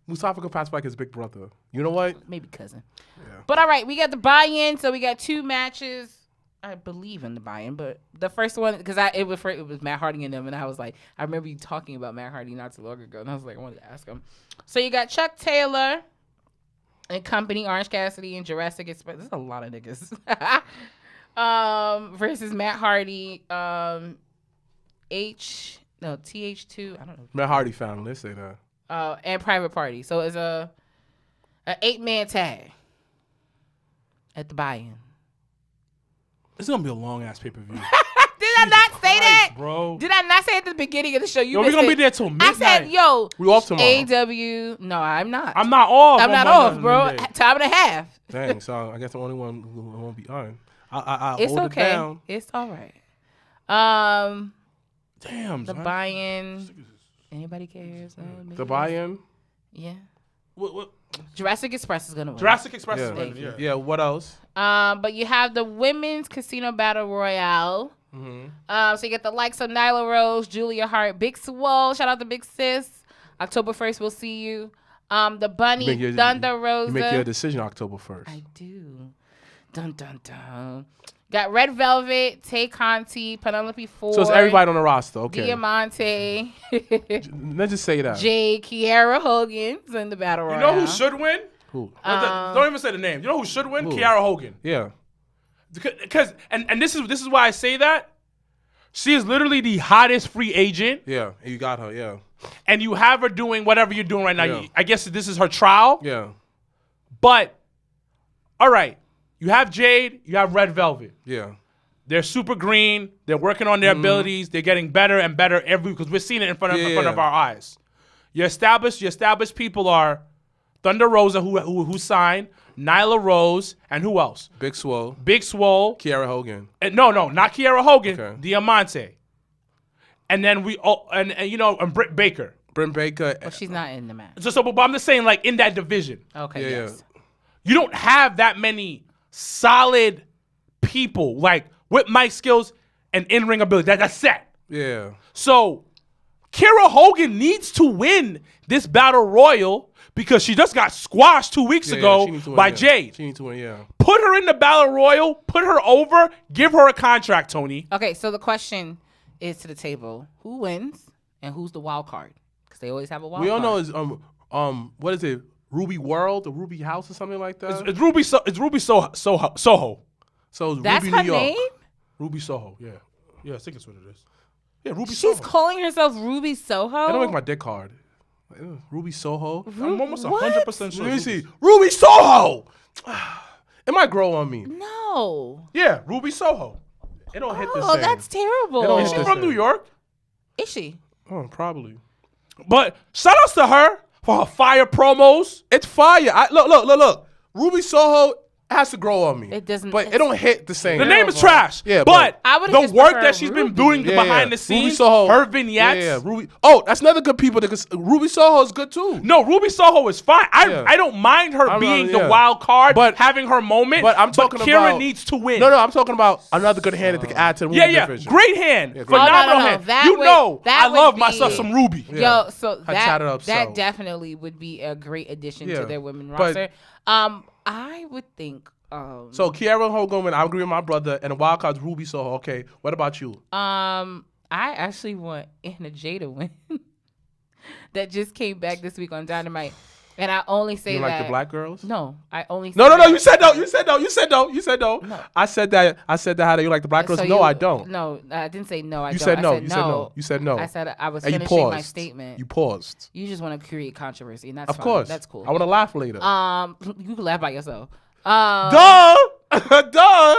Mustafa could pass like his big brother. You know what? Maybe cousin. Yeah. But all right, we got the buy-in. So we got 2 matches. I believe in the buy-in, but the first one, because it was Matt Hardy and them, and I was like, I remember you talking about Matt Hardy not too long ago, and I was like, I wanted to ask him. So you got Chuck Taylor and Company, Orange Cassidy, and Jurassic Express. There's a lot of niggas. Versus Matt Hardy, TH2. I don't know. Matt Hardy found. Let's say that. And Private Party. So it's a 8-man tag at the buy-in. It's gonna be a long ass pay-per-view. Did I not say that, bro? Did I not say at the beginning of the show? We're gonna be there till midnight. I said, yo, we off tomorrow. AW. No, I'm not. I'm not off. I'm not off, bro. Time and a half. Dang, so I guess the only one who won't be on. It's hold okay. It down. It's all right. Damn. The buy-in. Anybody cares? The buy-in. Yeah. What? Jurassic Express is gonna win. Jurassic Express Yeah. is winning. Yeah. What else? But you have the women's casino battle royale. So you get the likes of Nyla Rose, Julia Hart, Big Swole. Shout out to Big Sis. October 1st, we'll see you. The Bunny, Thunder Rosa. You make your decision October 1st. I do. Dun dun dun. Got Red Velvet, Tay Conti, Penelope Ford. So it's everybody on the roster. Okay. Diamante. Let's just say that. Jay, Kiara Hogan's in the battle royale. You know who should win? Who? Don't even say the name. You know who should win? Who? Kiara Hogan. Yeah. Because and this is why I say that. She is literally the hottest free agent. Yeah. You got her. Yeah. And you have her doing whatever you're doing right now. Yeah. I guess this is her trial. Yeah. But all right. You have Jade, you have Red Velvet. Yeah. They're super green. They're working on their abilities. They're getting better and better because we're seeing it in front of our eyes. Your established people are Thunder Rosa, who signed, Nyla Rose, and who else? Big Swole. Kiara Hogan. And no, not Kiara Hogan. Okay. Diamante. And then and Britt Baker. Britt Baker. Well, she's not in the match. But I'm just saying, like in that division. Okay. Yeah. Yes. You don't have that many solid people like with mic skills and in-ring ability. That's set. Yeah. So Kiara Hogan needs to win this battle royal because she just got squashed 2 weeks ago by Jade. She needs to win, yeah. Put her in the battle royal, put her over, give her a contract, Tony. Okay, so the question is to the table: who wins and who's the wild card? Because they always have a wild card. We all know is what is it? Ruby World or Ruby House or something like that? It's Ruby Soho. So it's That's Ruby her New York. name? Ruby Soho, yeah. Yeah, I think it's what it is. Yeah, Ruby She's Soho. calling herself Ruby Soho? I don't make my dick hard. Ruby Soho. I'm almost 100% sure. Let me see. Ruby Soho! It might grow on me. No. Yeah, Ruby Soho. It don't hit the same. Oh, that's terrible. It don't Is hit she the from same. New York? Is she? Oh, probably. But shout outs to her for her fire promos. It's fire. Look. Ruby Soho has to grow on me. It doesn't. But it don't hit the same. The name is trash. Yeah, but I would've the just work preferred that she's been Ruby. doing behind the scenes, Ruby Soho, her vignettes. Yeah, Ruby. Oh, that's another good people. Ruby Soho is good too. No, Ruby Soho is fine. I don't mind her being the wild card, but having her moment. But I'm talking Kira about needs to win. No, I'm talking about another good hand that they can add to the women's division. Great hand, Yeah, great phenomenal hand. hand. No, that I would love be- myself some Ruby. Yeah. Yo, so I chatted up that so. definitely would be a great addition Yeah. to their women But- roster. I would think. So Kiara Hogan, I agree with my brother, and the wild card's Ruby Soho. Okay, what about you? I actually want Anna Jay to win. That just came back this week on Dynamite, and I only say You that. like the black girls? No, I only. No. say You said no. You said no. No. I said that. How do you like the black girls? So No, you- I don't. No, I didn't say no. I You don't. said no. I said You said no. You said no. I said I was And you finishing my paused. statement. You paused. You just want to create controversy, and that's Of fine. course. That's cool. I want to laugh later. You can laugh by yourself. Duh. Duh.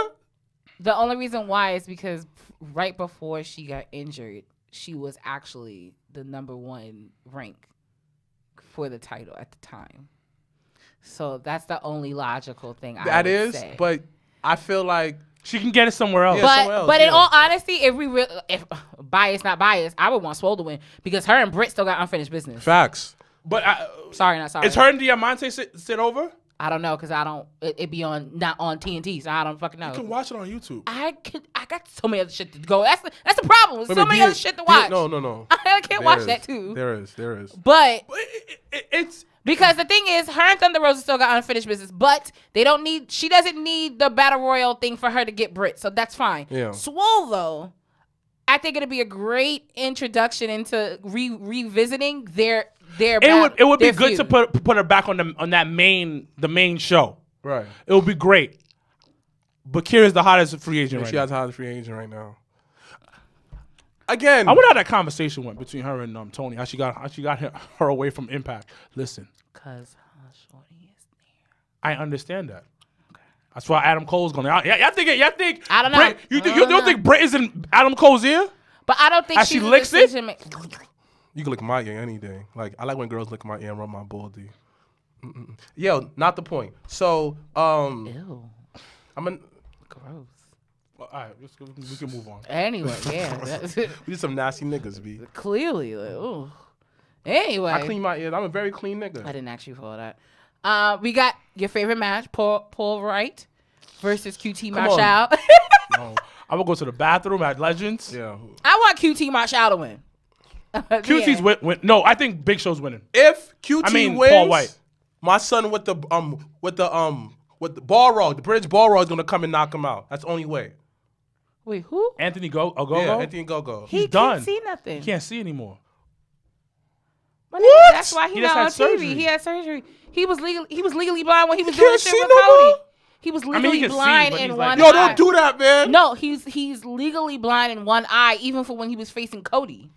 The only reason why is because right before she got injured, she was actually the #1 rank for the title at the time. So that's the only logical thing I would say. But I feel like She can get it somewhere else. Yeah, somewhere else, But in yeah. all honesty, if bias not bias, I would want Swole to win because her and Britt still got unfinished business. facts. But Sorry, not sorry. is her and Diamante sit over? I don't know because I don't. It be on not on TNT, so I don't fucking know. You can watch it on YouTube. I got so many other shit to go. That's the problem. There's so many other shit to watch. No. I can't watch that too. There is. But It's because the thing is, her and Thunder Rosa still got unfinished business, but they don't need. She doesn't need the battle royal thing for her to get Brit, so that's fine. Yeah. Swole though, I think it'd be a great introduction into revisiting their. It would be good to put her back on the main show. Right. It would be great. But Kira's the hottest free agent. She has the hottest free agent right now. Again, I wonder how that conversation went between her and Tony. How she got her away from Impact. Listen, because Shorty is there. I understand that. Okay. That's why Adam Cole's going. Y'all think? I don't know. You don't think Britt is in Adam Cole's ear? But I don't think as she licks it. You can lick my ear any day. Like I like when girls lick my ear and rub my baldy. Yo, not the point. So, Ew. I'm an gross. Well, all right, we can move on. Anyway, yeah. We just some nasty niggas, B. Clearly, like, ooh. Anyway. I clean my ears. I'm a very clean nigga. I didn't ask you for that. We got your favorite match, Paul Wright versus QT Marshall. No. I'm going to go to the bathroom at Legends. Yeah. I want QT Marshall to win. QT's win. No, I think Big Show's winning. If QT wins, Paul White. My son with the ball rod, the British ball rod is gonna come and knock him out. That's the only way. Wait, who? Anthony Gogo? Yeah, Anthony Gogo. He's done. Can't see nothing. He can't see anymore. What? That's why he's just not on had TV. surgery. He had surgery. He was legally blind when he was He doing can't shit see with no Cody. more? He was he legally can see, blind but in he's one like- eye. Yo, don't do that, man. No, he's legally blind in one eye, even for when he was facing Cody.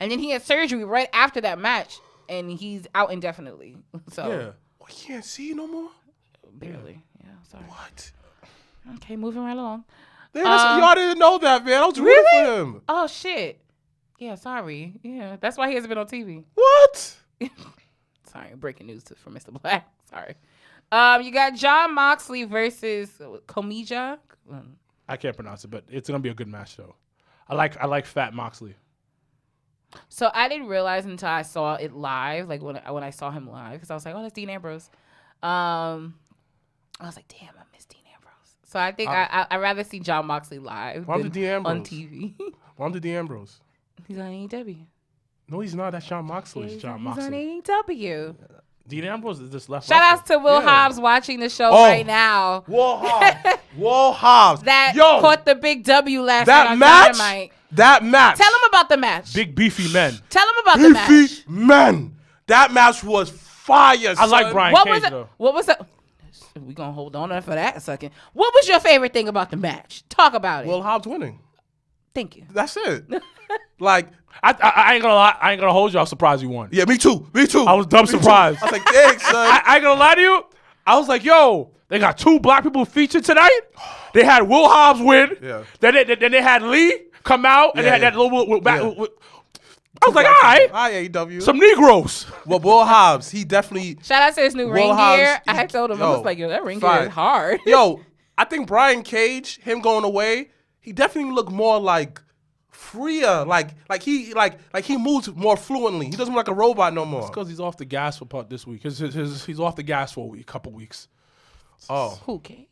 And then he had surgery right after that match, and he's out indefinitely. So Yeah. Well, he can't see no more. barely. Yeah, sorry. What? Okay, moving right along. Man, y'all didn't know that, man. I was rooting for him. Oh shit. Yeah, sorry. Yeah, that's why he hasn't been on TV. What? Sorry, breaking news for Mr. Black. Sorry. You got Jon Moxley versus Komija. I can't pronounce it, but it's gonna be a good match though. I like Fat Moxley. So I didn't realize until I saw it live, like when I saw him live, because I was like, oh, that's Dean Ambrose. I was like, damn, I miss Dean Ambrose. So I think I'd rather see Jon Moxley live Why than Dean Ambrose on TV. Why Dean Ambrose? He's on AEW. No, he's not. That's Jon Moxley. He's Jon on Moxley. AEW. Dean Ambrose is just left. Shout outs to Will Hobbs watching the show right now. Will Hobbs. Will Hobbs. That Yo, caught the big W last that night on match. Dynamite. That match. Tell him about the match. Big beefy men. Tell him about the match. Beefy men. That match was fire. I like Brian What Cage was it? though. What was it? We're going to hold on for that a second. What was your favorite thing about the match? Talk about it. Will Hobbs winning. Thank you. That's it. Like, I ain't gonna lie. I ain't gonna hold you. I was surprised you won. yeah, me too. Me too. I was dumb surprised. I was like, thanks, son. I ain't gonna lie to you. I was like, yo, they got 2 black people featured tonight. They had Will Hobbs win. Yeah. Then they had Lee come out, and they had that little. I was like, all right, Hi, AEW. some Negroes. Well, Will Hobbs, he definitely. Shout out to his new ring Hobbs, gear. I had told him, I was like, yo, that ring gear is hard. Yo, I think Brian Cage, him going away, he definitely looked more like freer, like he moves more fluently. He doesn't look like a robot no more. Because he's off the gas for part this week. He's off the gas for a couple weeks. Oh, Who, Cage?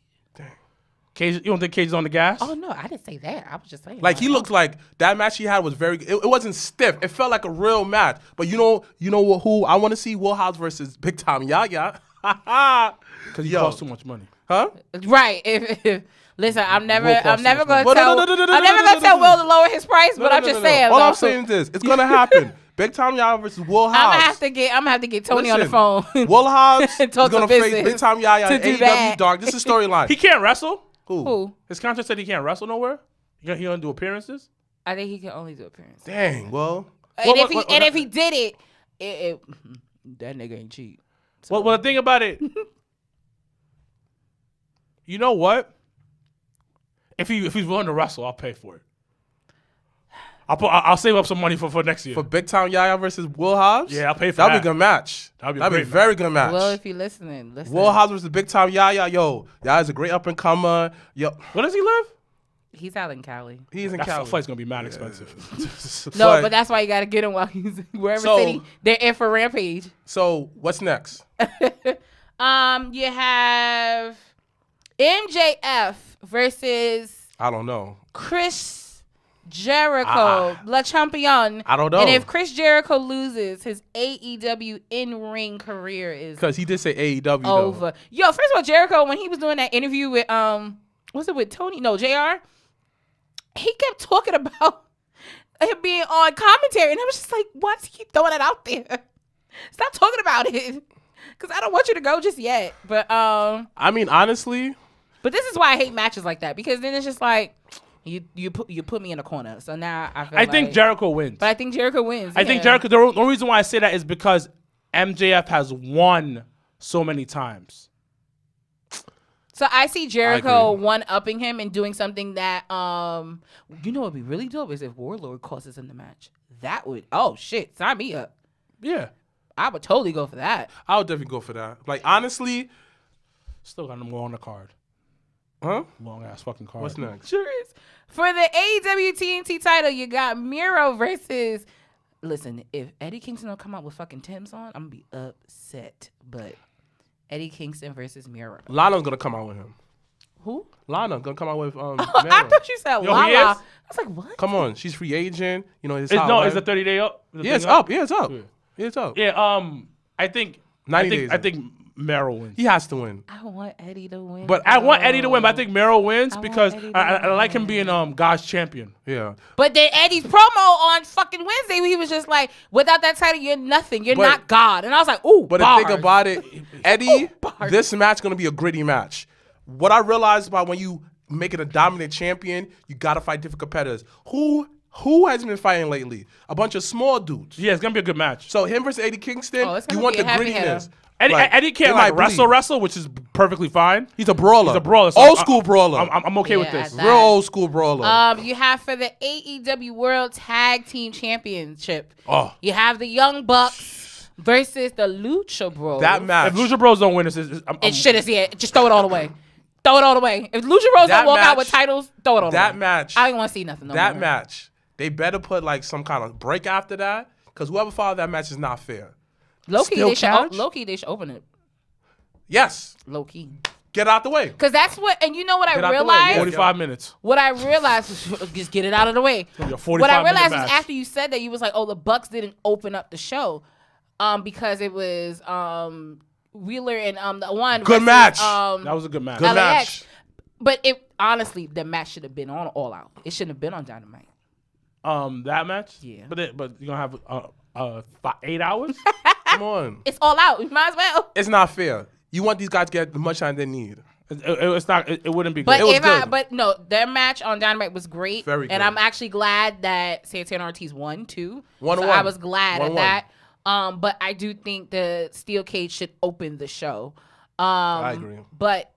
Cage, you don't think Cage is on the gas? Oh, no, I didn't say that. I was just saying. like he looked like that match he had was very. It wasn't stiff. It felt like a real match. But you know who I want to see? Will Hobbs versus Big Time Yaya. Because he costs too much money. Huh? Right. If listen, I'm never Will cost going too to much tell. money. I'm never going to tell Will to lower his price, but I'm just saying. All I'm saying is this: it's gonna happen. Big Time Yaya versus Will Hobbs. I'm gonna have to get Tony on the phone. Will Hobbs is Talk gonna some face business Big Time Yaya to in do AEW that. Dark. This is storyline. He can't wrestle. Who? His contract said he can't wrestle nowhere. He gonna do appearances. I think he can only do appearances. Dang. Well. And if he did it, that nigga ain't cheap. So. Well, the thing about it, you know what? If he's willing to wrestle, I'll pay for it. I'll save up some money for next year. For Big Time Yaya versus Will Hobbs? Yeah, I'll pay for That'd that. be a good match. That'd be a great very good match. Well, if you're listening, listen. Will Hobbs versus Big Time Yaya. Yo, Yaya's a great up and comer. Yo, Where does he live? He's out in Cali. he's in That Cali. flight's gonna be mad expensive. No, but that's why you gotta get him while he's wherever city they're in for Rampage. So what's next? You have MJF versus I don't know. Chris Jericho, Le Champion. I don't know. And if Chris Jericho loses, his AEW in-ring career is Because he did say AEW over. though. Yo, first of all, Jericho, when he was doing that interview with was it with Tony? No, JR. He kept talking about him being on commentary, and I was just like, why does he keep throwing it out there? Stop talking about it, because I don't want you to go just yet. But I mean, honestly, but this is why I hate matches like that, because then it's just like you put me in a corner. So now I think Jericho wins. But I think Jericho wins. I think Jericho. The only reason why I say that is because MJF has won so many times. So I see Jericho one-upping him and doing something that, you know what would be really dope is if Warlord causes in the match. That would, oh shit, sign me up. Yeah. I would totally go for that. I would definitely go for that. Like, honestly. Still got more on the card. Huh? Long-ass fucking card. What's next? Sure is. For the AEW TNT title, you got Miro versus... Listen, if Eddie Kingston don't come out with fucking Tim's on, I'm going to be upset. But... Eddie Kingston versus Miro. Lana's gonna come out with him. Who? Lana gonna come out with I thought you said Lala. He is? I was like, what? Come on, she's free agent. You know, Is the 30-day up? Yeah, it's up. Yeah, it's up. Yeah. Yeah, it's up. Yeah. I think 90 days. I think Mero wins. He has to win. I want Eddie to win. But I want Eddie to win. But I think Mero wins because I like him win. being God's champion. Yeah. But then Eddie's promo on fucking Wednesday, he was just like, without that title, you're nothing. You're not God. And I was like, ooh, But bars. the thing about it, Eddie, this match going to be a gritty match. What I realized about when you make it a dominant champion, you got to fight different competitors. Who has been fighting lately? A bunch of small dudes. Yeah, it's going to be a good match. So him versus Eddie Kingston, you want be the a heavy grittiness. Eddie can't like wrestle, which is perfectly fine. He's a brawler. So old school brawler. I'm okay with this. Real old school brawler. You have for the AEW World Tag Team Championship. Oh. You have the Young Bucks versus the Lucha Bros. That match. If Lucha Bros don't win, it's shit is just throw it all away. Throw it all away. If Lucha Bros don't walk out with titles, throw it all away. That match. I don't want to see nothing. That match. They better put like some kind of break after that, because whoever followed that match is not fair. Low-key, they should open it. Yes. Low-key. Get out the way. Because that's what, and you know what I realized? Yeah. 45 minutes. What I realized was, just get it out of the way. What I realized was after you said that, you was like, oh, the Bucks didn't open up the show because it was Wheeler and the one. Good match. That was a good match. Good match. But honestly, the match should have been on All Out. It shouldn't have been on Dynamite. That match? Yeah. But you're going to have 8 hours? Come on. It's All Out. You might as well. It's not fair. You want these guys to get the much time they need. It's not. It wouldn't be good. But no, their match on Dynamite was great. Very good. And I'm actually glad that Santana Ortiz won too. 1-1. So I was glad at that. But I do think the steel cage should open the show. I agree. But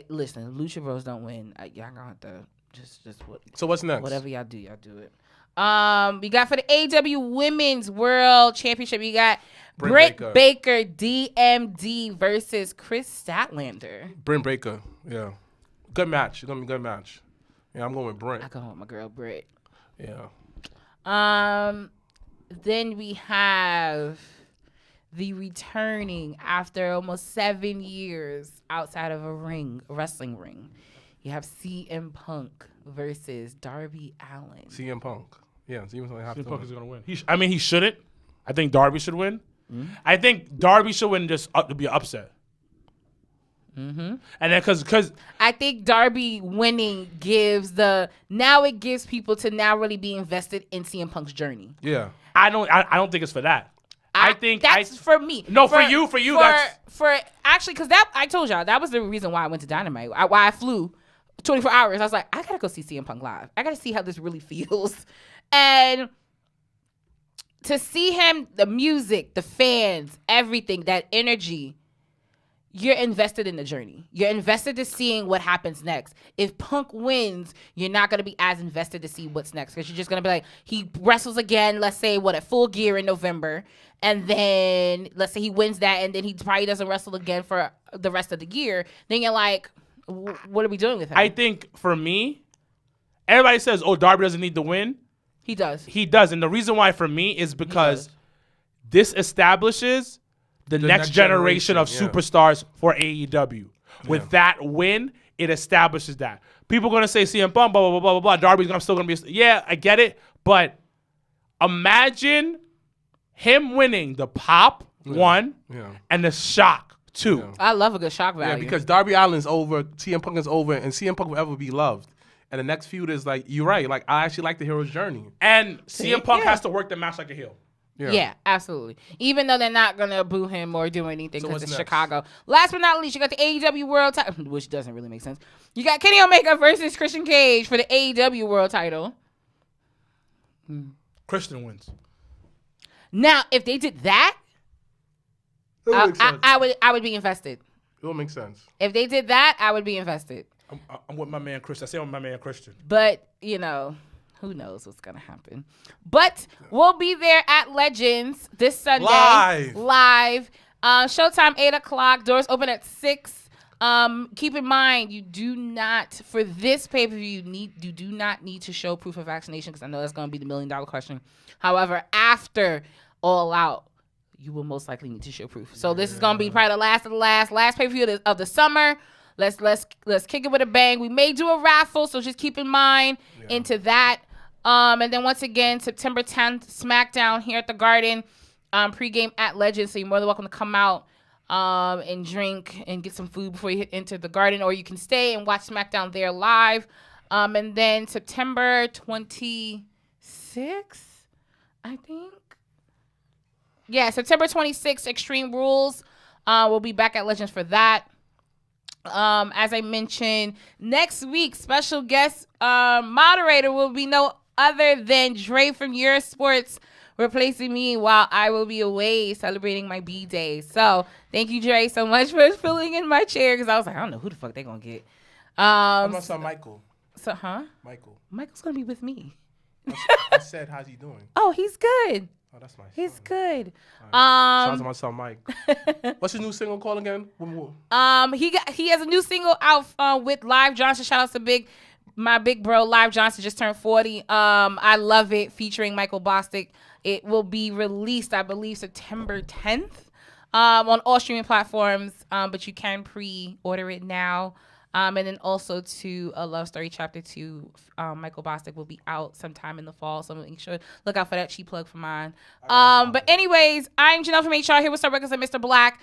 listen, Lucha Bros don't win. Y'all gonna have to just what. So what's next? Whatever y'all do it. We got for the AEW Women's World Championship, you got Britt Baker, DMD versus Chris Statlander. Britt Baker, yeah. Good match. It's going to be a good match. Yeah, I'm going with Britt. I go with my girl, Britt. Yeah. Then we have the returning after almost 7 years outside of a wrestling ring. You have CM Punk versus Darby Allin. CM Punk. Yeah, CM Punk is going to win. He shouldn't. I think Darby should win. Mm-hmm. I think Darby should win just to be an upset. Mm-hmm. And then because I think Darby winning gives people to now really be invested in CM Punk's journey. Yeah. I don't think it's for that. I think that's for me. No, for you. Actually, because I told y'all that was the reason why I went to Dynamite. Why I flew 24 hours. I was like, I gotta go see CM Punk live. I gotta see how this really feels. And to see him, the music, the fans, everything, that energy, you're invested in the journey. You're invested to seeing what happens next. If Punk wins, you're not going to be as invested to see what's next, because you're just going to be like, he wrestles again, let's say, at Full Gear in November, and then let's say he wins that, and then he probably doesn't wrestle again for the rest of the year. Then you're like, what are we doing with him? I think for me, everybody says, oh, Darby doesn't need to win. He does. He does. And the reason why for me is because this establishes the next generation of superstars for AEW. With that win, it establishes that. People are going to say CM Punk, blah, blah, blah, blah, blah. Darby's still going to be... Yeah, I get it. But imagine him winning the pop, one, and the shock, two. I love a good shock value. Yeah, because Darby Allin's over, CM Punk is over, and CM Punk will ever be loved. And the next feud is like, you're right. Like, I actually like the hero's journey. And CM Punk has to work the match like a heel. Yeah, absolutely. Even though they're not going to boo him or do anything because it's next? Chicago. Last but not least, you got the AEW World title, which doesn't really make sense. You got Kenny Omega versus Christian Cage for the AEW World title. Christian wins. Now, if they did that, I would be invested. It will make sense. If they did that, I would be invested. I'm with my man Christian. I say I'm with my man Christian. But, you know, who knows what's going to happen. But we'll be there at Legends this Sunday. Live. Showtime, 8 o'clock. Doors open at 6. Keep in mind, you do not, for this pay-per-view, you do not need to show proof of vaccination because I know that's going to be the $1 million question. However, after All Out, you will most likely need to show proof. So this is going to be probably the last of the last pay-per-view of the summer. Let's kick it with a bang. We may do a raffle, so just keep in mind into that. And then once again, September 10th, SmackDown here at the Garden, pregame at Legends. So you're more than welcome to come out and drink and get some food before you enter the Garden, or you can stay and watch SmackDown there live. And then September 26th, I think. Yeah, September 26th, Extreme Rules. We'll be back at Legends for that. As I mentioned, next week, special guest moderator will be no other than Dre from Eurosports, replacing me while I will be away celebrating my B-Day. So thank you, Dre, so much for filling in my chair, because I was like, I don't know who the fuck they gonna get. I'm gonna saw Michael. So, Michael's gonna be with me. I said, how's he doing? Oh, he's good. Oh, that's nice. He's good. Right. Shout out to my son Mike. What's his new single called again? He has a new single out with Live Johnson. Shout out to my big bro Live Johnson, just turned 40. I love it, featuring Michael Bostic. It will be released, I believe, September 10th on all streaming platforms. But you can pre-order it now. And then also to A Love Story Chapter 2, Michael Bostic will be out sometime in the fall. So make sure, look out for that cheap plug for mine. But anyways, I'm Janelle from HR here with Star Records and Mrblacc.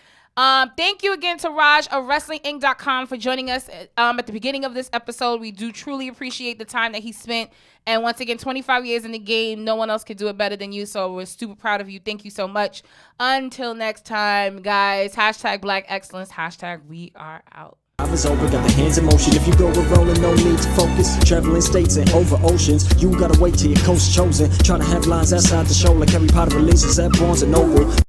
Thank you again to Raj of WrestlingInc.com for joining us at the beginning of this episode. We do truly appreciate the time that he spent. And once again, 25 years in the game, no one else could do it better than you. So we're super proud of you. Thank you so much. Until next time, guys, #Black Excellence, #we are out. I was over, got the hands in motion. If you go with rolling, no need to focus. Traveling states and over oceans, you gotta wait till your coast chosen. Trying to have lines outside the show like Harry Potter releases at Barnes & Noble.